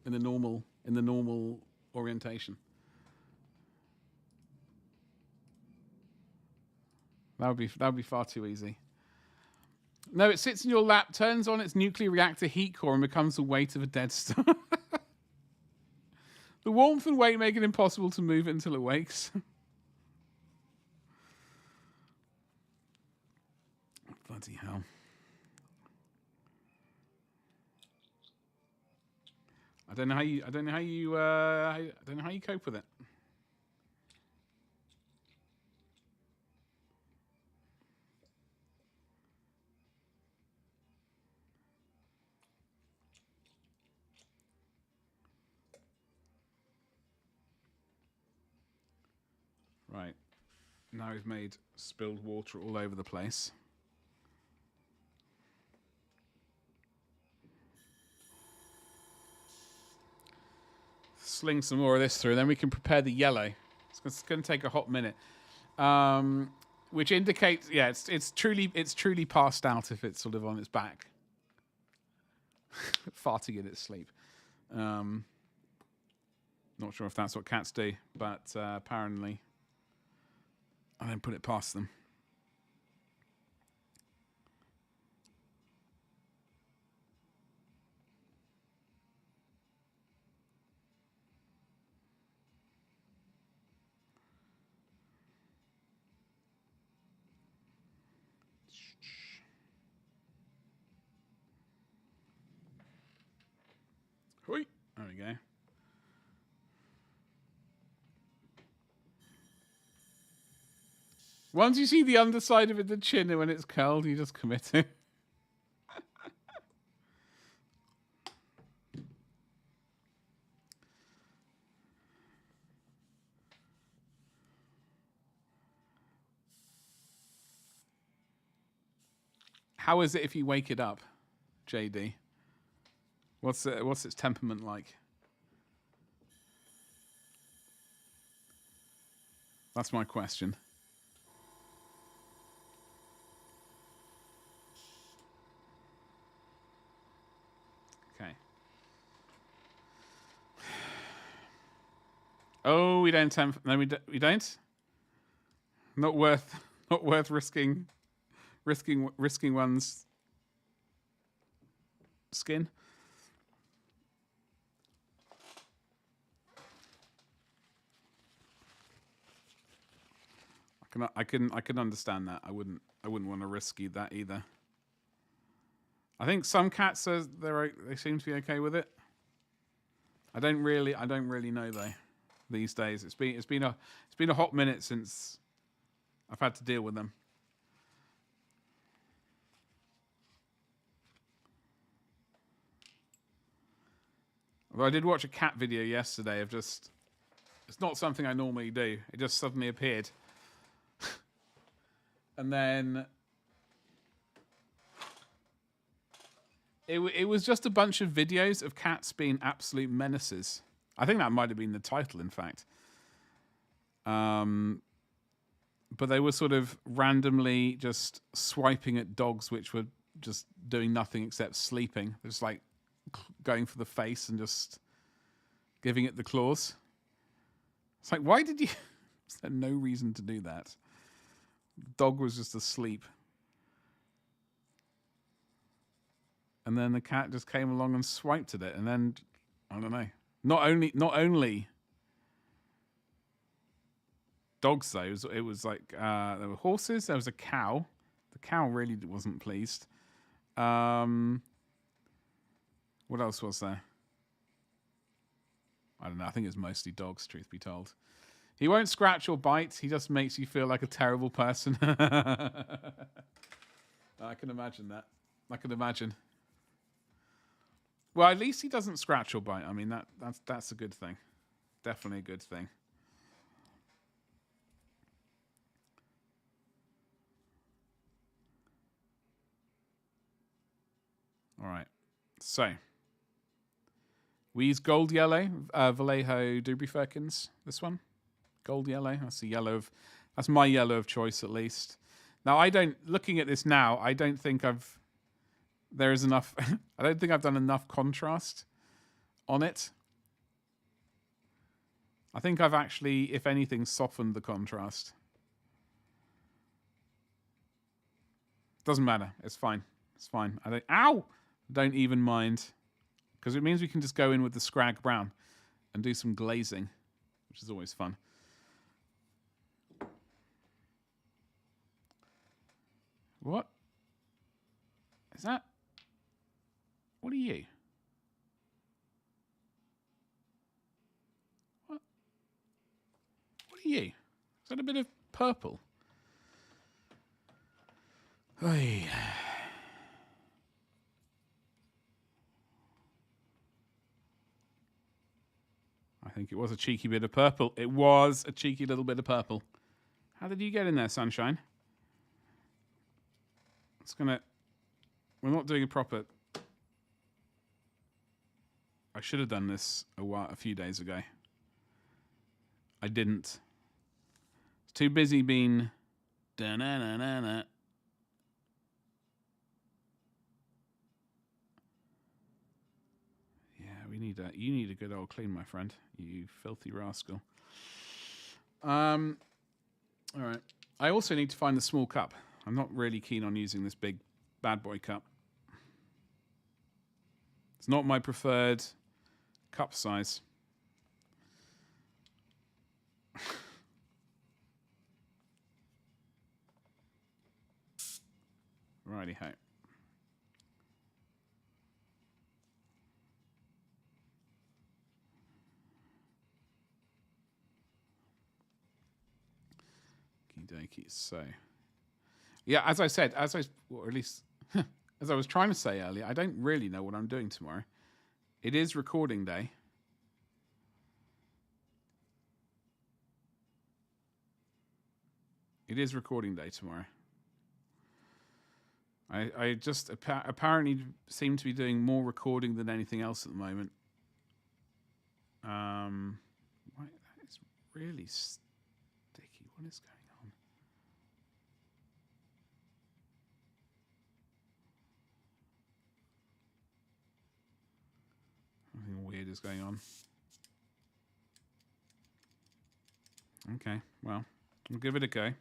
in the normal orientation? That would be far too easy. No, it sits in your lap, turns on its nuclear reactor heat core, and becomes the weight of a dead star. The warmth and weight make it impossible to move it until it wakes. Bloody hell. I don't know how you cope with it. Right. Now we've made spilled water all over the place. Sling some more of this through, then we can prepare the yellow. It's going to take a hot minute, which indicates, yeah, it's truly passed out if it's sort of on its back, farting in its sleep. Not sure if that's what cats do, but apparently, I don't put it past them. Hoi. There we go. Once you see the underside of it, the chin, when it's curled, you just commit it. How is it if you wake it up, JD? What's its temperament like? That's my question. Okay. Oh, we don't no, we don't. Not worth risking one's skin. I can understand that. I wouldn't want to risk that either. I think some cats they seem to be okay with it. I don't really know though. These days, it's been a hot minute since I've had to deal with them. Although I did watch a cat video yesterday of just, it's not something I normally do. It just suddenly appeared. And then it was just a bunch of videos of cats being absolute menaces. I think that might have been the title, in fact. But they were sort of randomly just swiping at dogs which were just doing nothing except sleeping. Just like going for the face and just giving it the claws. It's like, why did you... Is there no reason to do that? The dog was just asleep. And then the cat just came along and swiped at it. And then, I don't know. Not only dogs, though. It was like, there were horses. There was a cow. The cow really wasn't pleased. What else was there? I don't know. I think it's mostly dogs, truth be told. He won't scratch or bite. He just makes you feel like a terrible person. I can imagine that. I can imagine. Well, at least he doesn't scratch or bite. I mean, that's a good thing. Definitely a good thing. All right. So, we use gold yellow, Vallejo Dubry Firkins. This one, gold yellow. That's the yellow of. That's my yellow of choice, at least. Now, I don't. Looking at this now, I don't think there is enough. I don't think I've done enough contrast on it. I think I've actually, if anything, softened the contrast. Doesn't matter. It's fine. It's fine. Don't even mind. Because it means we can just go in with the Scrag Brown and do some glazing, which is always fun. What? Is that? What are you? What? What are you? Is that a bit of purple? Oy. I think it was a cheeky bit of purple. It was a cheeky little bit of purple. How did you get in there, sunshine? It's gonna... We're not doing a proper... I should have done this a few days ago. I didn't. It's too busy being... Da-na-na-na-na. Yeah, you need a good old clean, my friend. You filthy rascal. All right. I also need to find the small cup. I'm not really keen on using this big bad boy cup. It's not my preferred cup size. Righty-ho. Okie dokie. So, yeah, as I said, or at least as I was trying to say earlier, I don't really know what I'm doing tomorrow. It is recording day. It is recording day tomorrow. I just apparently seem to be doing more recording than anything else at the moment. Right, that is really sticky. What is going on? Something weird is going on. Okay, well, we'll give it a go.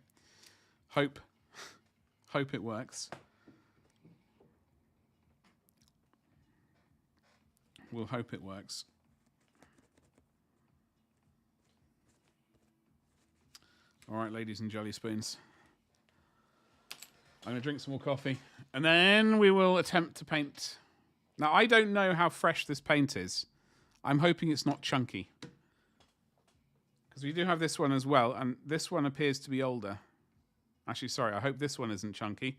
Hope it works. We'll hope it works. All right, ladies and jelly spoons. I'm going to drink some more coffee. And then we will attempt to paint. Now, I don't know how fresh this paint is. I'm hoping it's not chunky. Because we do have this one as well. And this one appears to be older. Actually, sorry, I hope this one isn't chunky.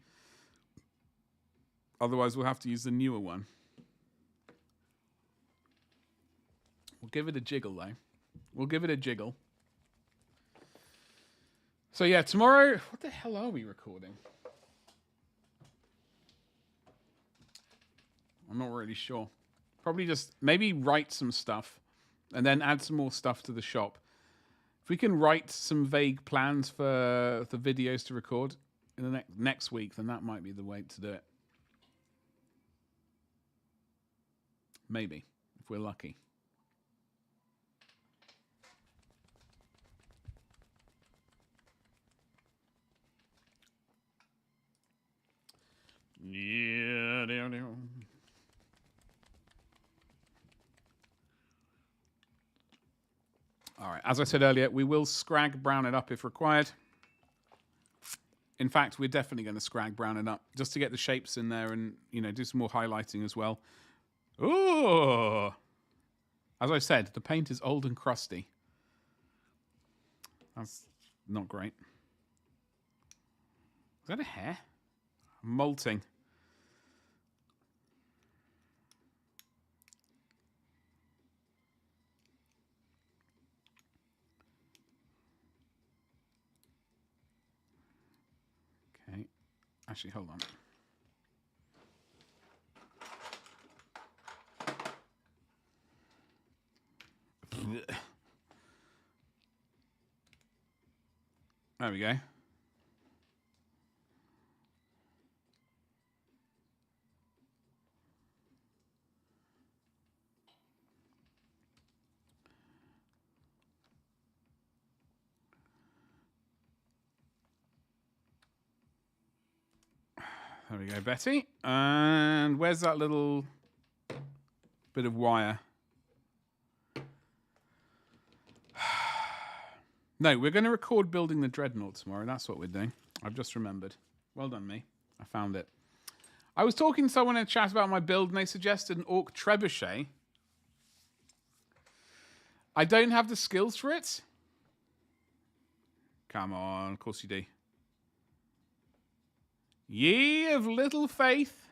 Otherwise, we'll have to use the newer one. We'll give it a jiggle, though. We'll give it a jiggle. So, yeah, tomorrow... What the hell are we recording? I'm not really sure. Probably just maybe write some stuff and then add some more stuff to the shop. If we can write some vague plans for the videos to record in the next week, then that might be the way to do it. Maybe, if we're lucky. Yeah, down. All right, as I said earlier, we will scrag brown it up if required. In fact, we're definitely going to scrag brown it up just to get the shapes in there and, you know, do some more highlighting as well. Ooh! As I said, the paint is old and crusty. That's not great. Is that a hair? Molting. Okay. Actually, hold on. There we go. There we go, Betty. And where's that little bit of wire? No, we're going to record building the Dreadnought tomorrow. That's what we're doing. I've just remembered. Well done, me. I found it. I was talking to someone in chat about my build, and they suggested an Orc Trebuchet. I don't have the skills for it. Come on, of course you do. Ye of little faith.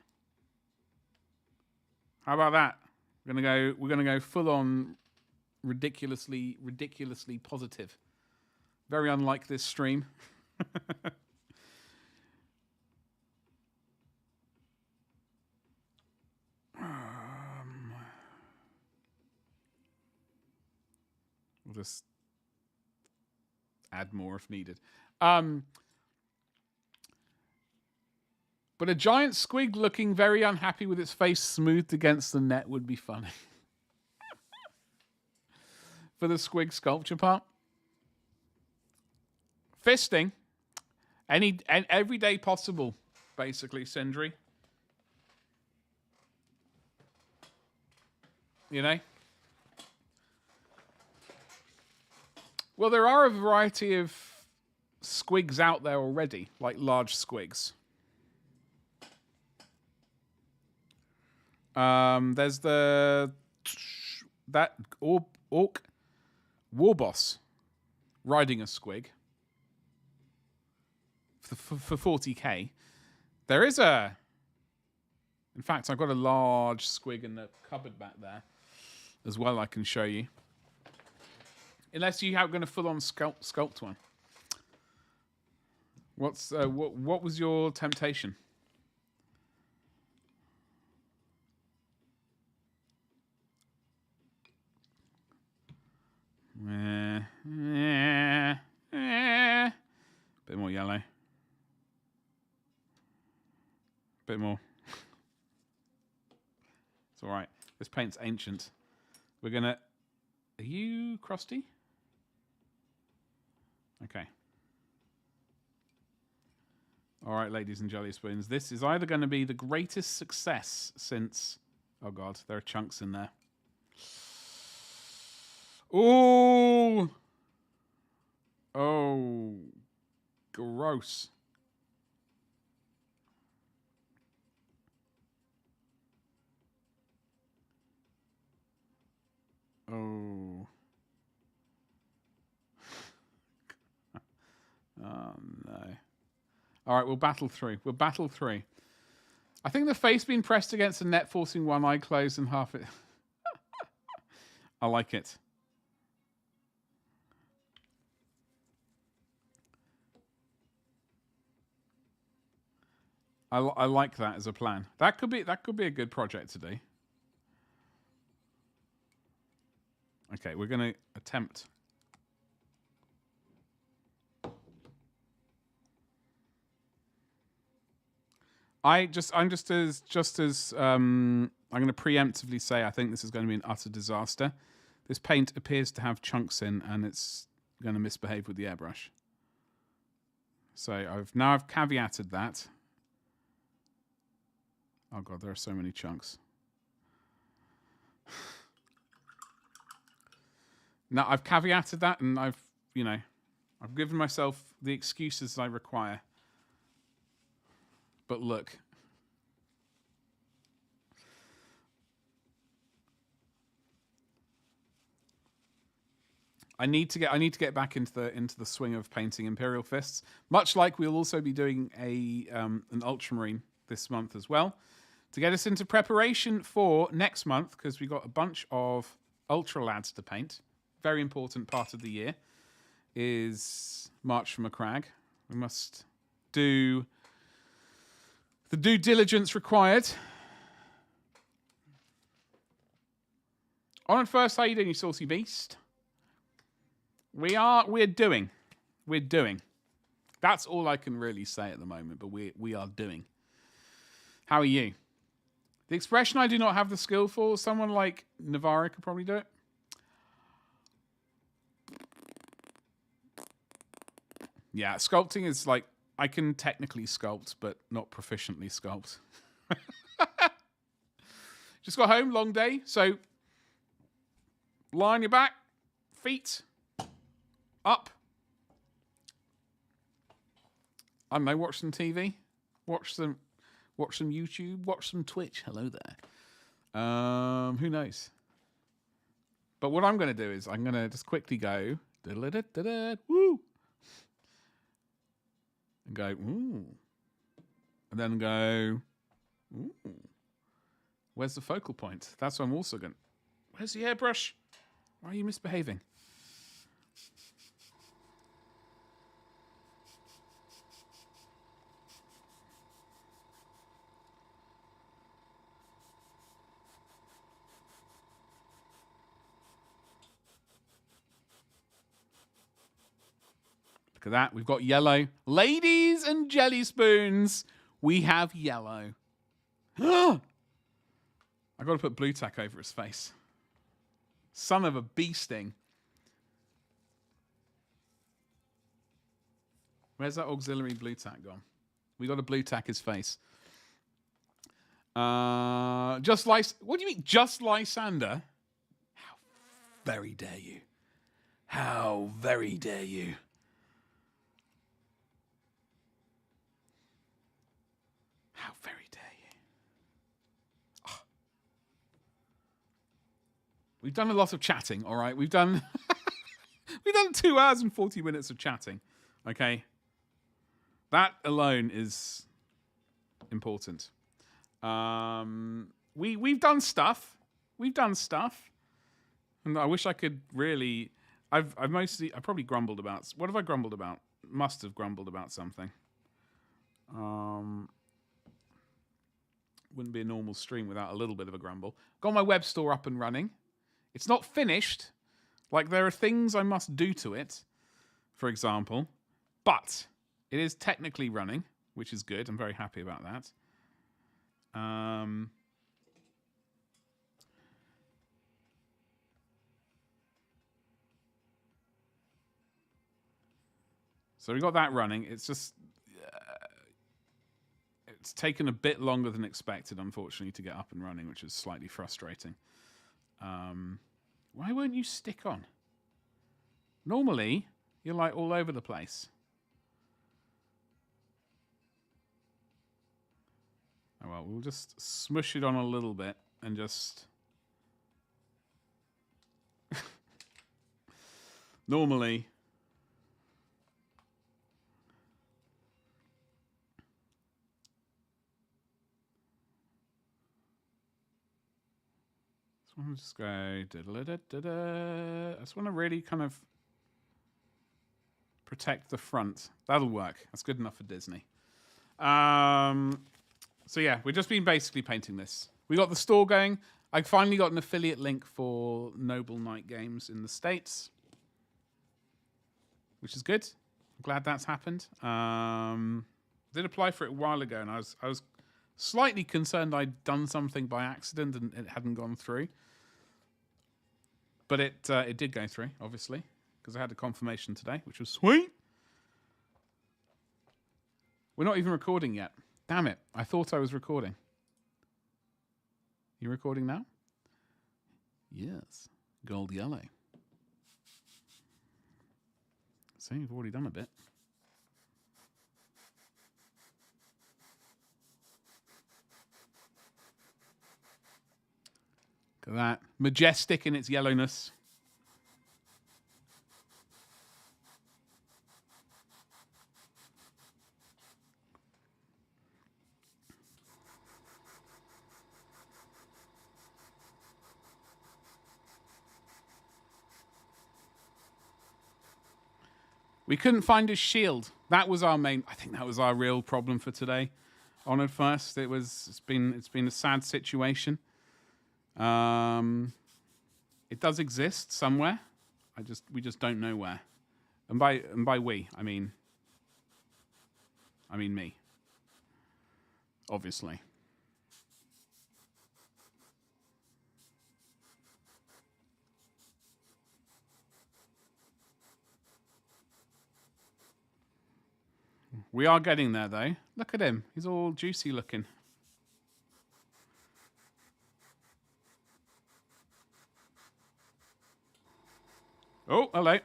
How about that? We're gonna go full on ridiculously positive. Very unlike this stream. We'll just add more if needed. But a giant squig looking very unhappy with its face smoothed against the net would be funny. For the squig sculpture part. Fisting. Every day possible, basically, Sindri. You know? Well, there are a variety of squigs out there already, like large squigs. There's that orc war boss riding a squig for 40k. There is in fact, I've got a large squig in the cupboard back there as well. I can show you, unless you are going to full on sculpt one. What was your temptation? Bit more yellow. Bit more. It's all right. This paint's ancient. We're gonna. Are you crusty? Okay. All right, ladies and jelly spoons. This is either going to be the greatest success since. Oh God, there are chunks in there. Ooh. Oh. Gross. Oh. Oh, no. All right, we'll battle through. I think the face being pressed against the net, forcing one eye closed and half it. I like it. I like that as a plan. That could be a good project to do. Okay, we're going to attempt. I'm going to preemptively say I think this is going to be an utter disaster. This paint appears to have chunks in, and it's going to misbehave with the airbrush. So I've caveated that. Oh God, there are so many chunks. Now I've caveated that, and I've given myself the excuses I require. But look. I need to get back into the swing of painting Imperial Fists. Much like we'll also be doing an Ultramarine this month as well, to get us into preparation for next month, because we've got a bunch of Ultra Lads to paint. Very important part of the year is March from a Crag. We must do the due diligence required. On first, how you doing, you saucy beast? We're doing. That's all I can really say at the moment, but we are doing. How are you? The expression I do not have the skill for, someone like Navarra could probably do it. Yeah, sculpting is like, I can technically sculpt, but not proficiently sculpt. Just got home, long day, so lie on your back, feet up. I don't know, watch some TV, watch some YouTube, watch some Twitch. Hello there. Who knows? But what I'm going to do is I'm going to just quickly go, woo, and go, ooh, and then go, ooh. Where's the focal point? That's what I'm also going. Where's the airbrush? Why are you misbehaving? Look at that. We've got yellow. Ladies and jelly spoons, we have yellow. I got to put blue tack over his face. Son of a bee sting. Where's that auxiliary blue tack gone? We got to blue tack his face. What do you mean, just Lysander? How very dare you? How very dare you? How very dare you? Oh. We've done a lot of chatting, all right? We've done 2 hours and 40 minutes of chatting, okay? That alone is important. We've done stuff. We've done stuff. And I wish I could really... I probably grumbled about... What have I grumbled about? Must have grumbled about something. Wouldn't be a normal stream without a little bit of a grumble. Got my web store up and running. It's not finished. Like, there are things I must do to it, for example. But it is technically running, which is good. I'm very happy about that. So we got that running. It's just... it's taken a bit longer than expected, unfortunately, to get up and running, which is slightly frustrating. Why won't you stick on? Normally, you're like all over the place. Oh, well, we'll just smush it on a little bit and just... Normally... So I'll just go... I just want to really kind of protect the front. That'll work. That's good enough for Disney. So yeah, we've just been basically painting this. We got the store going. I finally got an affiliate link for Noble Knight Games in the States, which is good. I'm glad that's happened. Did apply for it a while ago, and I was slightly concerned I'd done something by accident and it hadn't gone through. But it did go through, obviously, because I had a confirmation today, which was sweet. We're not even recording yet. Damn it. I thought I was recording. You recording now? Yes. Gold yellow. So you've already done a bit. Look at that. Majestic in its yellowness. We couldn't find his shield. That was our main... I think that was our real problem for today. Honoured First. It's been a sad situation. It does exist somewhere. We just don't know where. And by we, I mean me. Obviously. We are getting there, though. Look at him. He's all juicy looking. Oh, hello.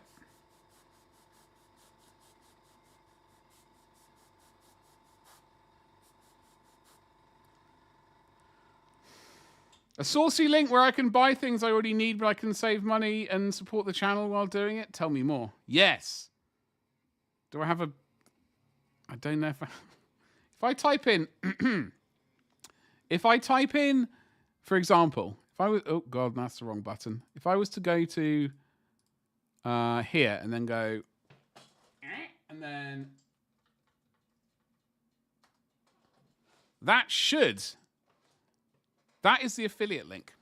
A saucy link where I can buy things I already need, but I can save money and support the channel while doing it? Tell me more. Yes. Do I have a... I don't know if I... If I type in... if I type in, for example, if I was... Oh, God, that's the wrong button. If I was to go to here and then go... And then... That should... That is the affiliate link.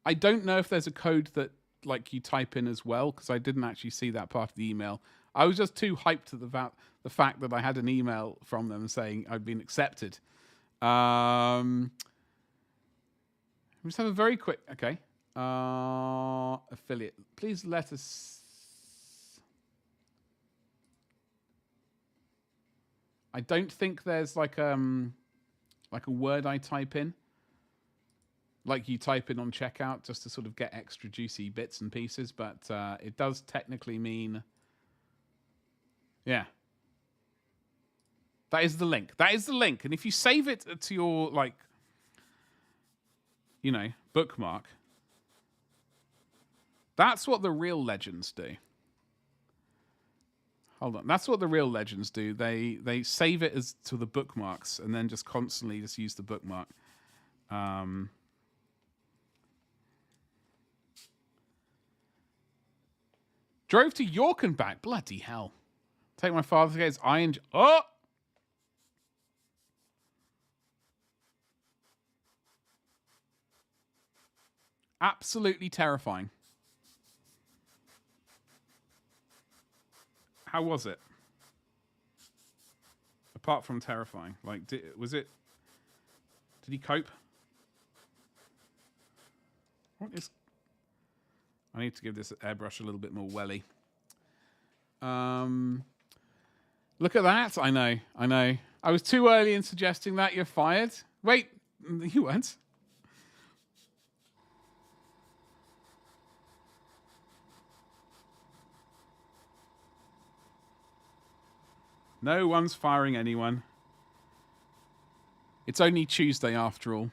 I don't know if there's a code that like you type in as well, because I didn't actually see that part of the email. I was just too hyped about the fact that I had an email from them saying I'd been accepted. Let's have a very quick... Okay. Affiliate. Please let us... I don't think there's like a word I type in. Like you type in on checkout just to sort of get extra juicy bits and pieces. But it does technically mean... Yeah. That is the link. That is the link. And if you save it to your, like, you know, bookmark, that's what the real legends do. Hold on. That's what the real legends do. They save it as to the bookmarks and then just constantly just use the bookmark. Drove to York and back. Bloody hell. Take my father to get his iron... Oh! Absolutely terrifying. How was it? Apart from terrifying. Like, did he cope? What is... I need to give this airbrush a little bit more welly. Look at that. I know. I was too early in suggesting that. You're fired. Wait, you weren't. No one's firing anyone. It's only Tuesday after all.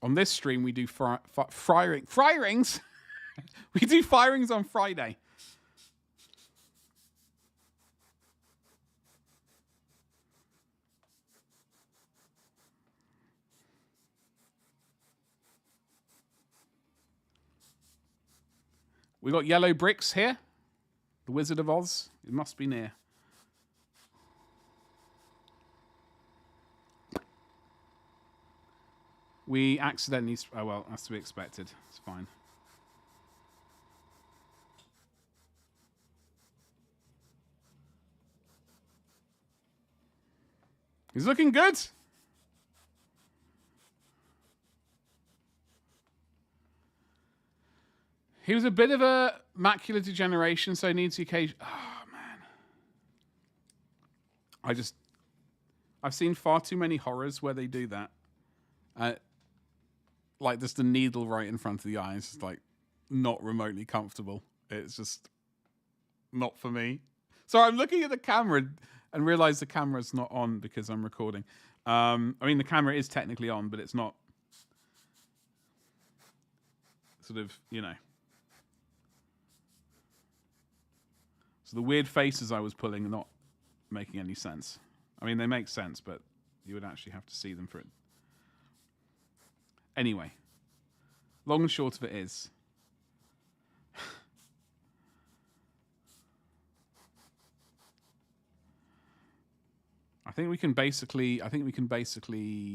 On this stream, we do firings. We do firings on Friday. We got yellow bricks here. The Wizard of Oz. It must be near. We accidentally... Oh, well, that's to be expected. It's fine. He's looking good. He was a bit of a macular degeneration, so he needs the occasion... Oh, man. I've seen far too many horrors where they do that. Like, there's the needle right in front of the eyes. It's, like, not remotely comfortable. It's just not for me. So I'm looking at the camera and realize the camera's not on because I'm recording. I mean, the camera is technically on, but it's not sort of, you know. So the weird faces I was pulling are not making any sense. I mean, they make sense, but you would actually have to see them for it. Anyway, long and short of it is, I think we can basically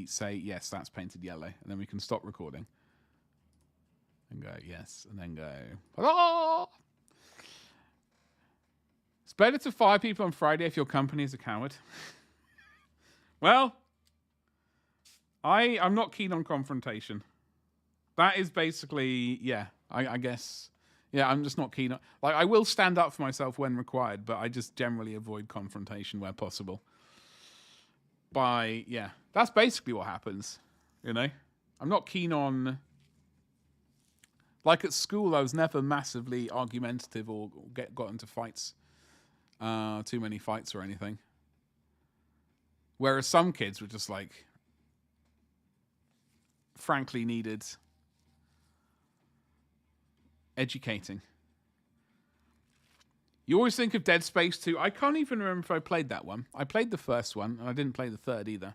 say yes, that's painted yellow, and then we can stop recording and go yes, and then go. Ah! It's better to fire people on Friday if your company is a coward. Well. I'm not keen on confrontation. That is basically, yeah, I guess. Yeah, I'm just not keen on... Like, I will stand up for myself when required, but I just generally avoid confrontation where possible. Yeah, that's basically what happens, you know? I'm not keen on... Like, at school, I was never massively argumentative or got into fights. Too many fights or anything. Whereas some kids were just like... frankly needed educating. You always think of Dead Space 2. I can't even remember if I played that one. I played the first one, and I didn't play the third either.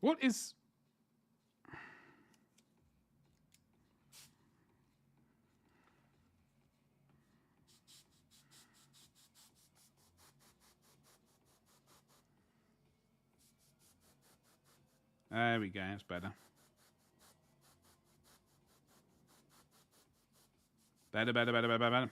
What is... There we go. That's better. Better.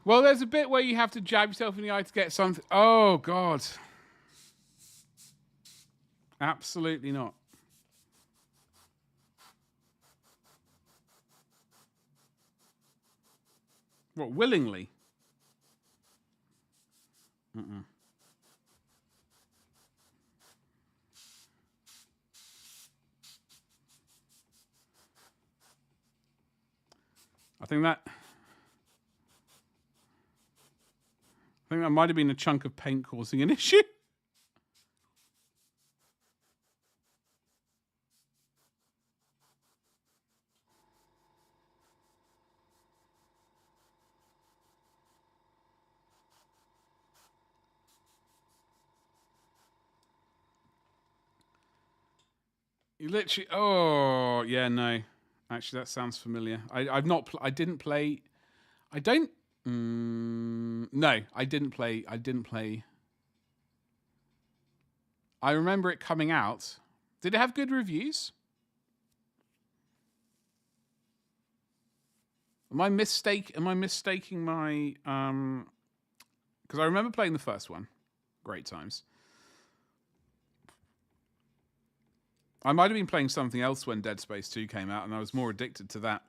Well, there's a bit where you have to jab yourself in the eye to get something. Oh, God. Absolutely not. What, willingly? Mm-mm. I think that might have been a chunk of paint causing an issue. You literally... Oh, yeah, no. Actually, that sounds familiar. I've not... I didn't play... I don't... no, I didn't play... I remember it coming out. Did it have good reviews? Am I mistaking my... Because I remember playing the first one. Great times. I might have been playing something else when Dead Space 2 came out, and I was more addicted to that.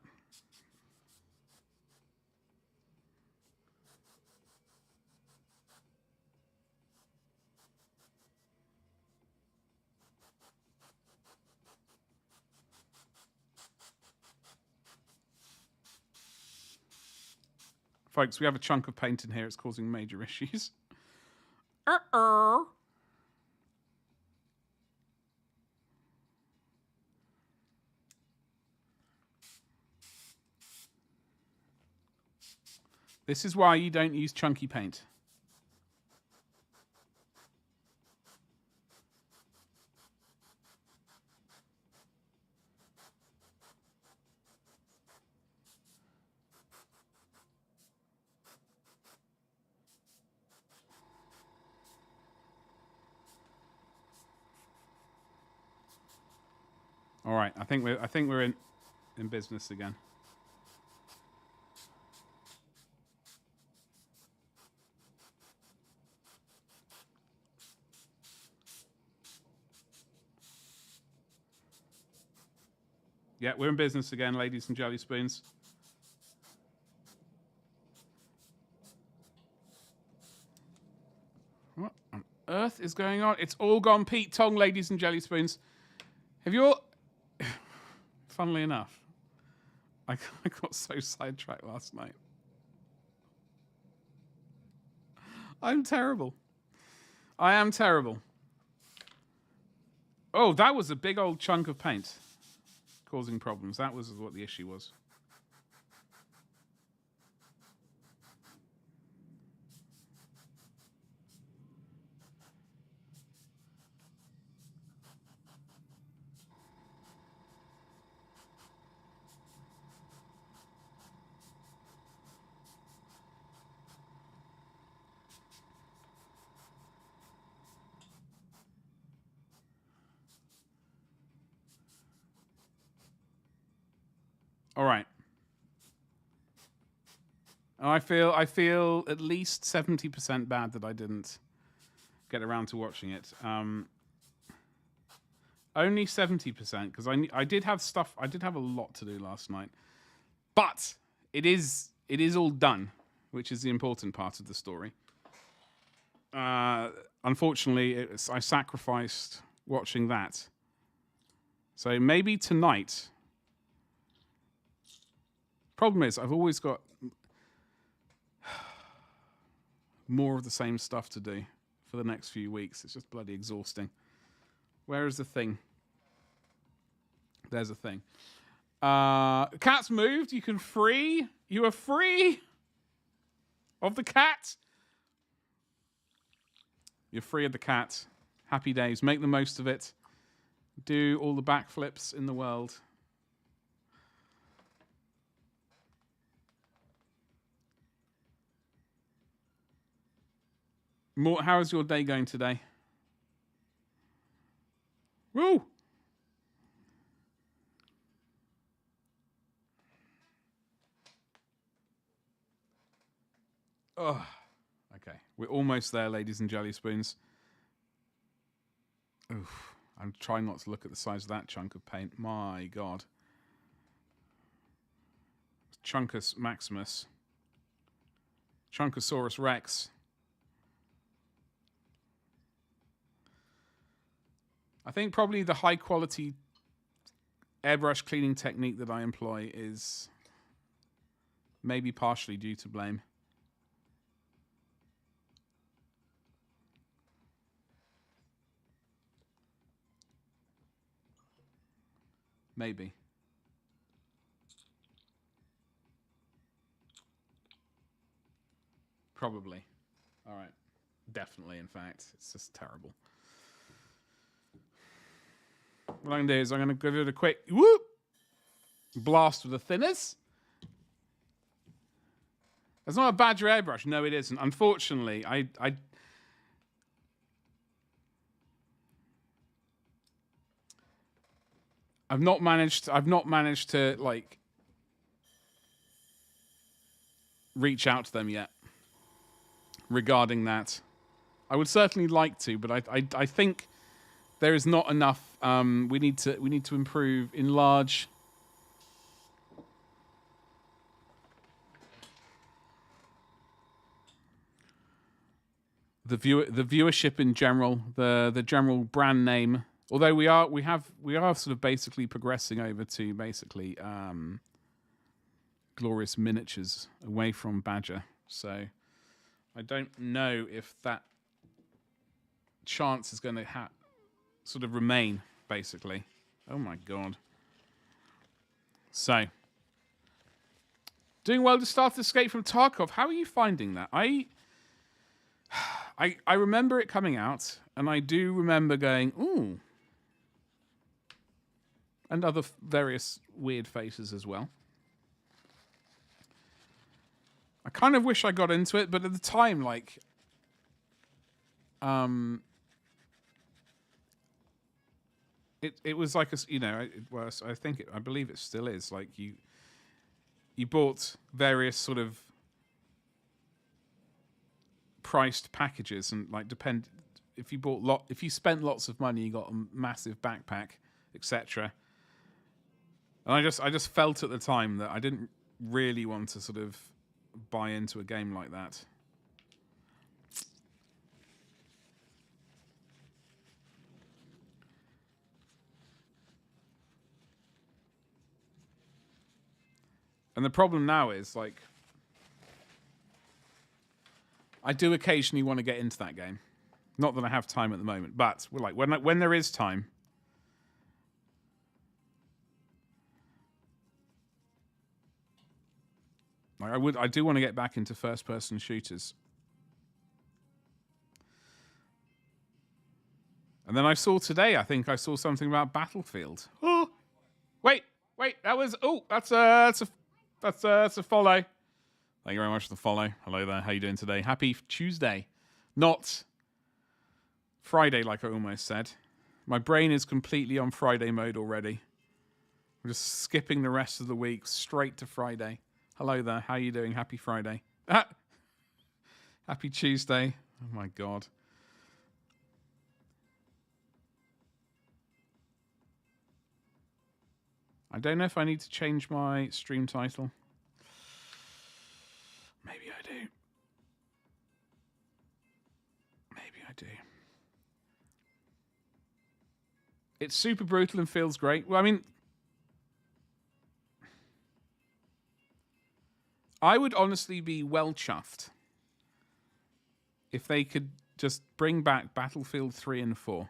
Folks, we have a chunk of paint in here. It's causing major issues. This is why you don't use chunky paint. All right, I think we're in business again. Yeah, we're in business again, ladies and jelly spoons. What on earth is going on? It's all gone Pete Tong, ladies and jelly spoons. Have you all... Funnily enough, I got so sidetracked last night. I'm terrible. I am terrible. Oh, that was a big old chunk of paint causing problems. That was what the issue was. All right. I feel at least 70% bad that I didn't get around to watching it. Only 70% because I did have stuff. I did have a lot to do last night, but it is all done, which is the important part of the story. Unfortunately, I sacrificed watching that. So maybe tonight. Problem is, I've always got... more of the same stuff to do for the next few weeks. It's just bloody exhausting. Where is the thing? There's a thing. Cat's moved. You can free. You are free of the cat. You're free of the cat. Happy days. Make the most of it. Do all the backflips in the world. How is your day going today? Woo! Oh, okay. We're almost there, ladies and jelly spoons. Oof. I'm trying not to look at the size of that chunk of paint. My God. Chunkus Maximus. Chunkosaurus Rex. I think probably the high quality airbrush cleaning technique that I employ is maybe partially due to blame. Maybe. Probably. All right. Definitely, in fact. It's just terrible. What I'm going to do is I'm going to give it a quick whoop, blast with the thinners. It's not a Badger airbrush. No, it isn't. Unfortunately, I've not managed to like reach out to them yet regarding that. I would certainly like to, but I think there is not enough. We need to improve, enlarge. The viewership in general, the general brand name. Although we are sort of basically progressing over to basically Glorious Miniatures away from Badger. So I don't know if that chance is going to sort of remain, basically. Oh my God. So doing well to start Escape from Tarkov. How are you finding that? I remember it coming out, and I do remember going, ooh. And other various weird faces as well. I kind of wish I got into it, but at the time, like, it was like a, you know, it was, I believe it still is, like you bought various sort of priced packages, and like if you spent lots of money, you got a massive backpack, etc. And I just felt at the time that I didn't really want to sort of buy into a game like that. And the problem now is, like, I do occasionally want to get into that game. Not that I have time at the moment, but we're like when there is time. Like I do want to get back into first-person shooters. And then I saw today, I think I saw something about Battlefield. Oh, wait, that's a follow. Thank you very much for the follow. Hello there. How you doing today? Happy Tuesday, not Friday, like I almost said. My brain is completely on Friday mode already. I'm just skipping the rest of the week straight to Friday. Hello there. How you doing? Happy Friday. Happy Tuesday. Oh my God. I don't know if I need to change my stream title. Maybe I do. Maybe I do. It's super brutal and feels great. Well, I mean, I would honestly be well chuffed if they could just bring back Battlefield 3 and 4.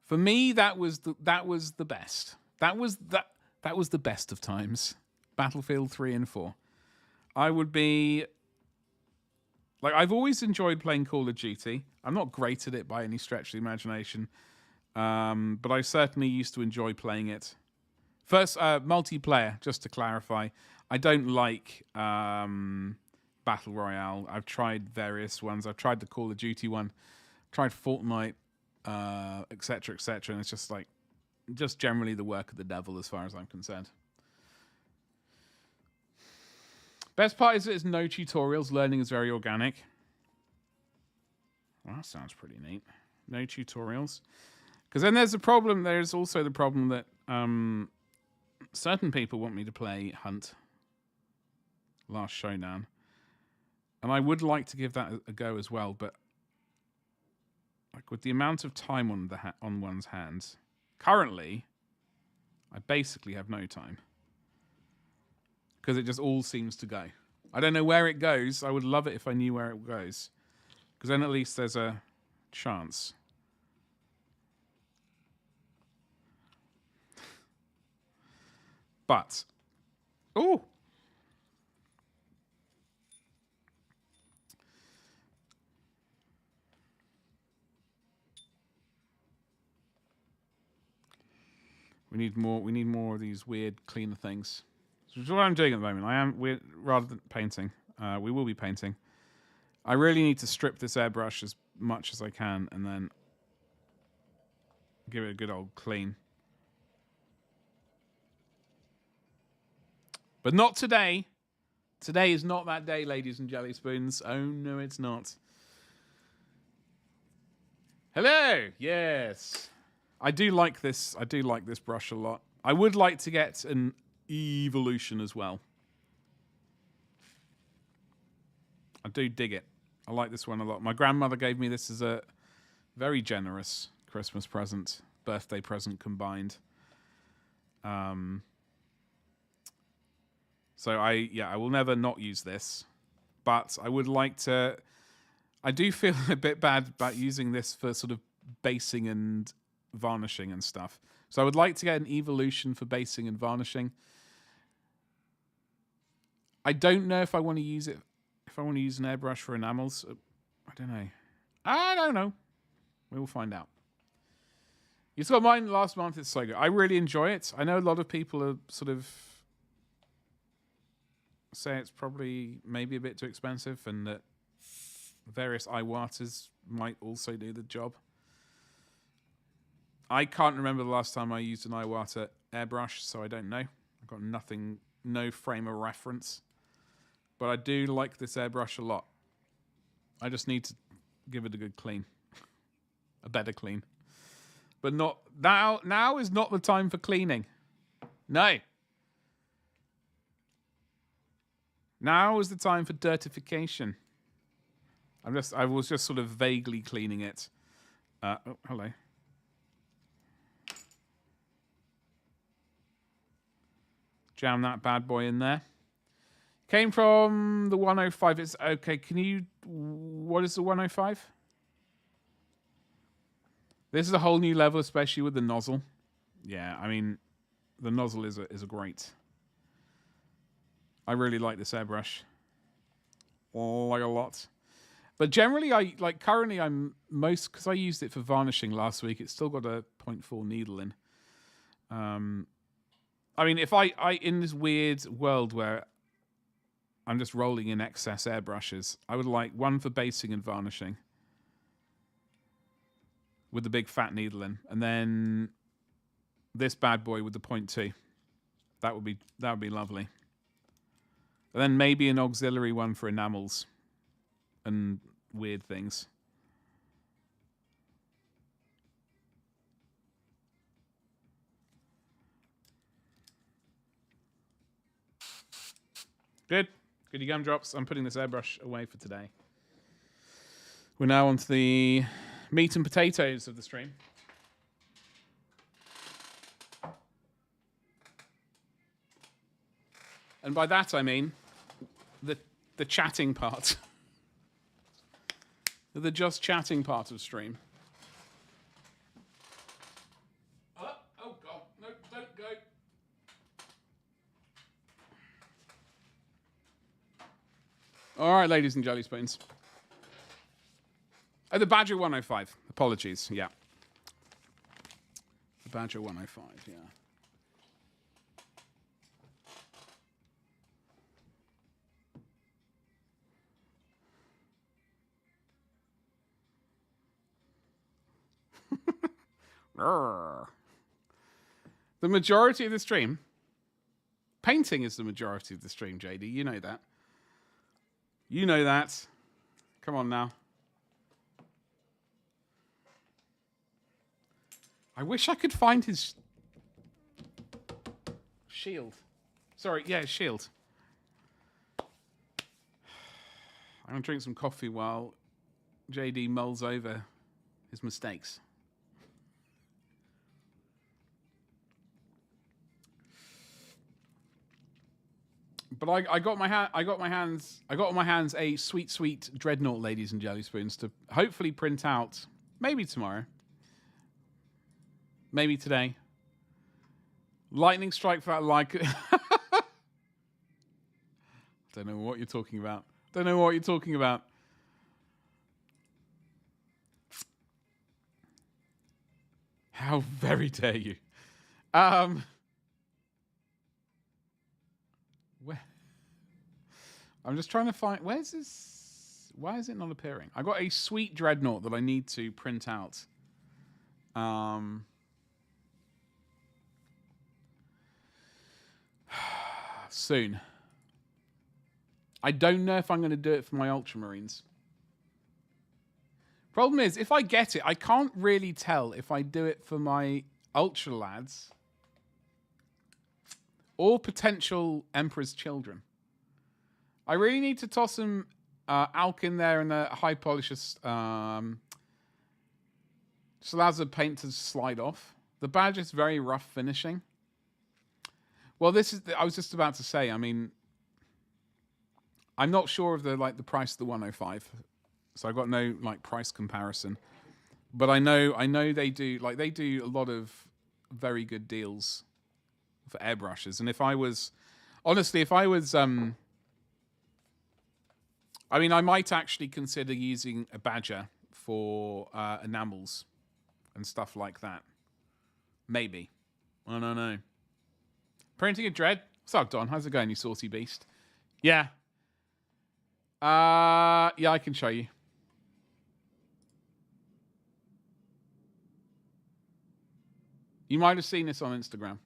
For me, that was the best. That was the best of times. Battlefield 3 and 4. I would be like, I've always enjoyed playing Call of Duty. I'm not great at it by any stretch of the imagination, but I certainly used to enjoy playing it. First, multiplayer, just to clarify. I don't like Battle Royale. I've tried various ones. I've tried the Call of Duty one, tried Fortnite, etc., etc., and it's just like, just generally the work of the devil as far as I'm concerned. Best part is there's no tutorials. Learning is very organic. Well, that sounds pretty neat. No tutorials. Because then there's the problem. There's also the problem that certain people want me to play Hunt, Last Showdown. And I would like to give that a go as well. But like with the amount of time on one's hands, currently, I basically have no time. Because it just all seems to go. I don't know where it goes. I would love it if I knew where it goes. Because then at least there's a chance. But, oh! We need more of these weird cleaner things. Which is what I'm doing at the moment. Rather than painting. We will be painting. I really need to strip this airbrush as much as I can and then give it a good old clean. But not today. Today is not that day, ladies and jelly spoons. Oh no, it's not. Hello. Yes. I do like this. I do like this brush a lot. I would like to get an evolution as well. I do dig it. I like this one a lot. My grandmother gave me this as a very generous Christmas present, birthday present combined. So I will never not use this, but I would like to. I do feel a bit bad about using this for sort of basing and varnishing and stuff. So I would like to get an evolution for basing and varnishing. I don't know if I want to use it. If I want to use an airbrush for enamels, I don't know. We will find out. You saw mine last month. It's so good. I really enjoy it. I know a lot of people are sort of say it's probably maybe a bit too expensive, and that various Iwatas might also do the job. I can't remember the last time I used an Iwata airbrush, so I don't know. I've got nothing, no frame of reference. But I do like this airbrush a lot. I just need to give it a good clean. A better clean. But not now. Now is not the time for cleaning. No. Now is the time for dirtification. I was just sort of vaguely cleaning it. Oh, hello. Jam that bad boy in there. Came from the 105. It's okay. What is the 105? This is a whole new level, especially with the nozzle. Yeah, I mean, the nozzle is a great. I really like this airbrush. Like a lot. But generally, currently I'm most, because I used it for varnishing last week. It's still got a 0.4 needle in. I mean, if I in this weird world where I'm just rolling in excess airbrushes, I would like one for basing and varnishing with the big fat needle in, and then this bad boy with the 0.2. That would be lovely. And then maybe an auxiliary one for enamels and weird things. Good. Goody gumdrops. I'm putting this airbrush away for today. We're now on to the meat and potatoes of the stream. And by that I mean the chatting part. The just chatting part of stream. Oh God, no, don't go. All right, ladies and jelly spoons. Oh, the Badger 105. Apologies, yeah. The Badger 105, yeah. The majority of the stream, painting is the majority of the stream, JD. You know that. You know that. Come on now. I wish I could find his shield. Sorry, yeah, shield. I'm going to drink some coffee while JD mulls over his mistakes. But I got my hands a sweet dreadnought, ladies and jelly spoons, to hopefully print out maybe tomorrow. Maybe today. Lightning strike for that like. Don't know what you're talking about. Don't know what you're talking about. How very dare you? Where? I'm just trying to find. Where's this? Why is it not appearing? I got a sweet dreadnought that I need to print out. Soon. I don't know if I'm going to do it for my Ultramarines. Problem is, if I get it, I can't really tell if I do it for my Ultra lads or potential Emperor's children. I really need to toss some alk in there and a high polisher Salazar paint to slide off. The badge is very rough finishing. Well, this is. I was just about to say. I mean, I'm not sure of the price of the 105, so I've got no price comparison. But I know they do a lot of very good deals for airbrushes. And if I was I might actually consider using a Badger for enamels and stuff like that. Maybe. I don't know. Printing a dread. What's up, Don? How's it going, you saucy beast? Yeah. Yeah, I can show you. You might have seen this on Instagram.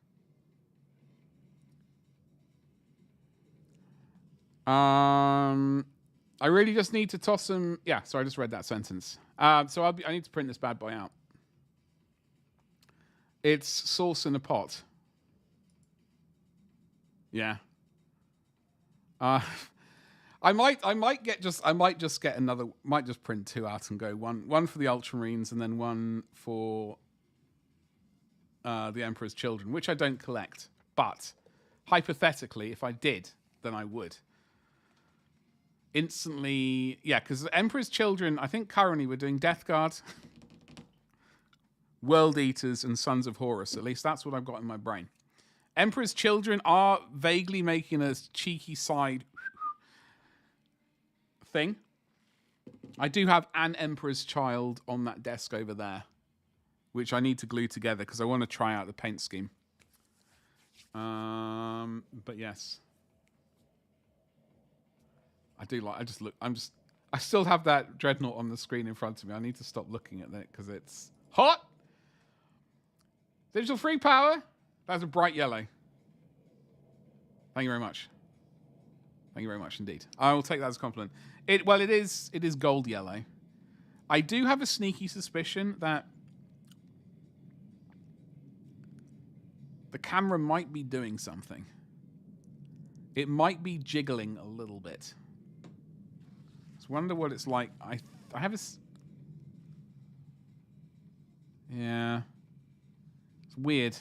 I really just need to toss some. Yeah, sorry, I just read that sentence. So I need to print this bad boy out. It's sauce in a pot. Yeah. I might just get another. Might just print two out and go one for the Ultramarines and then one for the Emperor's Children, which I don't collect. But hypothetically, if I did, then I would. Instantly, yeah, because the Emperor's Children, I think currently we're doing Death Guard, World Eaters, and Sons of Horus. At least that's what I've got in my brain. Emperor's Children are vaguely making a cheeky side thing. I do have an Emperor's Child on that desk over there, which I need to glue together because I want to try out the paint scheme. But yes. I still have that dreadnought on the screen in front of me. I need to stop looking at it because it's hot. Digital free power. That's a bright yellow. Thank you very much. Thank you very much indeed. I will take that as a compliment. It is gold yellow. I do have a sneaky suspicion that the camera might be doing something. It might be jiggling a little bit. Just wonder what it's like. I have a... Yeah. It's weird.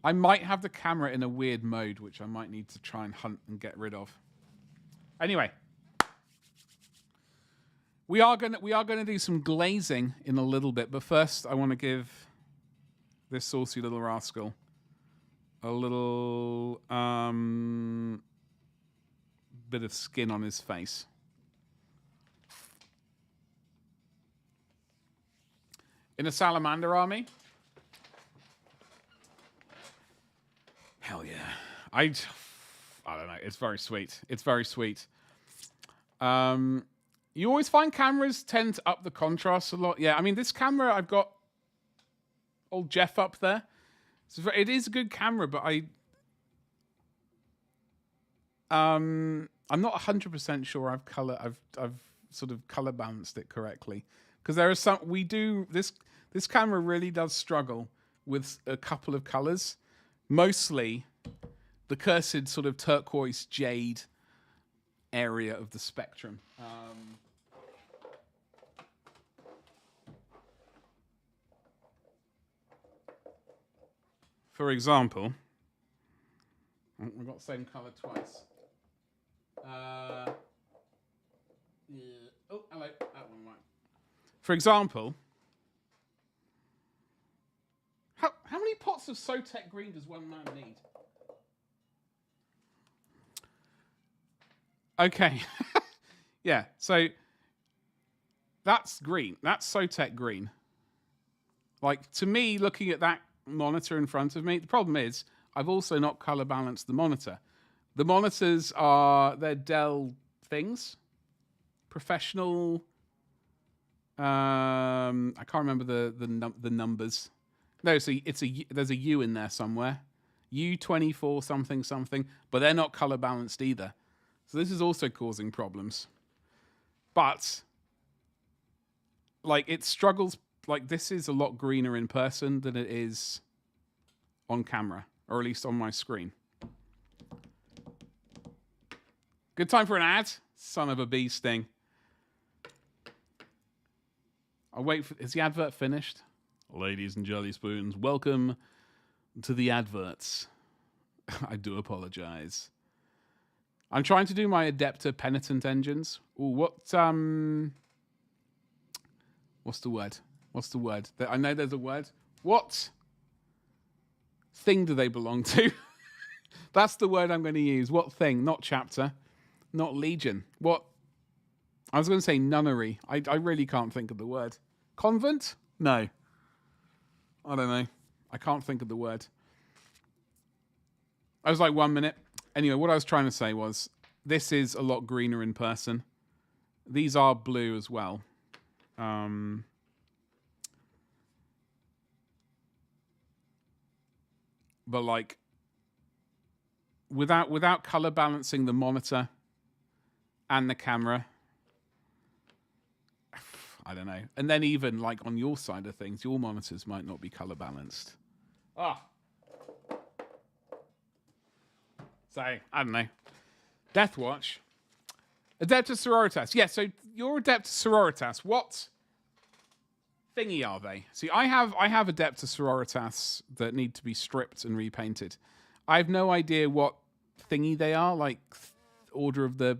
I might have the camera in a weird mode, which I might need to try and hunt and get rid of. Anyway. We are gonna do some glazing in a little bit, but first I want to give this saucy little rascal a little bit of skin on his face. In a salamander army? Hell yeah. I don't know. It's very sweet. It's very sweet. You always find cameras tend to up the contrast a lot. Yeah, I mean, this camera, I've got old Jeff up there. It is a good camera, but I'm not 100% sure I've sort of color balanced it correctly. Because there are some, this camera really does struggle with a couple of colors. Mostly the cursed sort of turquoise jade area of the spectrum. For example, we've got the same color twice. Oh, hello. That one right. For example, how many pots of Sotek green does one man need? Okay. Yeah, so that's green. That's Sotek green. Like, to me, looking at that monitor in front of me, the problem is I've also not color balanced the monitor. The monitors they're Dell things. Professional. I can't remember the numbers. No, so there's a U in there somewhere. U24 something something, but they're not color balanced either. So this is also causing problems. But like it struggles, like this is a lot greener in person than it is on camera, or at least on my screen. Good time for an ad? Son of a bee sting. I'll wait for, is the advert finished? Ladies and jelly spoons, welcome to the adverts. I do apologize. I'm trying to do my Adepta Penitent engines. Ooh, what's the word? What's the word? I know there's a word. What thing do they belong to? That's the word I'm going to use. What thing? Not chapter. Not legion. What? I was going to say nunnery. I really can't think of the word. Convent? No. I don't know. I can't think of the word. I was like 1 minute. Anyway, what I was trying to say was this is a lot greener in person. These are blue as well. But like without color balancing the monitor and the camera, I don't know. And then even like on your side of things, your monitors might not be color balanced. So, I don't know. Deathwatch. Adeptus Sororitas. Yeah, so your Adeptus Sororitas, what thingy are they? See, I have Adeptus Sororitas that need to be stripped and repainted. I have no idea what thingy they are, like Order of the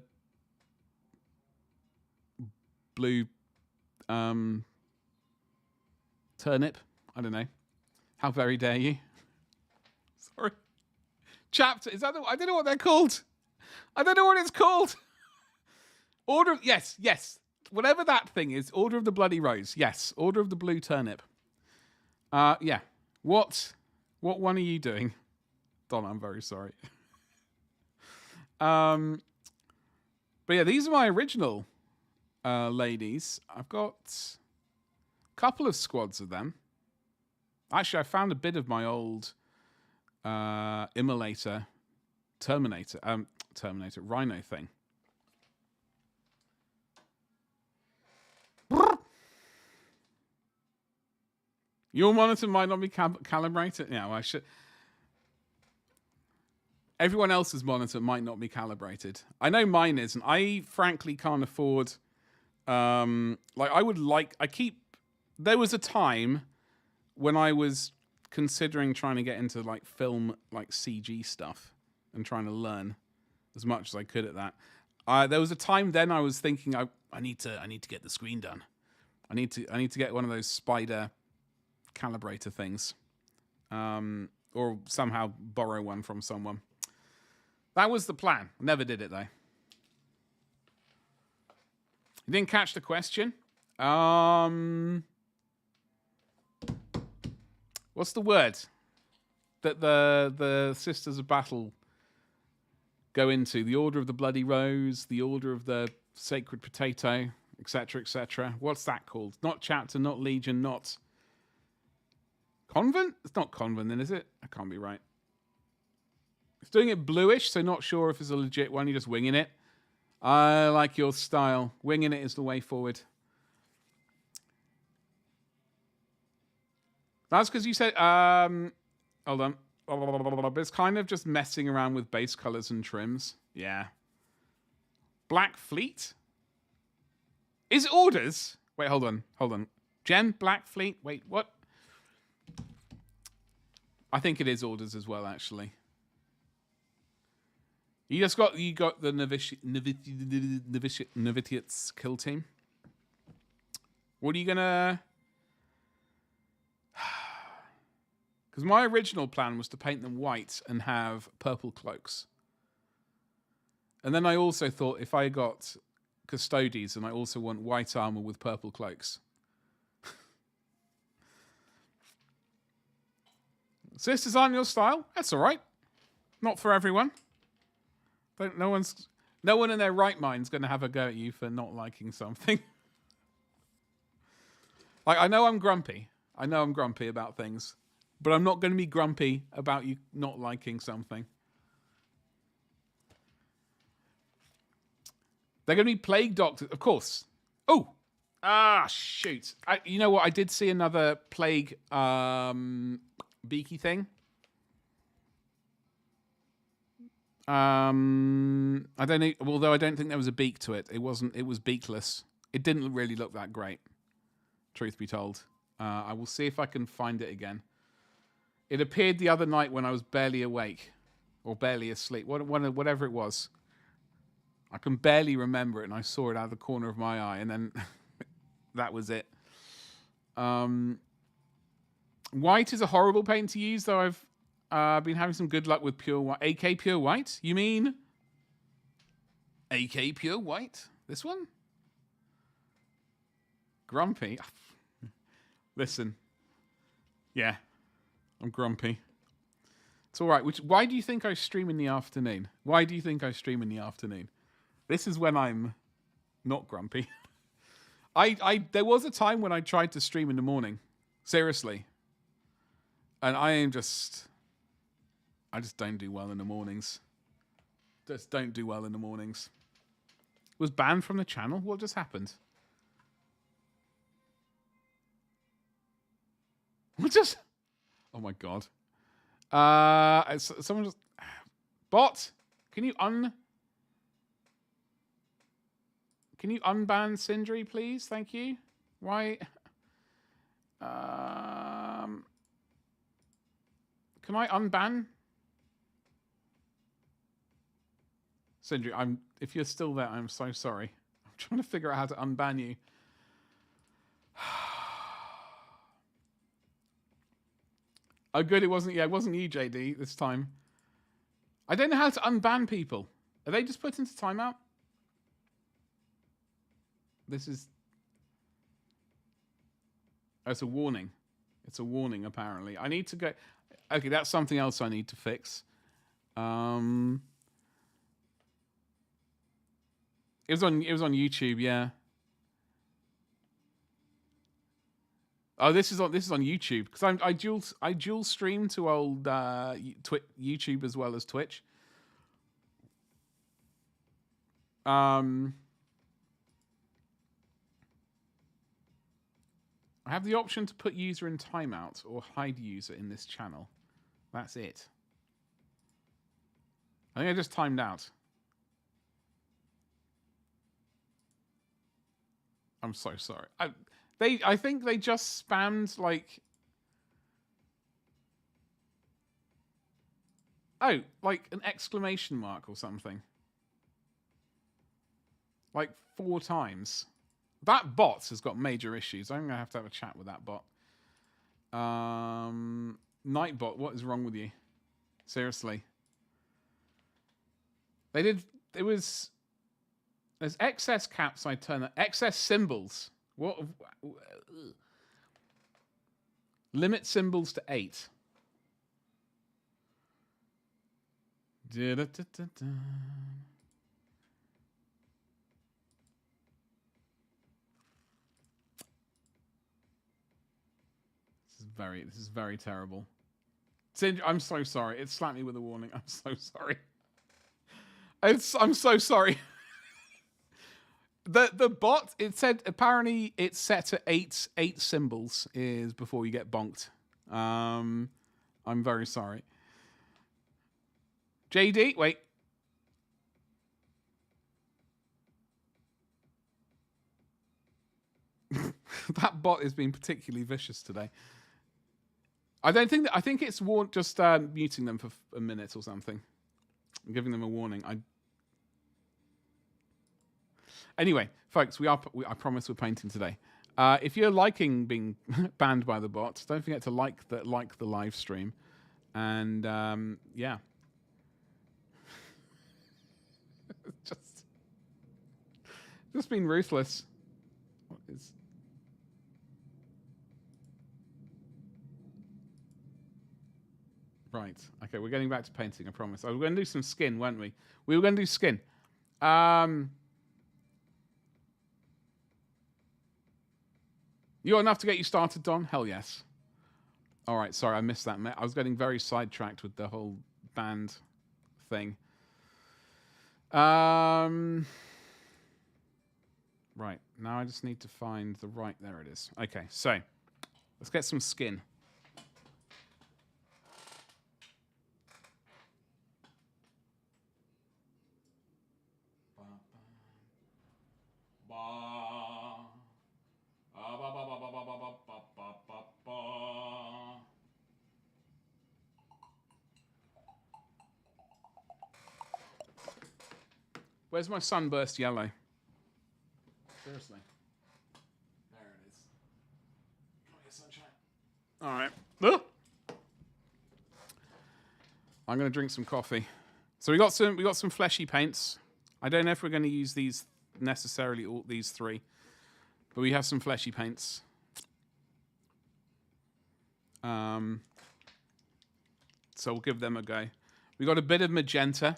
Blue Turnip. I don't know. How very dare you? Sorry. Chapter. Is that I don't know what they're called. I don't know what it's called. Order of, yes. Whatever that thing is, Order of the Bloody Rose. Yes, Order of the Blue Turnip. Yeah. What one are you doing? Donna, I'm very sorry. But yeah, these are my original ladies. I've got a couple of squads of them. Actually, I found a bit of my old Immolator Terminator Rhino thing. Your monitor might not be calibrated. Yeah, well, I should. Everyone else's monitor might not be calibrated. I know mine isn't. I frankly can't afford. There was a time when I was considering trying to get into like film, like CG stuff, and trying to learn as much as I could at that. There was a time then I was thinking I need to get the screen done. I need to get one of those spider calibrator things, or somehow borrow one from someone. That was the plan. Never did it though. You didn't catch the question. What's the word that the Sisters of Battle go into? The Order of the Bloody Rose, the Order of the Sacred Potato, etc., etc. What's that called? Not chapter, not legion, not convent? It's not convent then, is it? I can't be right. It's doing it bluish, so not sure if it's a legit one. You're just winging it. I like your style. Winging it is the way forward. That's because you said, hold on. It's kind of just messing around with base colors and trims. Yeah. Black Fleet? Is it orders? Wait, hold on. Jen, Black Fleet? Wait, what? I think it is orders as well, actually. You got the Novitiates kill team. What are you gonna? Because my original plan was to paint them white and have purple cloaks. And then I also thought if I got Custodes and I also want white armor with purple cloaks. Sisters aren't your style? That's all right. Not for everyone. No one in their right mind's going to have a go at you for not liking something. Like, I know I'm grumpy. I know I'm grumpy about things. But I'm not going to be grumpy about you not liking something. They're going to be plague doctors, of course. Oh! Shoot. You know what? I did see another plague beaky thing. I don't know, although I don't think there was a beak to it. It was beakless. It didn't really look that great, truth be told. I will see if I can find it again. It appeared the other night when I was barely awake or barely asleep, whatever it was. I can barely remember it, and I saw it out of the corner of my eye, and then that was it. White is a horrible paint to use, though I've been having some good luck with pure white. AK pure white? You mean AK pure white? This one? Grumpy? Listen. Yeah. I'm grumpy. It's all right. Why do you think I stream in the afternoon? Why do you think I stream in the afternoon? This is when I'm not grumpy. There was a time when I tried to stream in the morning. Seriously. And I just don't do well in the mornings. Just don't do well in the mornings. Was banned from the channel? What just happened? What just... Oh my god. Someone just... Bot! Can you unban Sindri, please? Thank you. Why? Can I unban? Sindri, if you're still there, I'm so sorry. I'm trying to figure out how to unban you. Oh, good, it wasn't you, JD, this time. I don't know how to unban people. Are they just put into timeout? This is... Oh, it's a warning. It's a warning, apparently. I need to go... Okay, that's something else I need to fix. It was on YouTube, yeah. Oh, this is on YouTube because I dual stream to old YouTube as well as Twitch. I have the option to put user in timeout or hide user in this channel. That's it. I think I just timed out. I'm so sorry. I think they just spammed like... Oh, like an exclamation mark or something. like 4 times. That bot has got major issues. I'm going to have a chat with that bot. Nightbot, what is wrong with you? Seriously. There's excess caps I turn up. Excess symbols. What? Limit symbols to 8. Da-da-da-da-da. This is very terrible. I'm so sorry. It slapped me with a warning. I'm so sorry. I'm so sorry. The bot, it said apparently it's set to 8 symbols is before you get bonked. I'm very sorry. JD, wait. That bot is being particularly vicious today. I think it's just muting them for a minute or something. I'm giving them a warning. Anyway, folks, I promise we're painting today. If you're liking being banned by the bot, don't forget to like the live stream. And yeah. just being ruthless. What is... Right. Okay, we're getting back to painting, I promise. Oh, we're going to do some skin, weren't we? We were going to do skin. You got enough to get you started, Don? Hell yes. All right, sorry, I missed that. I was getting very sidetracked with the whole band thing. Right, now I just need to find the right... There it is. Okay, so let's get some skin. Where's my sunburst yellow? Seriously. There it is. Come here, sunshine. All right. I'm going to drink some coffee. So we got some fleshy paints. I don't know if we're going to use these necessarily, all these 3, but we have some fleshy paints. So we'll give them a go. We got a bit of magenta.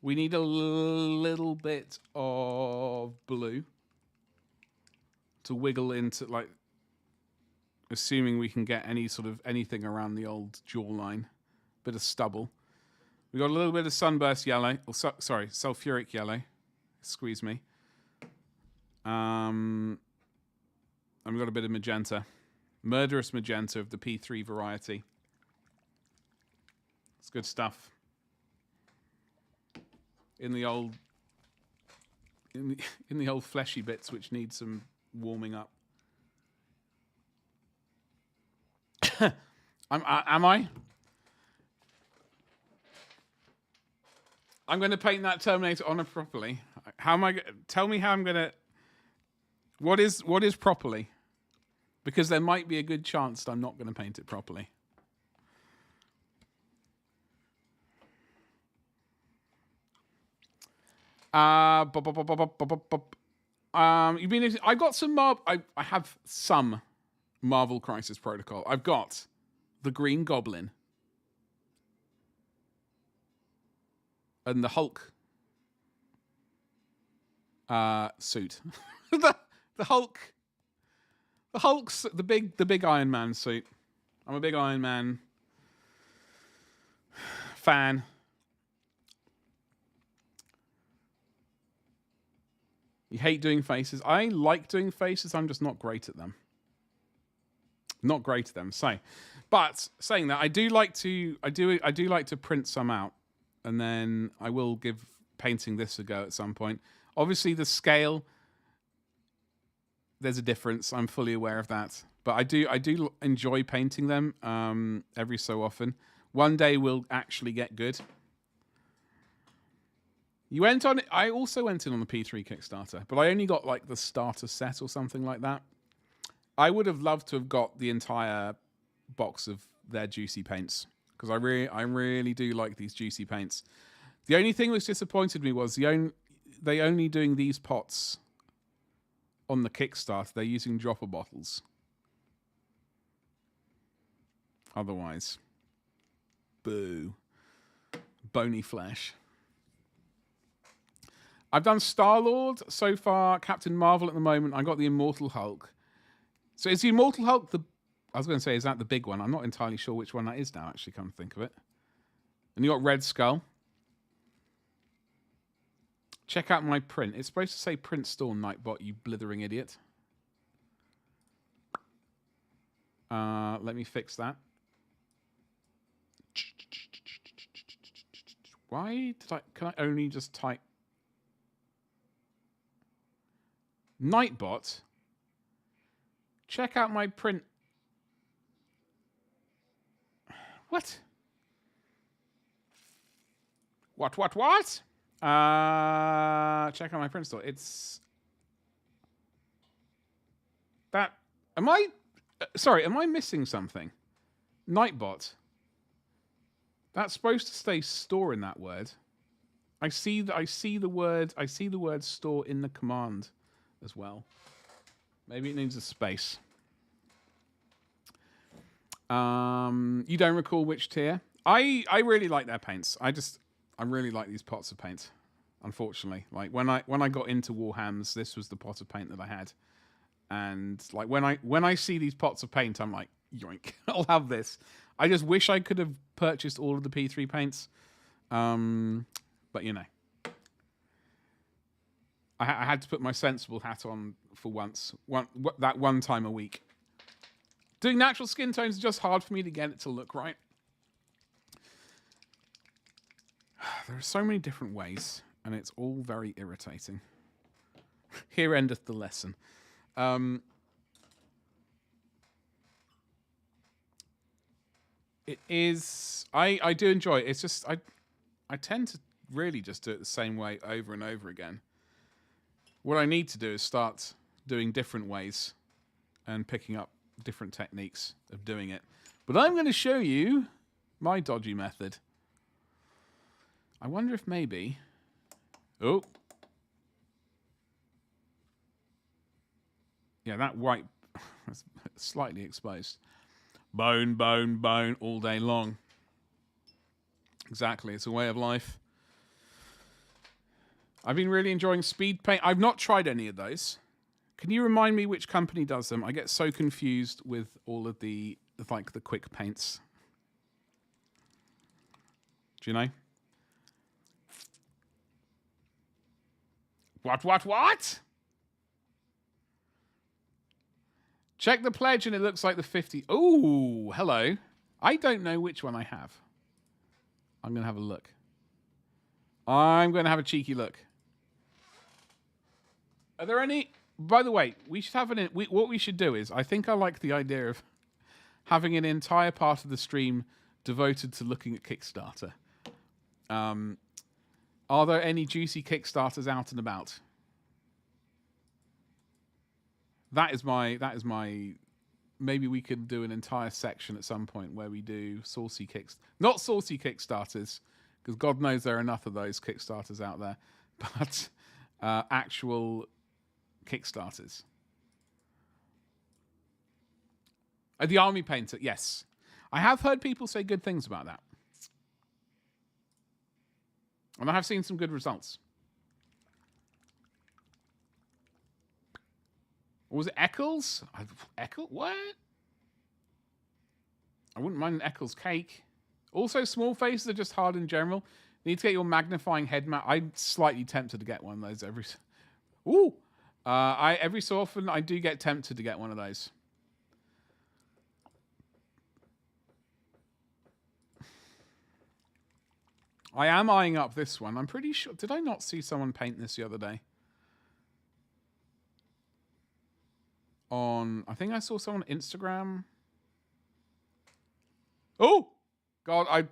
We need a little bit of blue to wiggle into, like, assuming we can get anything around the old jawline. Bit of stubble. We got a little bit of sunburst yellow. Sorry, sulfuric yellow. Squeeze me. And we got a bit of magenta. Murderous magenta of the P3 variety. It's good stuff. In the old fleshy bits which need some warming up. Am I? I'm going to paint that Terminator Honor properly. How am I? Tell me how I'm going to. What is properly? Because there might be a good chance that I'm not going to paint it properly. I got some I have some Marvel Crisis Protocol. I've got the Green Goblin and the Hulk suit. the Hulk's the big Iron Man suit. I'm a big Iron Man fan. You hate doing faces. I like doing faces. I'm just not great at them. Not great at them. So, but saying that, I do like to print some out, and then I will give painting this a go at some point. Obviously, the scale, there's a difference. I'm fully aware of that, but I do enjoy painting them every so often. One day we'll actually get good. You went on it. I also went in on the P3 Kickstarter, but I only got like the starter set or something like that. I would have loved to have got the entire box of their juicy paints because I really do like these juicy paints. The only thing which disappointed me was they only doing these pots on the Kickstarter. They're using dropper bottles. Otherwise, boo. Bony flesh. I've done Star-Lord so far, Captain Marvel at the moment. I got the Immortal Hulk. So is the Immortal Hulk I was going to say, is that the big one? I'm not entirely sure which one that is now, actually, come to think of it. And you got Red Skull. Check out my print. It's supposed to say print store Nightbot, you blithering idiot. Let me fix that. Why did can I only just type Nightbot? Check out my print. What? What? Check out my print store. It's that. Am I? Sorry, am I missing something? Nightbot. That's supposed to stay store in that word. I see the word store in the command as well. Maybe it needs a space. You don't recall which tier? I really like their paints. I really like these pots of paint. Unfortunately, like when I got into Warhams, this was the pot of paint that I had, and like when I see these pots of paint, I'm like, yoink! I'll have this. I just wish I could have purchased all of the P3 paints, but you know, I had to put my sensible hat on for once. That one time a week. Doing natural skin tones is just hard for me to get it to look right. There are so many different ways, and it's all very irritating. Here endeth the lesson. It is. I do enjoy it. It's just I tend to really just do it the same way over and over again. What I need to do is start doing different ways and picking up different techniques of doing it. But I'm going to show you my dodgy method. I wonder if maybe... Oh. Yeah, that white is slightly exposed. Bone, bone, bone all day long. Exactly, it's a way of life. I've been really enjoying speed paint. I've not tried any of those. Can you remind me which company does them? I get so confused with all of the quick paints. Do you know? What? Check the pledge and it looks like the 50. Ooh, hello. I don't know which one I have. I'm going to have a look. I'm going to have a cheeky look. Are there any... By the way, we should have what we should do is, I think I like the idea of having an entire part of the stream devoted to looking at Kickstarter. Are there any juicy Kickstarters out and about? That is my. Maybe we could do an entire section at some point where we do saucy not saucy Kickstarters, because God knows there are enough of those Kickstarters out there, but actual Kickstarters. The army painter, yes. I have heard people say good things about that. And I have seen some good results. Or was it Eccles? Eccles? What? I wouldn't mind an Eccles cake. Also, small faces are just hard in general. You need to get your magnifying head mount. I'm slightly tempted to get one of those every... Ooh! Every so often, I do get tempted to get one of those. I am eyeing up this one. I'm pretty sure... Did I not see someone paint this the other day? I think I saw someone on Instagram. Oh! God,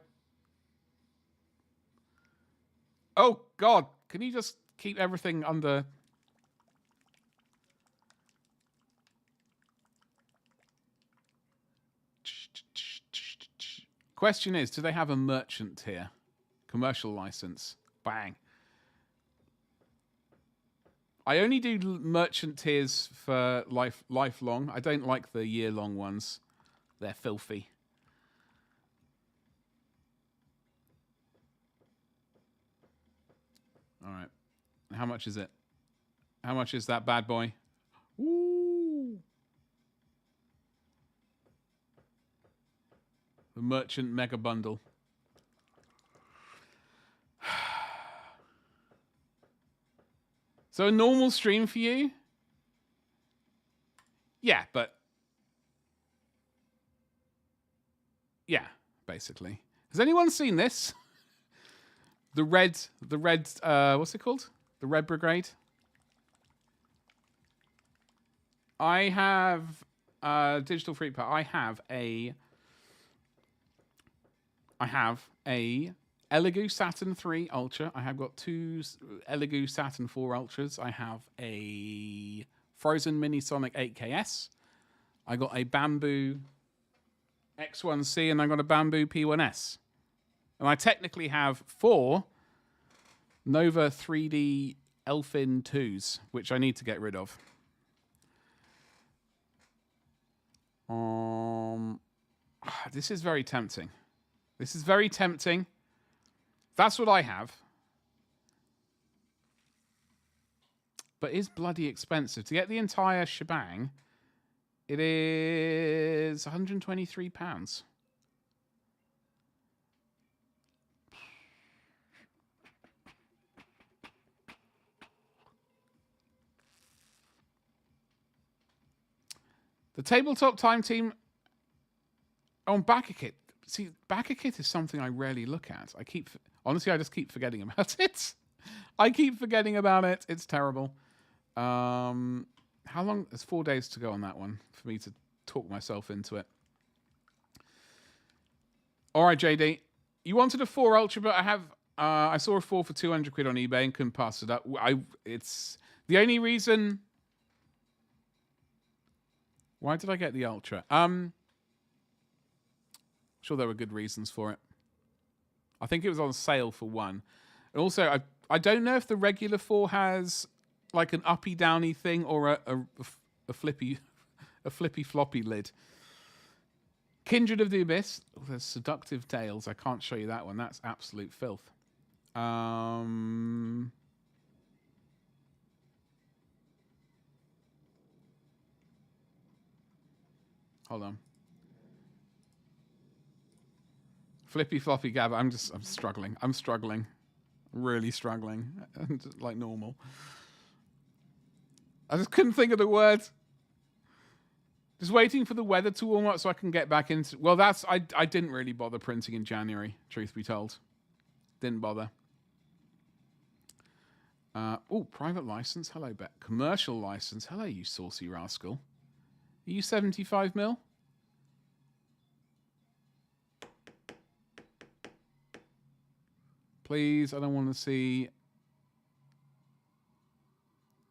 Oh, God. Can you just keep everything under... Question is, do they have a merchant here? Commercial license. Bang. I only do merchant tiers for lifelong. I don't like the year-long ones. They're filthy. All right. How much is it? How much is that bad boy? Ooh. The merchant mega bundle. So a normal stream for you? Yeah, but... Yeah, basically. Has anyone seen this? The red, what's it called? The Red Brigade? I have, Digital Freak Power. I have a Elegoo Saturn 3 Ultra. I have got two Elegoo Saturn 4 Ultras. I have a Frozen Mini Sonic 8KS. I got a Bamboo X1C and I got a Bamboo P1S. And I technically have 4 Nova 3D Elfin 2s, which I need to get rid of. This is very tempting. This is very tempting. That's what I have. But it's bloody expensive. To get the entire shebang, it is £123. The tabletop time team on BackerKit. See, BackerKit is something I rarely look at. Honestly, I just keep forgetting about it. I keep forgetting about it. It's terrible. How long? There's 4 days to go on that one for me to talk myself into it. All right, JD. You wanted a 4 Ultra, but I saw a 4 for 200 quid on eBay and couldn't pass it up. It's the only reason. Why did I get the Ultra? Sure there were good reasons for it. I think it was on sale for 1. And also, I don't know if the regular 4 has like an uppy downy thing or a flippy floppy lid. Kindred of the Abyss. Oh, there's Seductive Tales. I can't show you that one. That's absolute filth. Hold on. Flippy floppy gab. I'm struggling. I'm struggling. Really struggling. Like normal. I just couldn't think of the word. Just waiting for the weather to warm up so I can get back into... Well, I didn't really bother printing in January, truth be told. Didn't bother. Private license. Hello, Bet. Commercial license. Hello, you saucy rascal. Are you 75 mil? Please, I don't want to see...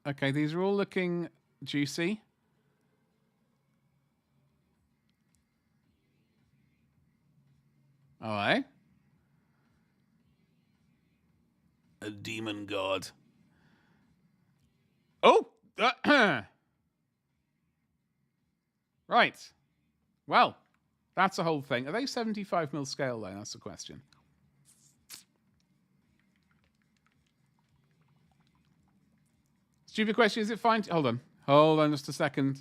Okay, these are all looking juicy. All right. A demon god. Oh! Right. Well, that's the whole thing. Are they 75 mil scale, though? That's the question. Stupid question, is it fine? Hold on just a second.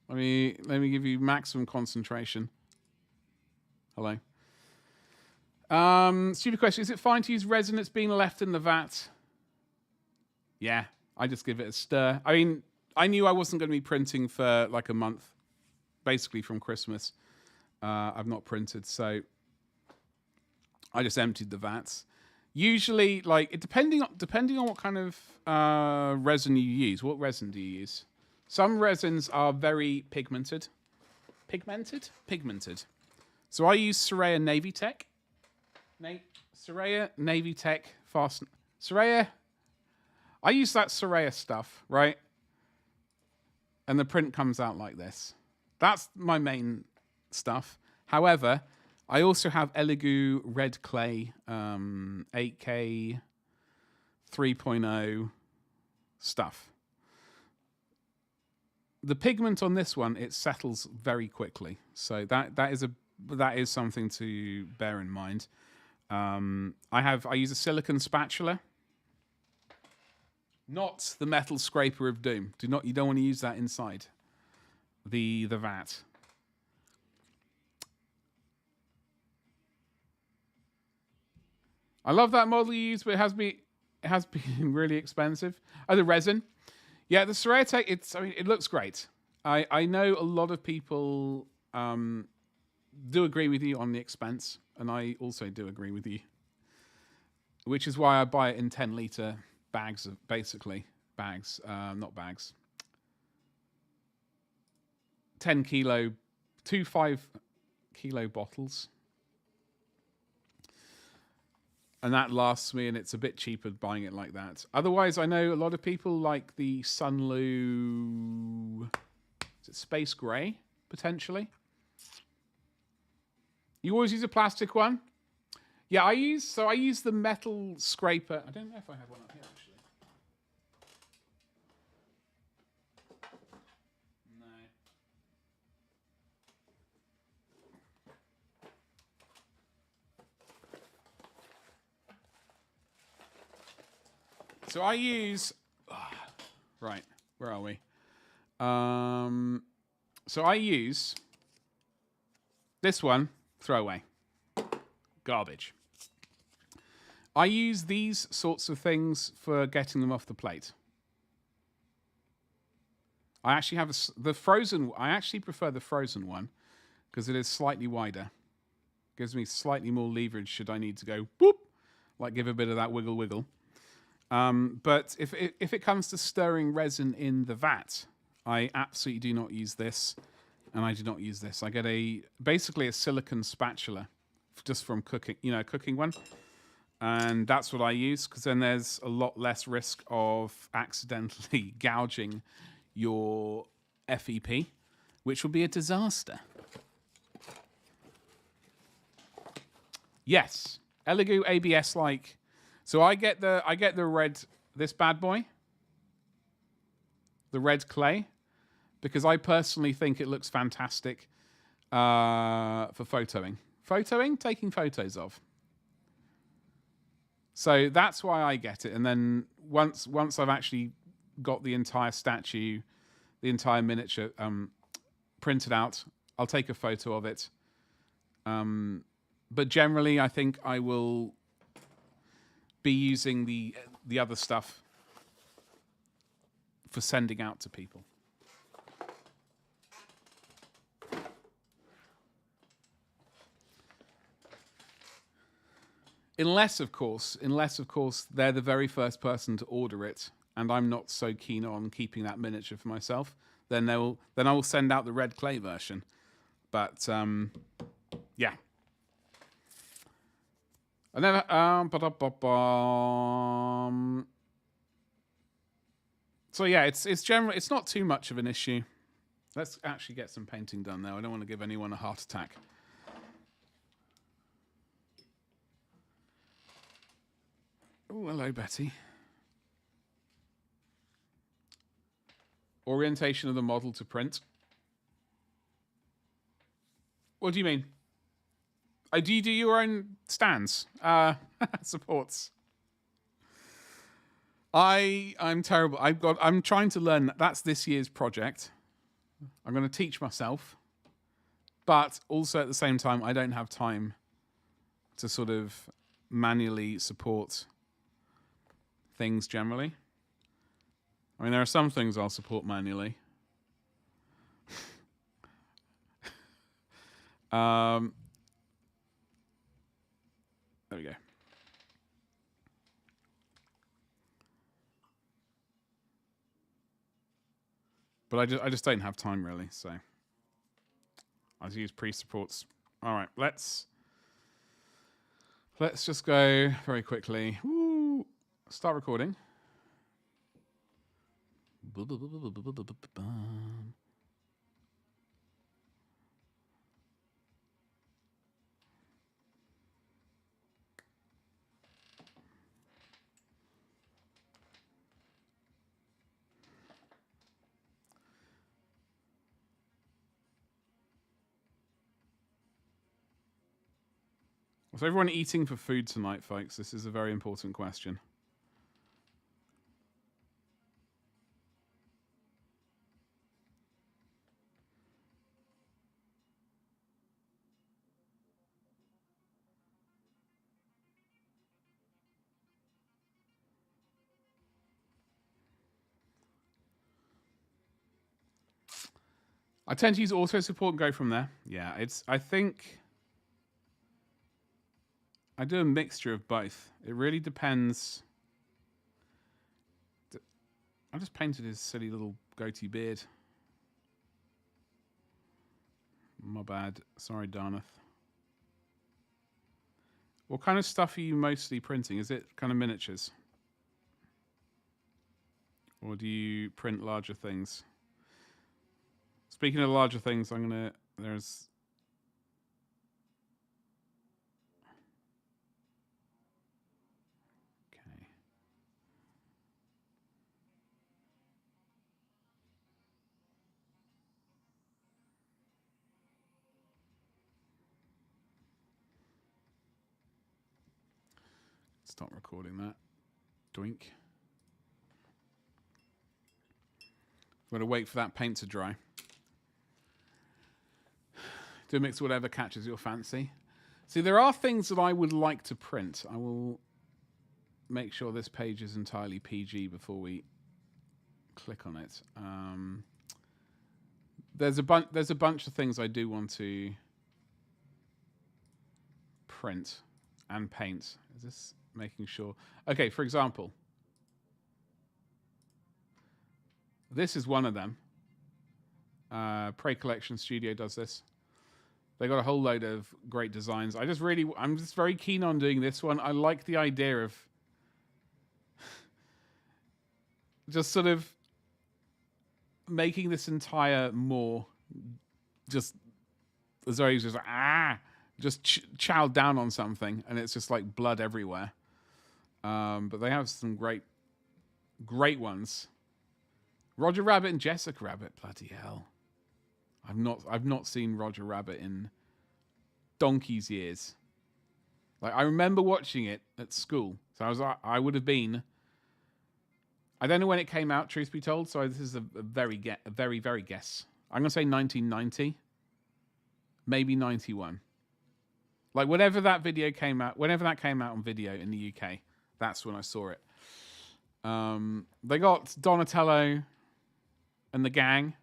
Let me give you maximum concentration. Hello. Stupid question, is it fine to use resin that's being left in the vat? Yeah, I just give it a stir. I mean, I knew I wasn't going to be printing for like a month, basically from Christmas. I've not printed, so I just emptied the vats. Usually, like, depending on what kind of resin you use. What resin do you use? Some resins are very pigmented. Pigmented. So I use Soraya Navy Tech. Soraya Navy Tech Fast. Soraya, I use that Soraya stuff, right? And the print comes out like this. That's my main stuff. However, I also have Elegoo Red Clay 8K 3.0 stuff. The pigment on this one, it settles very quickly. So that is something to bear in mind. I use a silicon spatula. Not the metal scraper of doom. You don't want to use that inside the vat. I love that model you use, but it has been really expensive. Oh, the resin. Yeah, the Soraya Tech, it looks great. I know a lot of people do agree with you on the expense, and I also do agree with you. Which is why I buy it in 10-litre bags, basically. Bags, not bags. 10 kilo, 5-kilo bottles. And that lasts me, and it's a bit cheaper buying it like that. Otherwise, I know a lot of people like the Sunlu... Is it Space Grey, potentially? You always use a plastic one? Yeah, I use the metal scraper. I don't know if I have one up here, actually. No. So I use... right, where are we? So I use this one, throwaway. Garbage. I use these sorts of things for getting them off the plate. I actually have the frozen... I actually prefer the frozen one because it is slightly wider. Gives me slightly more leverage should I need to go whoop, like give a bit of that wiggle wiggle. But if it comes to stirring resin in the vat, I absolutely do not use this, and I do not use this. I get basically a silicon spatula, just from cooking, cooking one, and that's what I use because then there's a lot less risk of accidentally gouging your FEP, which will be a disaster. Yes, Elegoo ABS like. So I get the red, this bad boy, the red clay, because I personally think it looks fantastic for photoing. Taking photos of. So that's why I get it. And then once I've actually got the entire statue, the entire miniature printed out, I'll take a photo of it. But generally, I think I will be using the other stuff for sending out to people. Unless, of course, they're the very first person to order it, and I'm not so keen on keeping that miniature for myself. Then I will send out the red clay version. But yeah. And then so yeah, it's generally, it's not too much of an issue. Let's actually get some painting done now. I don't want to give anyone a heart attack. Oh, hello, Betty. Orientation of the model to print. What do you mean? Do you do your own stands? Supports. I'm terrible. I'm trying to learn. That's this year's project. I'm going to teach myself. But also at the same time, I don't have time to sort of manually support things generally. I mean, there are some things I'll support manually. There we go. But I just don't have time really, so I use pre-supports. All right, let's just go very quickly. Woo. Start recording. Was everyone eating for food tonight, folks? This is a very important question. I tend to use auto support and go from there. Yeah, I think I do a mixture of both. It really depends. I just painted his silly little goatee beard. My bad. Sorry, Darnath. What kind of stuff are you mostly printing? Is it kind of miniatures? Or do you print larger things? Speaking of larger things, there's... Okay. Stop recording that. Doink. I'm going to wait for that paint to dry. Do a mix whatever catches your fancy. See, there are things that I would like to print. I will make sure this page is entirely PG before we click on it. There's a bunch of things I do want to print and paint. Is this making sure? Okay, for example, this is one of them. Prey Collection Studio does this. They got a whole load of great designs. I'm just very keen on doing this one. I like the idea of just sort of making this entire more just as though he's just chowed down on something, and it's just like blood everywhere. But they have some great ones. Roger Rabbit and Jessica Rabbit. Bloody hell. I've not seen Roger Rabbit in donkey's years. Like, I remember watching it at school. So I would have been... I don't know when it came out, truth be told. So this is a very guess. I'm going to say 1990. Maybe 91. Like, whenever that came out on video in the UK, that's when I saw it. They got Donatello and the gang.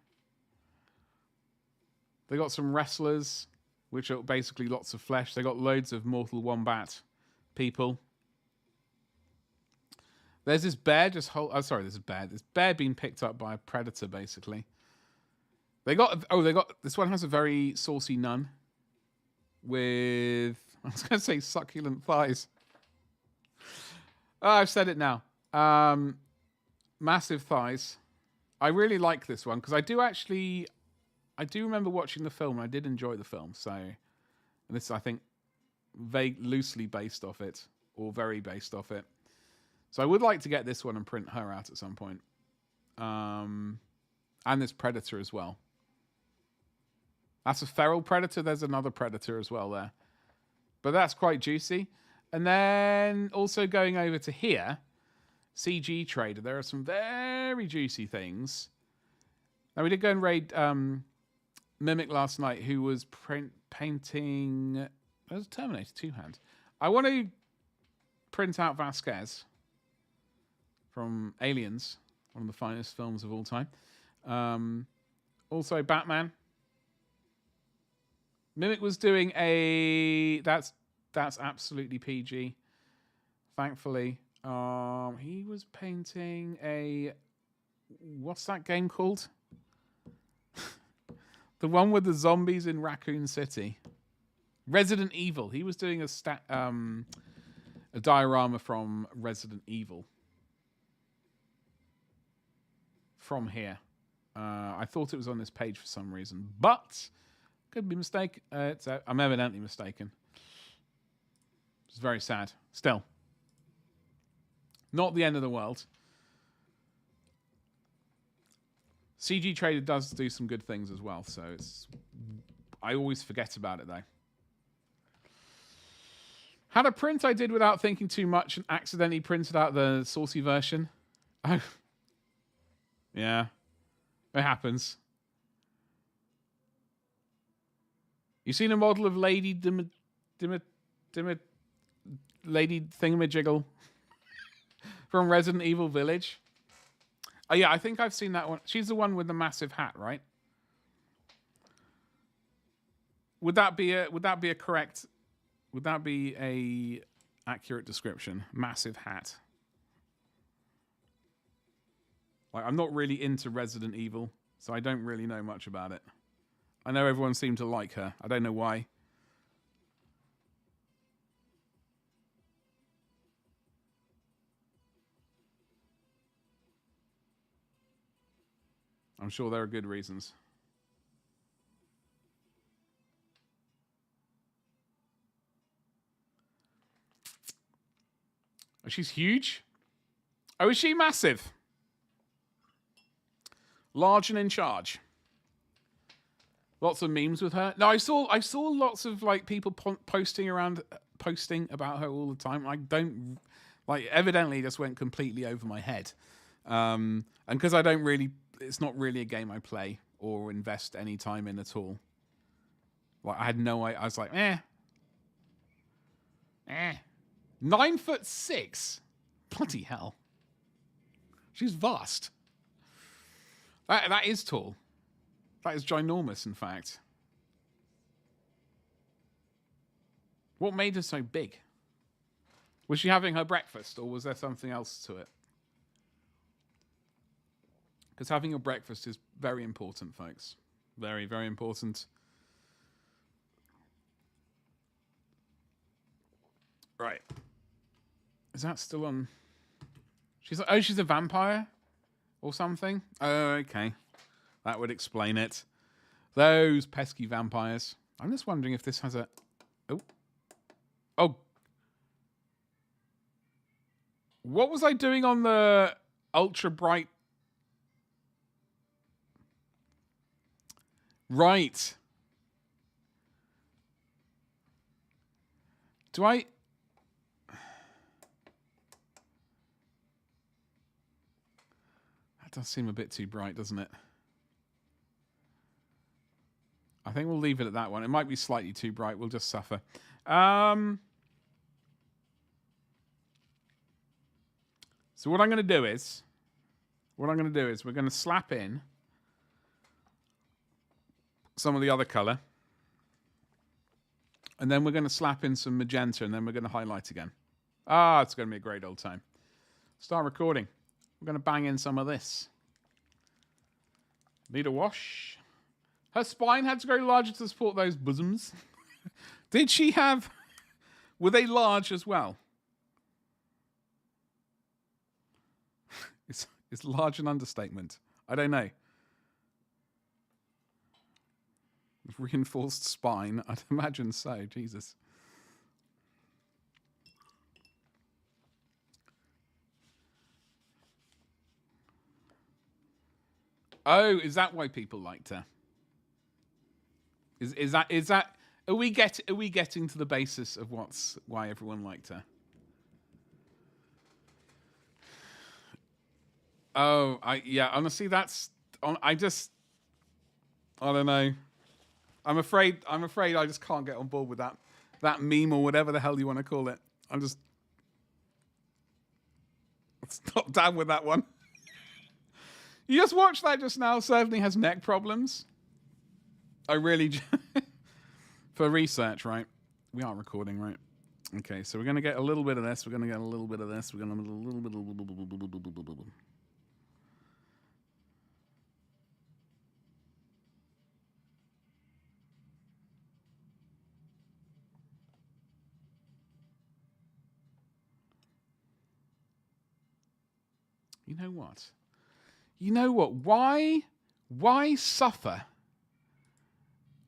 They got some wrestlers, which are basically lots of flesh. They got loads of Mortal Wombat people. There's this bear this bear being picked up by a predator, basically. They got this one has a very saucy nun with, I was going to say succulent thighs. Oh, I've said it now. Massive thighs. I really like this one because I do remember watching the film and I did enjoy the film. So, and this, I think, loosely based off it or very based off it. So I would like to get this one and print her out at some point. And this predator as well. That's a feral predator. There's another predator as well there. But that's quite juicy. And then also going over to here, CG Trader. There are some very juicy things. Now, we did go and raid Mimic last night, who was painting... That was Terminator 2-hand. I want to print out Vasquez from Aliens, one of the finest films of all time. Also, Batman. Mimic was doing a... That's absolutely PG. Thankfully. He was painting a... What's that game called? The one with the zombies in Raccoon City. Resident Evil. He was doing a diorama from Resident Evil. from here. I thought it was on this page for some reason, but could be mistaken. I'm evidently mistaken. It's very sad. Still, not the end of the world. CG Trader does do some good things as well, so it's. I always forget about it though. Had a print I did without thinking too much and accidentally printed out the saucy version. Oh, yeah, it happens. You seen a model of Lady Lady Thingamajiggle from Resident Evil Village? Oh yeah, I think I've seen that one. She's the one with the massive hat, right? Would that be a correct? Would that be a accurate description? Massive hat. Like, I'm not really into Resident Evil, so I don't really know much about it. I know everyone seemed to like her. I don't know why. I'm sure there are good reasons. Oh, she's huge? Oh, is she massive? Large and in charge. Lots of memes with her. No, I saw lots of like people posting about her all the time. I don't like. Evidently, just went completely over my head. And because I don't really, it's not really a game I play or invest any time in at all. Like I had no idea. I was like, 9'6". Bloody hell. She's vast. That is tall. That is ginormous, in fact. What made her so big? Was she having her breakfast, or was there something else to it? Because having your breakfast is very important, folks. Very, very important. Right. Is that still on? She's a vampire? Or something? Oh, okay. That would explain it. Those pesky vampires. I'm just wondering if this has a... Oh. What was I doing on the ultra bright... Right. Do I... That does seem a bit too bright, doesn't it? I think we'll leave it at that one. It might be slightly too bright. We'll just suffer. So what I'm going to do is... we're going to slap in some of the other colour. And then we're going to slap in some magenta, and then we're going to highlight again. It's going to be a great old time. Start recording. We're going to bang in some of this. Need a wash. Her spine had to grow larger to support those bosoms. Did she have... were they large as well? Is large an understatement? I don't know. Reinforced spine? I'd imagine so. Jesus. Oh, is that why people liked her? Is that are we getting to the basis of why everyone liked her? Oh, honestly I don't know. I'm afraid I just can't get on board with that meme or whatever the hell you want to call it. Let's not down with that one. You just watched that just now. Certainly has neck problems. I really... For research, right? We are recording, right? Okay, so we're going to get a little bit of this. We're going to get a little bit of this. We're going to get a little bit of... You know what? You know what? Why suffer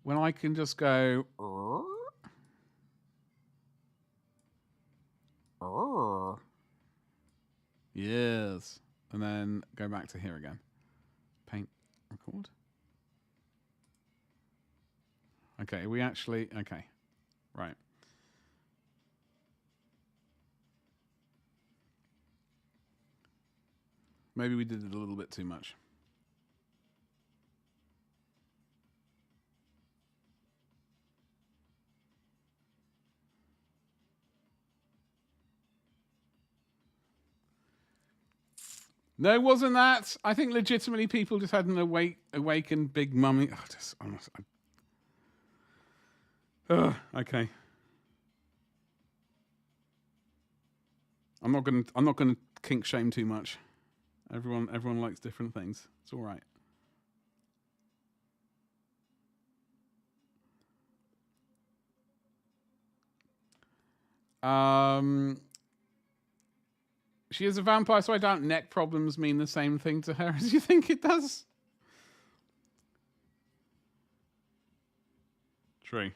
when I can just go... Yes. And then go back to here again. Paint, record. Okay, we actually... Okay. Right. Maybe we did it a little bit too much. No, it wasn't that. I think legitimately people just had an awakened big mummy. Okay. I'm not gonna kink shame too much. Everyone likes different things. It's all right. She is a vampire, so I doubt neck problems mean the same thing to her as you think it does. True.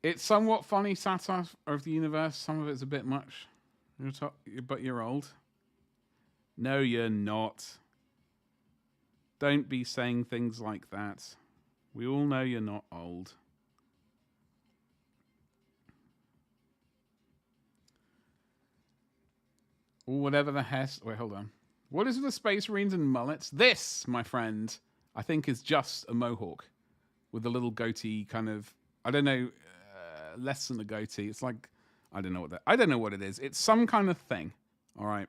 It's somewhat funny satire of the universe. Some of it's a bit much. But you're old. No, you're not. Don't be saying things like that. We all know you're not old. Or whatever the hell. Wait, hold on. What is with the Space Marines and mullets? This, my friend, I think is just a mohawk with a little goatee kind of, I don't know, less than a goatee. It's like, I don't know what it is. It's some kind of thing. All right.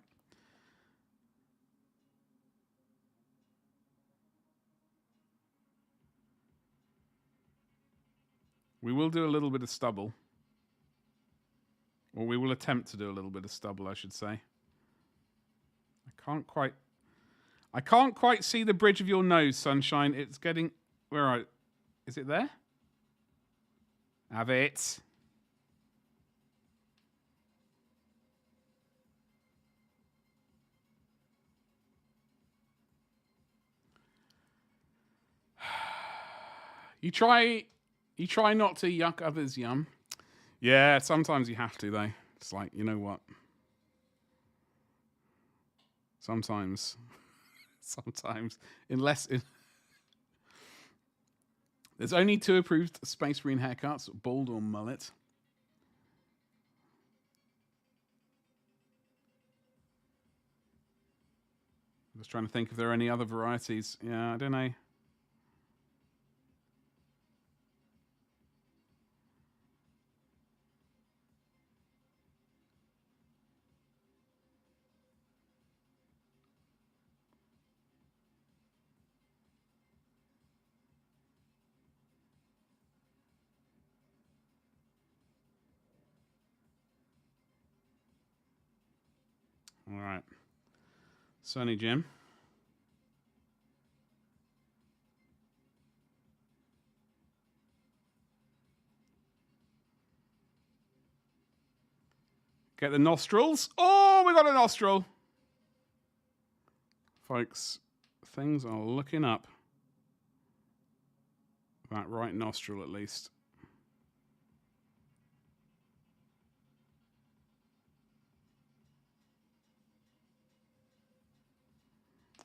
We will do a little bit of stubble. Or we will attempt to do a little bit of stubble, I should say. I can't quite see the bridge of your nose, Sunshine. It's getting... Where are... Is it there? Have it. You try not to yuck others' yum. Yeah, sometimes you have to, though. It's like, you know what? Sometimes, unless... There's only 2 approved Space Marine haircuts, bald or mullet. I'm just trying to think if there are any other varieties. Yeah, I don't know. All right. Sonny Jim. Get the nostrils. Oh, we got a nostril. Folks, things are looking up. That right nostril, at least.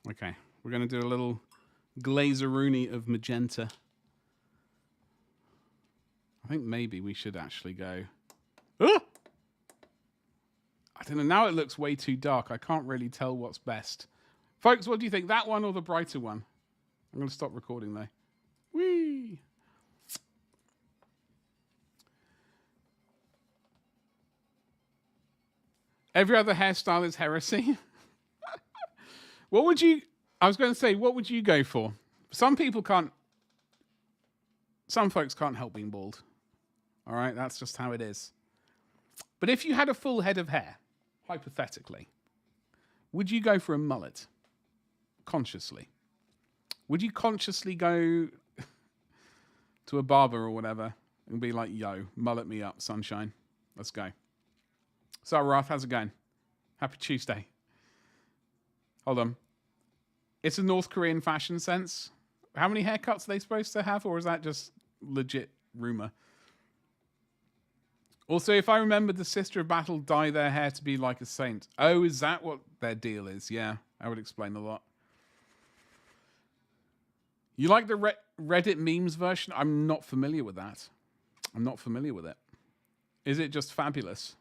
Okay, we're going to do a little glazeroonie of magenta. I think maybe we should actually go... Ah! I don't know, now it looks way too dark. I can't really tell what's best. Folks, what do you think? That one or the brighter one? I'm going to stop recording, though. Whee! Every other hairstyle is heresy. What would you... I was going to say, what would you go for? Some people can't... Some folks can't help being bald. All right? That's just how it is. But if you had a full head of hair, hypothetically, would you go for a mullet? Consciously? Would you consciously go to a barber or whatever and be like, yo, mullet me up, sunshine. Let's go. So, Wrath, how's it going? Happy Tuesday. Hold on. It's a North Korean fashion sense. How many haircuts are they supposed to have, or is that just legit rumor? Also, if I remember, the Sister of Battle dye their hair to be like a saint. Oh, is that what their deal is? Yeah, that would explain a lot. You like the Reddit memes version? I'm not familiar with that. I'm not familiar with it. Is it just fabulous?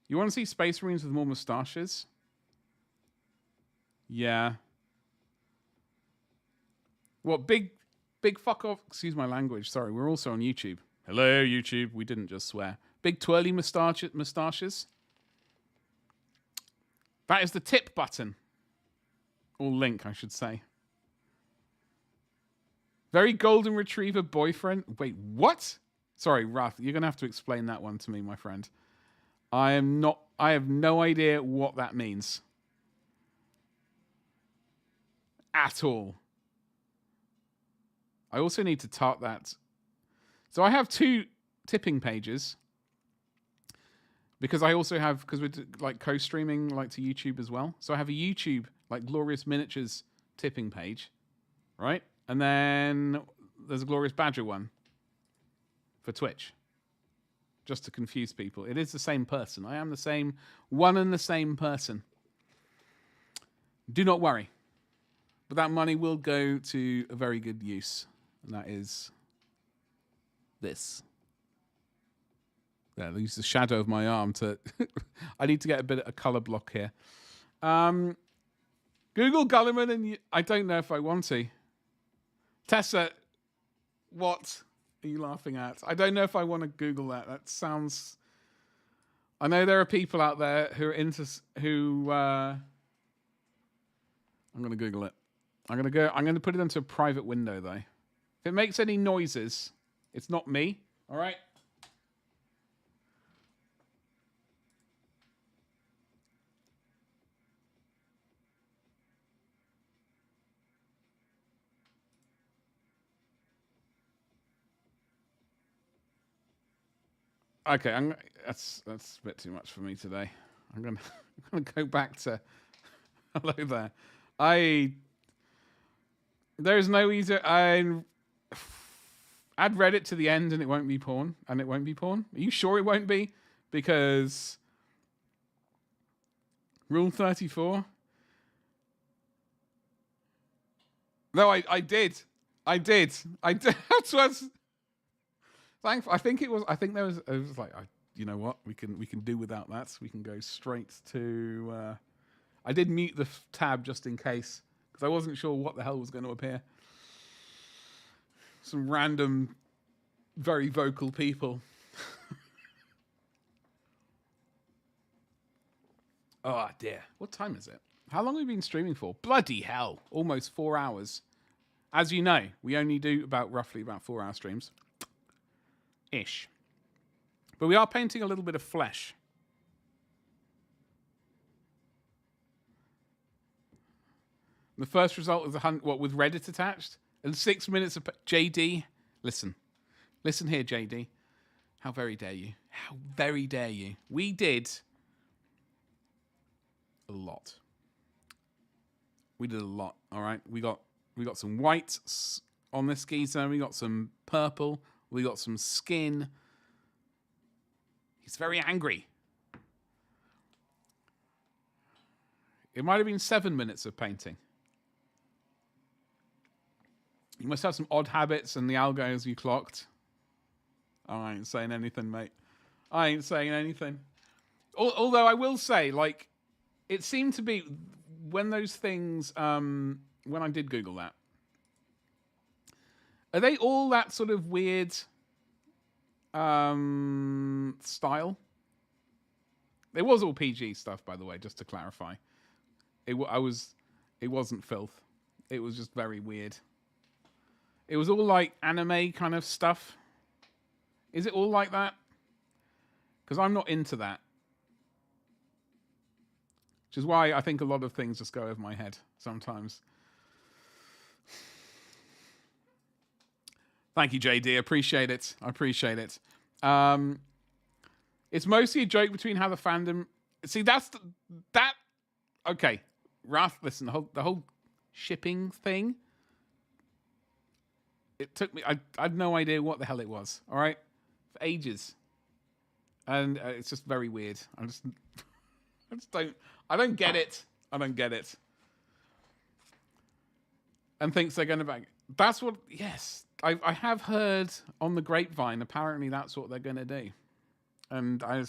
You want to see Space Marines with more moustaches? Yeah. What, big fuck off? Excuse my language. Sorry, we're also on YouTube. Hello, YouTube. We didn't just swear. Big twirly moustaches. That is the tip button. Or link, I should say. Very golden retriever boyfriend. Wait, what? Sorry, Wrath, you're going to have to explain that one to me, my friend. I have no idea what that means. At all. I also need to tart that. So I have 2 tipping pages. Because I also have, because we're like co-streaming like to YouTube as well. So I have a YouTube, like Glorious Miniatures tipping page. Right? And then there's a Glorious Badger one for Twitch. Just to confuse people. It is the same person. I am the same, one and the same person. Do not worry. But that money will go to a very good use. And that is this. Yeah, I use the shadow of my arm to... I need to get a color block here. Google Gulliman and... I don't know if I want to. Tessa, what are you laughing at? I don't know if I want to Google that. That sounds... I know there are people out there who are into... I'm going to Google it. I'm going to put it into a private window, though. If it makes any noises, it's not me. All right? Okay, that's a bit too much for me today. I'm gonna go back to hello there. There's no easier. Add Reddit to the end and it won't be porn. And it won't be porn. Are you sure it won't be? Because Rule 34. No, I did. That's what's. Thankful. I think there was. It was like, you know what? We can do without that. We can go straight to. I did mute the tab just in case because I wasn't sure what the hell was going to appear. Some random, very vocal people. Oh dear. What time is it? How long have we been streaming for? Bloody hell! Almost 4 hours. As you know, we only do roughly about 4-hour streams. Ish. But we are painting a little bit of flesh. The first result is with Reddit attached? And 6 minutes of... JD, listen. Listen here, JD. How very dare you? How very dare you? We did a lot. We did a lot, all right? We got some white on this geezer. We got some purple. We got some skin. He's very angry. It might have been 7 minutes of painting. You must have some odd habits and the algos you clocked. Oh, I ain't saying anything, mate. I ain't saying anything. Although I will say, like, it seemed to be when those things, when I did Google that, are they all that sort of weird style? It was all PG stuff, by the way, just to clarify. It wasn't filth. It was just very weird. It was all like anime kind of stuff. Is it all like that? Because I'm not into that. Which is why I think a lot of things just go over my head sometimes. Thank you, JD. Appreciate it. I appreciate it. It's mostly a joke between how the fandom. See, that. Okay, Wrath. Listen, the whole shipping thing. It took me. I had no idea what the hell it was. All right, for ages, and it's just very weird. I just don't. I don't get it. I don't get it. And thinks they're going to back. That's what. Yes, I have heard on the grapevine. Apparently, that's what they're going to do. And I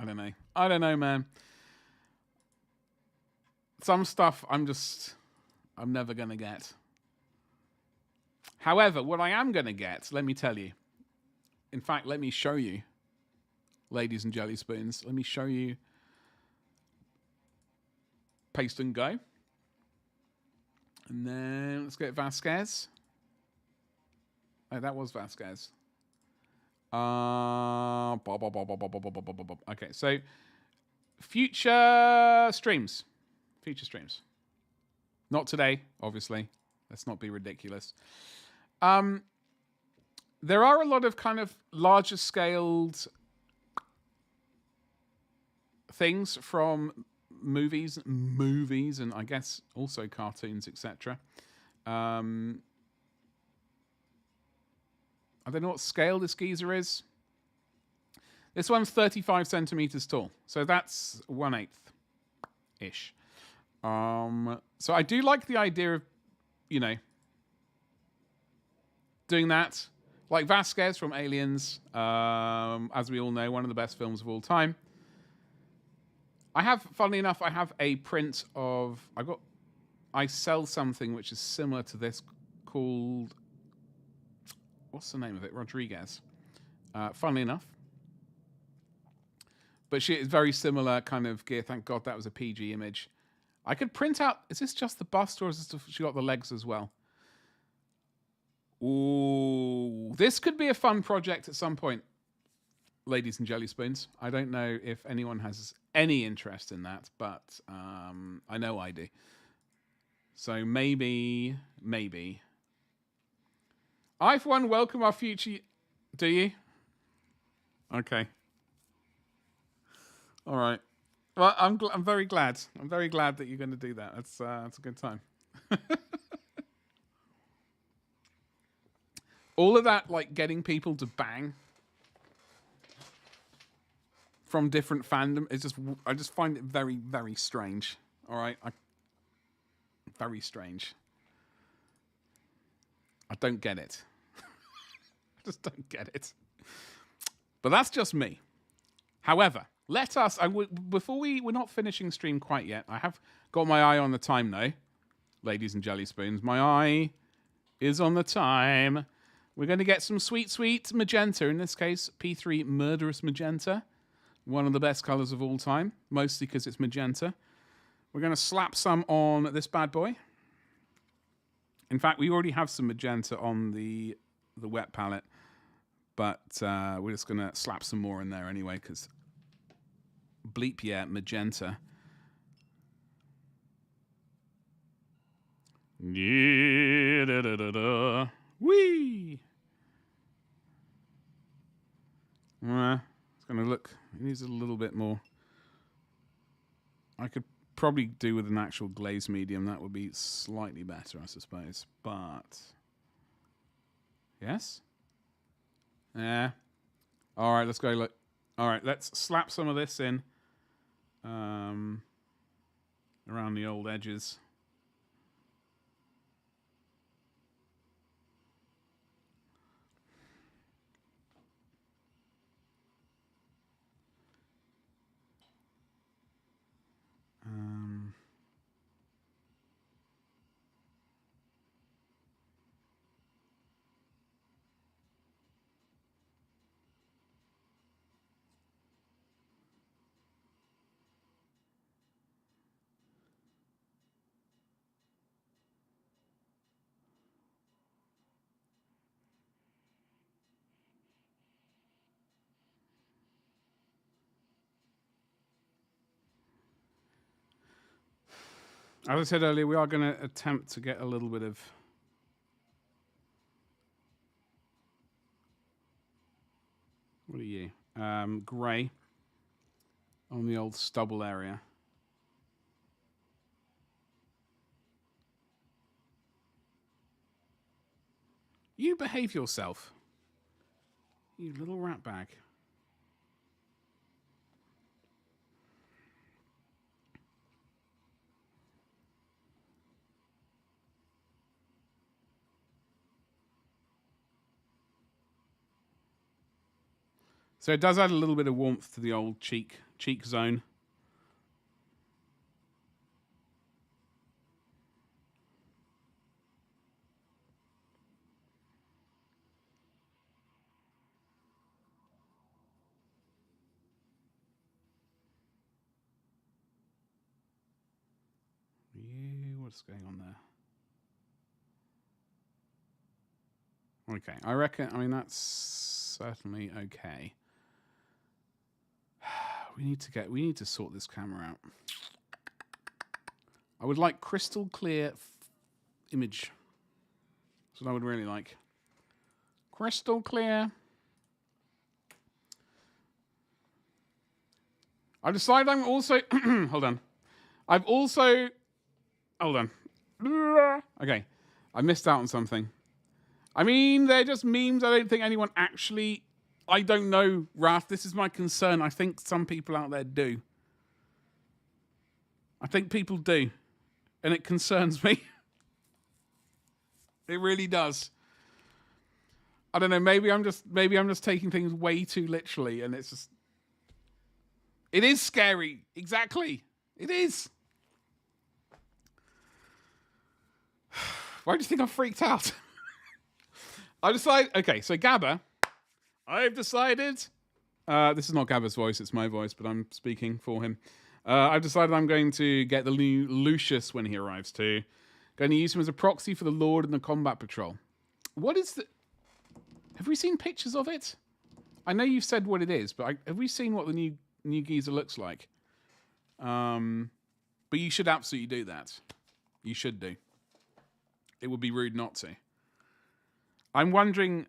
don't know. I don't know, man. Some stuff I'm never going to get. However, what I am going to get, let me tell you. In fact, let me show you, ladies and jelly spoons. Let me show you. Paste and go. And then let's get Vasquez. Oh, that was Vasquez. Okay, so future streams. Not today, obviously. Let's not be ridiculous. There are a lot of kind of larger scaled things from movies, and I guess also cartoons, etc. I don't know what scale this geezer is. This one's 35 centimeters tall, so that's 1/8 ish. So I do like the idea of, doing that. Like Vasquez from Aliens, as we all know, one of the best films of all time. Funnily enough, I have a print of. I sell something which is similar to this called. What's the name of it? Rodriguez. Funnily enough. But she is very similar kind of gear. Thank God that was a PG image. I could print out. Is this just the bust, or is this she got the legs as well? Ooh, this could be a fun project at some point, ladies and jelly spoons. I don't know if anyone has any interest in that, but I know I do. So maybe. I, for one, welcome our future. Do you? Okay. All right. Well, I'm very glad. I'm very glad that you're going to do that. That's a good time. All of that, like getting people to bang from different fandom, I just find it very, very strange. All right, very strange. I don't get it. I just don't get it. But that's just me. However, let us. Before we're not finishing stream quite yet. I have got my eye on the time though, ladies and jelly spoons. My eye is on the time. We're going to get some sweet, sweet magenta. In this case, P3 Murderous Magenta. One of the best colors of all time. Mostly because it's magenta. We're going to slap some on this bad boy. In fact, we already have some magenta on the wet palette. But we're just going to slap some more in there anyway. Because bleep, yeah, magenta. Yeah, da da da da. Whee! It's going to look. It needs a little bit more. I could probably do with an actual glaze medium. That would be slightly better, I suppose. But yes. Yeah. All right. Let's go. Look. All right. Let's slap some of this in. Around the old edges. As I said earlier, we are going to attempt to get a little bit of What are you? Grey. On the old stubble area. You behave yourself. You little rat bag. So it does add a little bit of warmth to the old cheek zone. What's going on there? Okay, I reckon. I mean, that's certainly okay. We need to sort this camera out. I would like crystal clear image. That's what I would really like. Crystal clear. I've decided I'm also hold on. Hold on. Okay. I missed out on something. I mean, they're just memes. I don't think anyone actually... I don't know, Raph. This is my concern. I think some people out there do. I think people do. And it concerns me. It really does. I don't know. Maybe I'm just taking things way too literally, and it's just... It is scary. Exactly. It is. Why do you think I'm freaked out? I decided... Okay, so Gabba, I've decided... this is not Gabba's voice, it's my voice, but I'm speaking for him. I've decided I'm going to get the new Lucius when he arrives too. Going to use him as a proxy for the Lord and the Combat Patrol. What is the... Have we seen pictures of it? I know you've said what it is, but have we seen what the new geezer looks like? But you should absolutely do that. You should do. It would be rude not to. I'm wondering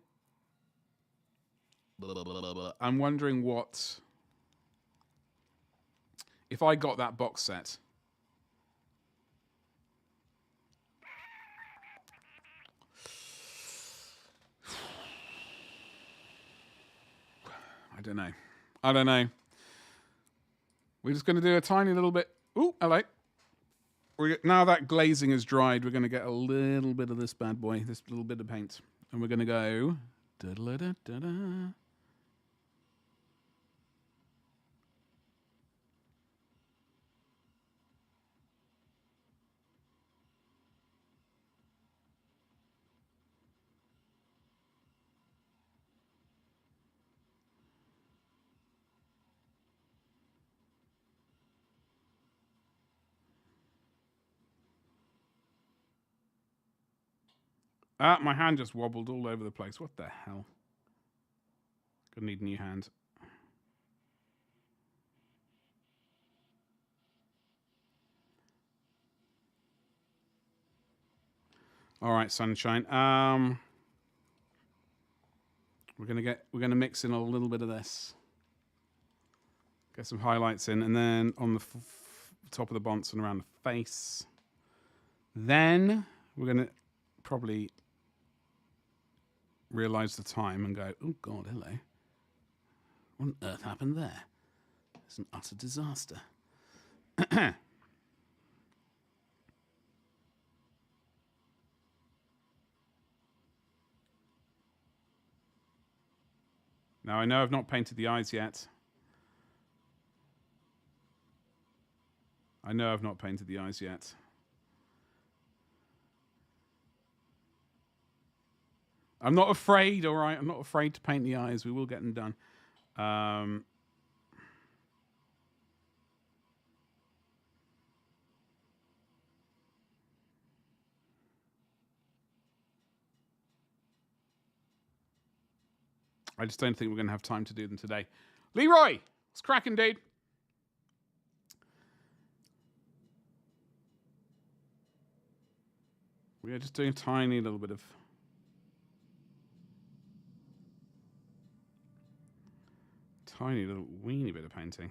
what... If I got that box set... I don't know. We're just going to do a tiny little bit... Ooh, hello. Now that glazing is dried, we're going to get a little bit of this bad boy, this little bit of paint. And we're going to go... Da-da-da-da-da. Ah, my hand just wobbled all over the place. What the hell? Gonna need a new hand. All right, sunshine. We're gonna mix in a little bit of this. Get some highlights in, and then on the top of the bonds and around the face. Then we're gonna probably realize the time and go, oh God, hello. What on earth happened there? It's an utter disaster. Now, I know I've not painted the eyes yet. I'm not afraid, all right? I'm not afraid to paint the eyes. We will get them done. I just don't think we're going to have time to do them today. Leroy, it's cracking, dude. We're just doing a tiny little bit of... tiny little weeny bit of painting.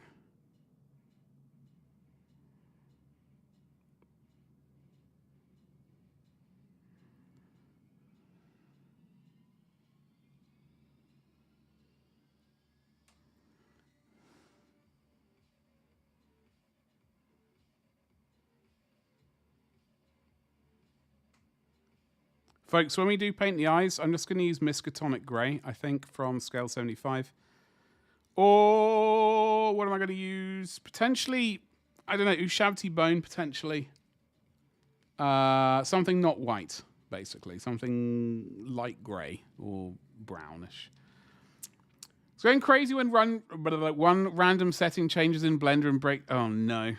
Folks, when we do paint the eyes, I'm just going to use Miskatonic Grey, I think, from Scale 75. Or what am I going to use? Potentially, I don't know, Ushabti Bone, potentially. Something not white, basically. Something light grey or brownish. It's going crazy when one random setting changes in Blender and break... Oh, no.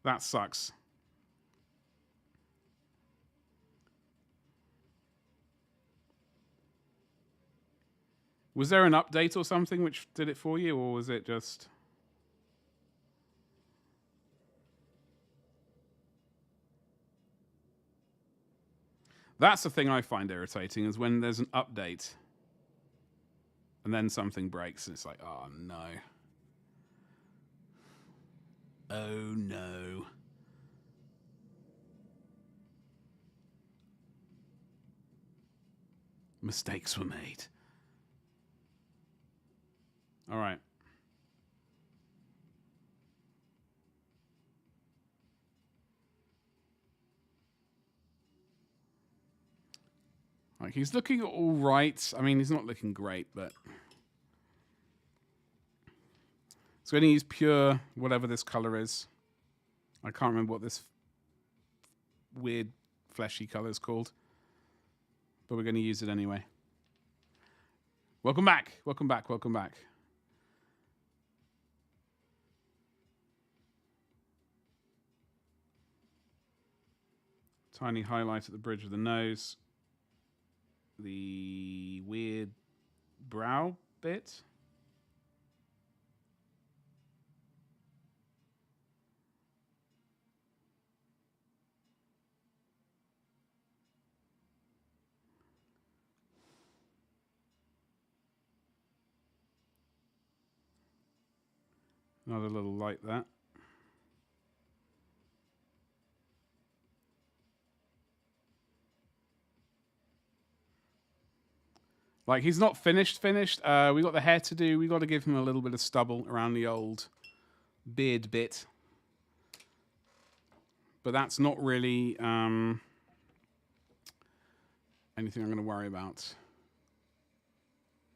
That sucks. Was there an update or something which did it for you, or was it just... That's the thing I find irritating, is when there's an update and then something breaks and it's like, oh no. Oh no. Mistakes were made. All right. Like, he's looking all right. I mean, he's not looking great, but... So we're going to use pure, whatever this color is. I can't remember what this weird fleshy color is called. But we're going to use it anyway. Welcome back. Welcome back. Welcome back. Tiny highlight at the bridge of the nose. The weird brow bit. Another little light there. Like, he's not finished. We got the hair to do. We got to give him a little bit of stubble around the old beard bit. But that's not really anything I'm going to worry about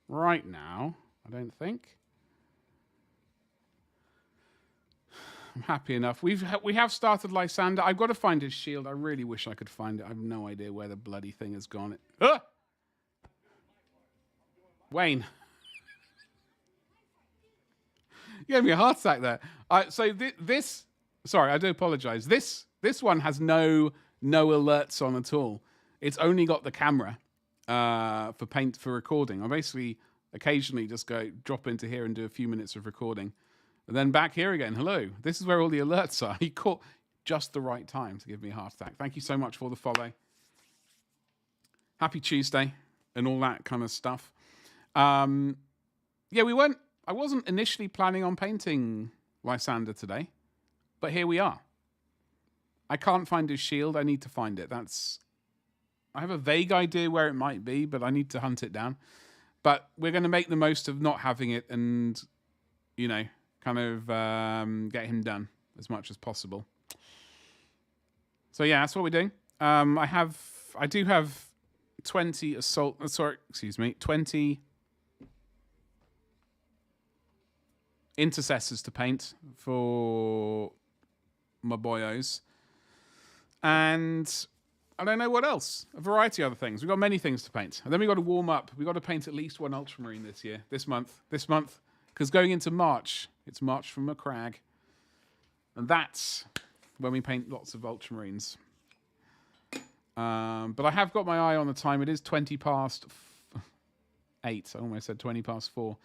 right now, I don't think. I'm happy enough. We have started Lysander. I've got to find his shield. I really wish I could find it. I have no idea where the bloody thing has gone. Wayne. You gave me a heart attack there. So this, sorry, I do apologize. This one has no alerts on at all. It's only got the camera for recording. I basically occasionally just drop into here and do a few minutes of recording. And then back here again. Hello. This is where all the alerts are. He caught just the right time to give me a heart attack. Thank you so much for the follow. Happy Tuesday and all that kind of stuff. Yeah, I wasn't initially planning on painting Lysander today, but here we are. I can't find his shield. I need to find it. I have a vague idea where it might be, but I need to hunt it down. But we're going to make the most of not having it and, kind of get him done as much as possible. So yeah, that's what we're doing. I do have 20 20 intercessors to paint for my boyos. And I don't know what else. A variety of other things. We've got many things to paint. And then we've got to warm up. We've got to paint at least one Ultramarine this month. Because going into March, it's March from McCrag. And that's when we paint lots of Ultramarines. But I have got my eye on the time. It is 20 past 8. I almost said 20 past 4.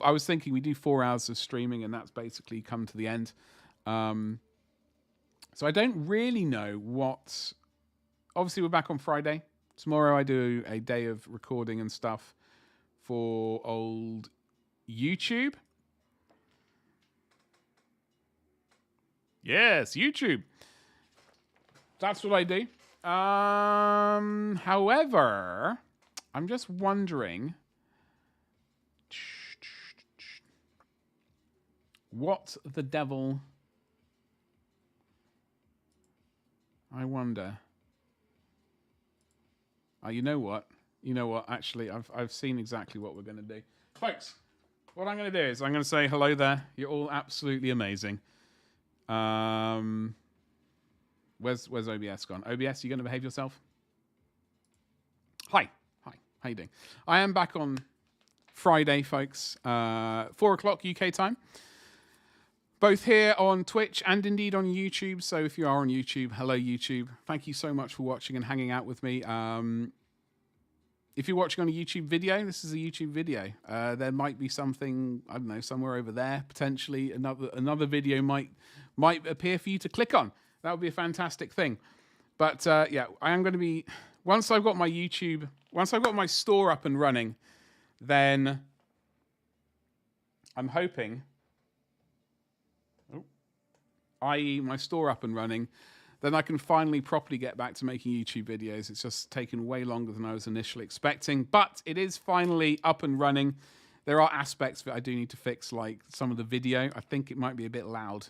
I was thinking we do 4 hours of streaming, and that's basically come to the end. So I don't really know what... Obviously, we're back on Friday. Tomorrow I do a day of recording and stuff for old YouTube. Yes, YouTube. That's what I do. However, I'm just wondering what the devil. I wonder. Oh, you know what? You know what? Actually, I've seen exactly what we're going to do, folks. What I'm going to do is I'm going to say hello there. You're all absolutely amazing. Where's OBS gone? OBS, you going to behave yourself? Hi. How you doing? I am back on Friday, folks. 4 o'clock UK time. Both here on Twitch and indeed on YouTube. So if you are on YouTube, hello YouTube. Thank you so much for watching and hanging out with me. If you're watching on a YouTube video, this is a YouTube video. There might be something, I don't know, somewhere over there. Potentially another video might appear for you to click on. That would be a fantastic thing. But yeah, I am going to be, once I've got my store up and running, then I'm hoping, i.e. my store up and running, then I can finally properly get back to making YouTube videos. It's just taken way longer than I was initially expecting, but it is finally up and running. There are aspects that I do need to fix, like some of the video. I think it might be a bit loud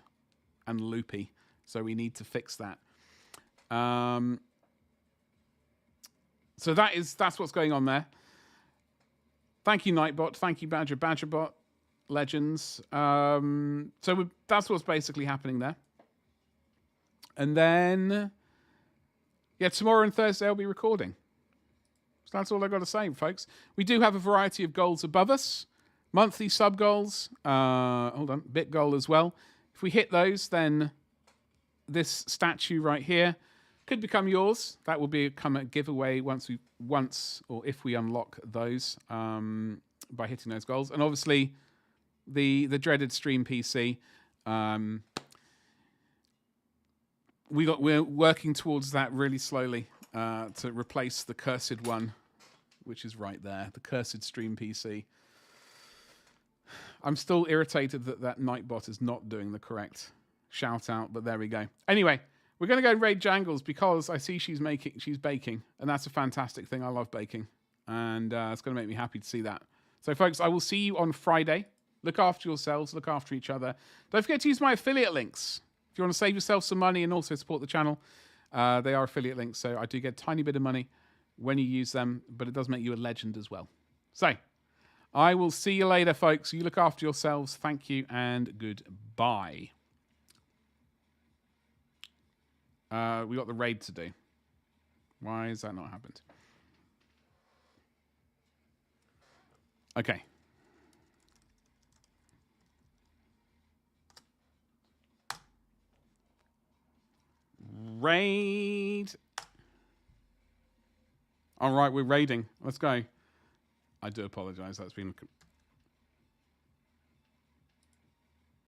and loopy, so we need to fix that. So that's what's going on there. Thank you, Nightbot. Thank you, Badgerbot. Legends. So that's what's basically happening there. And then, yeah, tomorrow and Thursday I'll be recording. So that's all I've got to say, folks. We do have a variety of goals above us. Monthly sub goals. Hold on, bit goal as well. If we hit those, then this statue right here could become yours. That will become a giveaway once or if we unlock those by hitting those goals. And obviously, the dreaded stream PC. We're working towards that really slowly to replace the cursed one, which is right there, the cursed stream PC. I'm still irritated that Nightbot is not doing the correct shout out, but there we go. Anyway, we're going to go and raid Jangles because I see she's baking, and that's a fantastic thing. I love baking, and it's going to make me happy to see that. So, folks, I will see you on Friday. Look after yourselves. Look after each other. Don't forget to use my affiliate links. If you want to save yourself some money and also support the channel, they are affiliate links, so I do get a tiny bit of money when you use them, but it does make you a legend as well. So, I will see you later, folks. You look after yourselves. Thank you, and goodbye. We got the raid to do. Why has that not happened? Okay. Raid. All right, we're raiding. Let's go. I do apologize. That's been